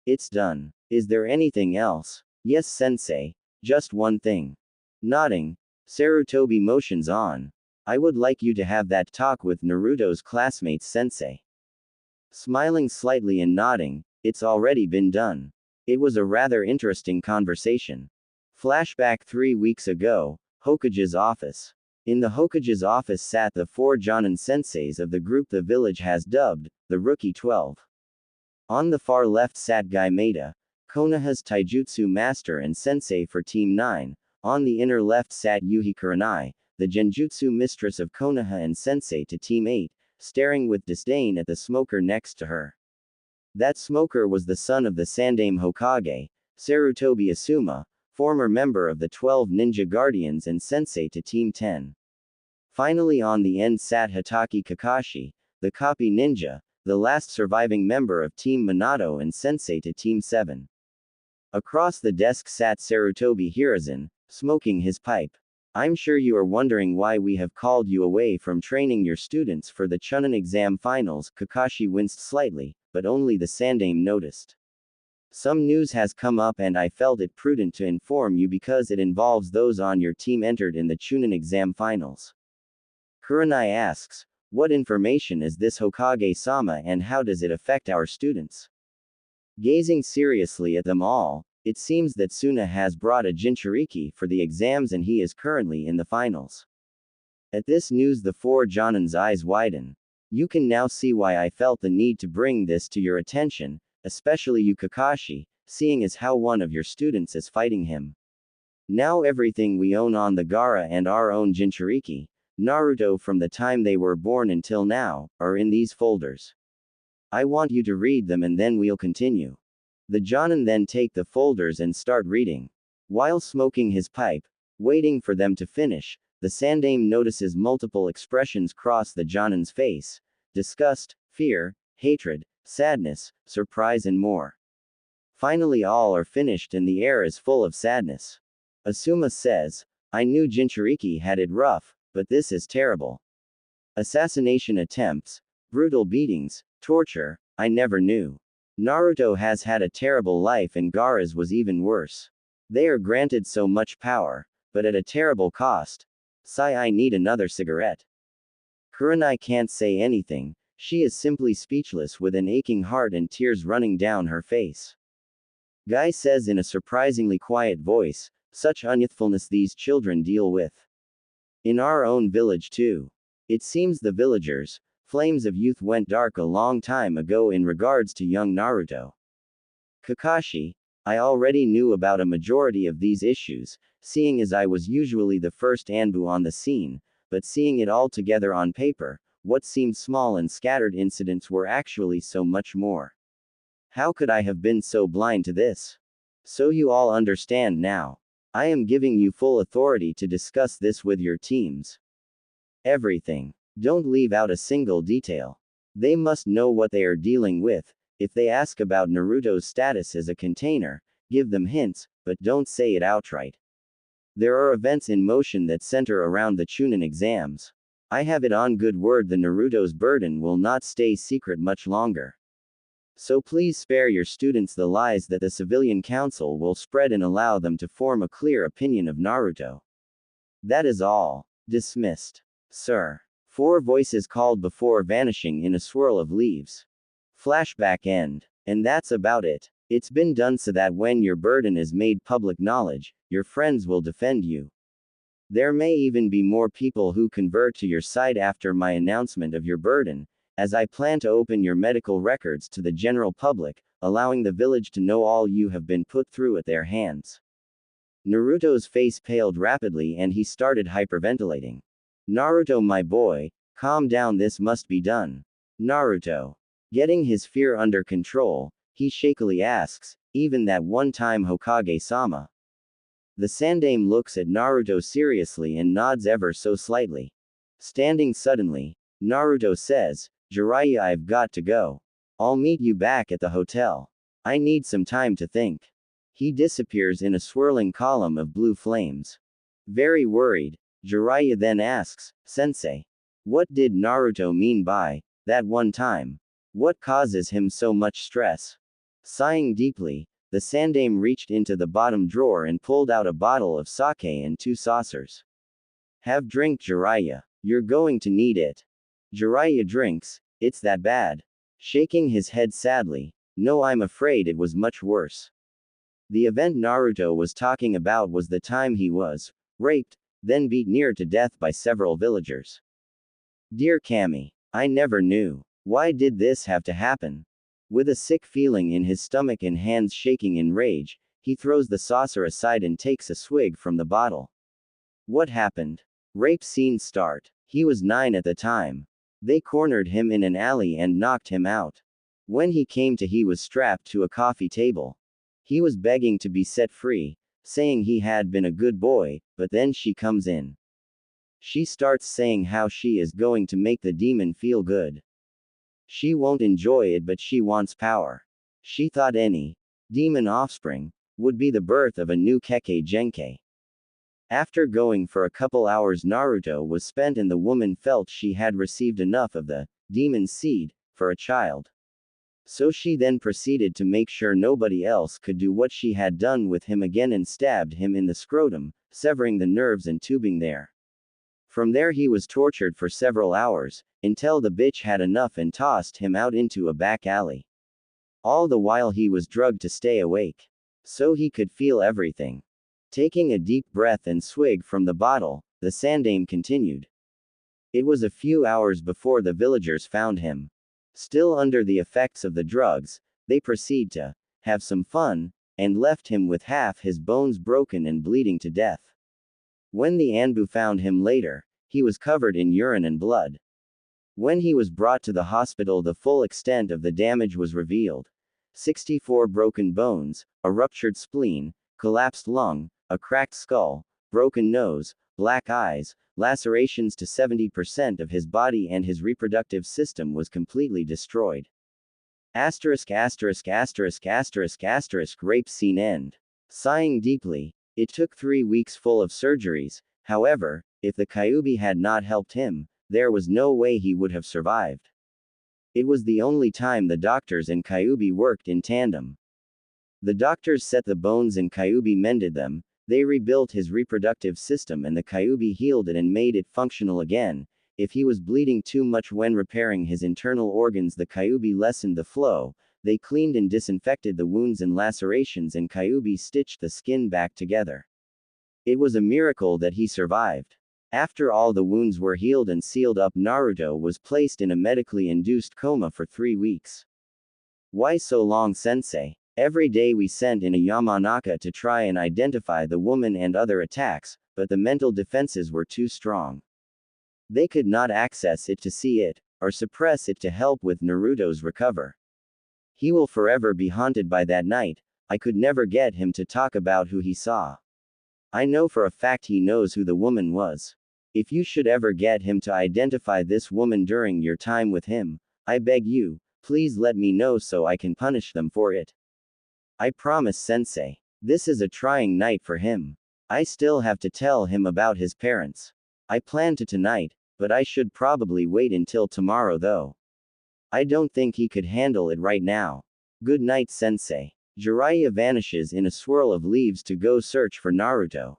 It's done. Is there anything else? Yes, sensei. Just one thing. Nodding, Sarutobi motions on. I would like you to have that talk with Naruto's classmates, sensei. Smiling slightly and nodding, it's already been done. It was a rather interesting conversation. Flashback 3 weeks ago, Hokage's office. In the Hokage's office sat the 4 Jonin senseis of the group the village has dubbed, the Rookie 12. On the far left sat Gaimeta, Konoha's taijutsu master and sensei for Team 9, on the inner left sat Yuhi Kurenai, the genjutsu mistress of Konoha and sensei to Team 8, staring with disdain at the smoker next to her. That smoker was the son of the Sandaime Hokage, Sarutobi Asuma, former member of the 12 Ninja Guardians and sensei to Team 10. Finally on the end sat Hitaki Kakashi, the copy ninja, the last surviving member of Team Minato and sensei to Team 7. Across the desk sat Sarutobi Hiruzen, smoking his pipe. I'm sure you are wondering why we have called you away from training your students for the Chunin exam finals. Kakashi winced slightly, but only the Sandaime noticed. Some news has come up and I felt it prudent to inform you because it involves those on your team entered in the Chunin exam finals. Kurenai asks, what information is this, Hokage-sama, and how does it affect our students? Gazing seriously at them all, it seems that Suna has brought a Jinchuriki for the exams and he is currently in the finals. At this news the four Jonin's eyes widen. You can now see why I felt the need to bring this to your attention, especially you Kakashi, seeing as how one of your students is fighting him. Now everything we own on the Gaara and our own Jinchuriki, Naruto from the time they were born until now, are in these folders. I want you to read them and then we'll continue. The Jonin then take the folders and start reading. While smoking his pipe, waiting for them to finish, the Sandaime notices multiple expressions cross the Jonin's face: disgust, fear, hatred, sadness, surprise and more. Finally all are finished and the air is full of sadness. Asuma says, I knew Jinchuriki had it rough, but this is terrible. Assassination attempts, brutal beatings, torture, I never knew. Naruto has had a terrible life and Gaara's was even worse. They are granted so much power, but at a terrible cost. Sigh, I need another cigarette. Kurenai can't say anything, she is simply speechless with an aching heart and tears running down her face. Guy says in a surprisingly quiet voice, such unyouthfulness these children deal with. In our own village too. It seems the villagers' flames of youth went dark a long time ago in regards to young Naruto. Kakashi, I already knew about a majority of these issues, seeing as I was usually the first Anbu on the scene, but seeing it all together on paper, what seemed small and scattered incidents were actually so much more. How could I have been so blind to this? So you all understand now. I am giving you full authority to discuss this with your teams. Everything. Don't leave out a single detail. They must know what they are dealing with. If they ask about Naruto's status as a container, give them hints, but don't say it outright. There are events in motion that center around the Chunin exams. I have it on good word the Naruto's burden will not stay secret much longer. So please spare your students the lies that the civilian council will spread and allow them to form a clear opinion of Naruto. That is all. Dismissed. Sir. Four voices called before vanishing in a swirl of leaves. Flashback end. And that's about it. It's been done so that when your burden is made public knowledge, your friends will defend you. There may even be more people who convert to your side after my announcement of your burden, as I plan to open your medical records to the general public, allowing the village to know all you have been put through at their hands. Naruto's face paled rapidly and he started hyperventilating. Naruto, my boy, calm down, this must be done. Naruto. Getting his fear under control, he shakily asks, even that one time Hokage-sama? The Sandaime looks at Naruto seriously and nods ever so slightly. Standing suddenly, Naruto says, Jiraiya, I've got to go. I'll meet you back at the hotel. I need some time to think. He disappears in a swirling column of blue flames. Very worried, Jiraiya then asks, Sensei. What did Naruto mean by that one time? What causes him so much stress? Sighing deeply, the Sandaime reached into the bottom drawer and pulled out a bottle of sake and 2 saucers. Have drink, Jiraiya. You're going to need it. Jiraiya drinks. It's that bad. Shaking his head sadly. No, I'm afraid it was much worse. The event Naruto was talking about was the time he was raped, then beat near to death by several villagers. Dear Kami, I never knew. Why did this have to happen? With a sick feeling in his stomach and hands shaking in rage, he throws the saucer aside and takes a swig from the bottle. What happened? Rape scene start. He was 9 at the time. They cornered him in an alley and knocked him out. When he came to, he was strapped to a coffee table. He was begging to be set free, saying he had been a good boy, but then she comes in. She starts saying how she is going to make the demon feel good. She won't enjoy it, but she wants power. She thought any demon offspring would be the birth of a new Kekkei Genkai. After going for a couple hours, Naruto was spent and the woman felt she had received enough of the demon seed for a child. So she then proceeded to make sure nobody else could do what she had done with him again and stabbed him in the scrotum, severing the nerves and tubing there. From there he was tortured for several hours, until the bitch had enough and tossed him out into a back alley. All the while he was drugged to stay awake. So he could feel everything. Taking a deep breath and swig from the bottle, the Sandame continued. It was a few hours before the villagers found him. Still under the effects of the drugs, they proceed to have some fun, and left him with half his bones broken and bleeding to death. When the Anbu found him later, he was covered in urine and blood. When he was brought to the hospital, the full extent of the damage was revealed. 64 broken bones, a ruptured spleen, collapsed lung, a cracked skull, broken nose, black eyes, lacerations to 70% of his body, and his reproductive system was completely destroyed. Rape scene end. Sighing deeply, it took 3 weeks full of surgeries. However, if the Kyuubi had not helped him, there was no way he would have survived. It was the only time the doctors and Kyuubi worked in tandem. The doctors set the bones and Kyuubi mended them. They rebuilt his reproductive system and the Kyuubi healed it and made it functional again. If he was bleeding too much when repairing his internal organs, the Kyuubi lessened the flow. They cleaned and disinfected the wounds and lacerations, and Kyuubi stitched the skin back together. It was a miracle that he survived. After all the wounds were healed and sealed up, Naruto was placed in a medically induced coma for 3 weeks. Why so long, sensei? Every day we sent in a Yamanaka to try and identify the woman and other attacks, but the mental defenses were too strong. They could not access it to see it, or suppress it to help with Naruto's recover. He will forever be haunted by that night. I could never get him to talk about who he saw. I know for a fact he knows who the woman was. If you should ever get him to identify this woman during your time with him, I beg you, please let me know so I can punish them for it. I promise, sensei. This is a trying night for him. I still have to tell him about his parents. I plan to tonight, but I should probably wait until tomorrow though. I don't think he could handle it right now. Good night, sensei. Jiraiya vanishes in a swirl of leaves to go search for Naruto.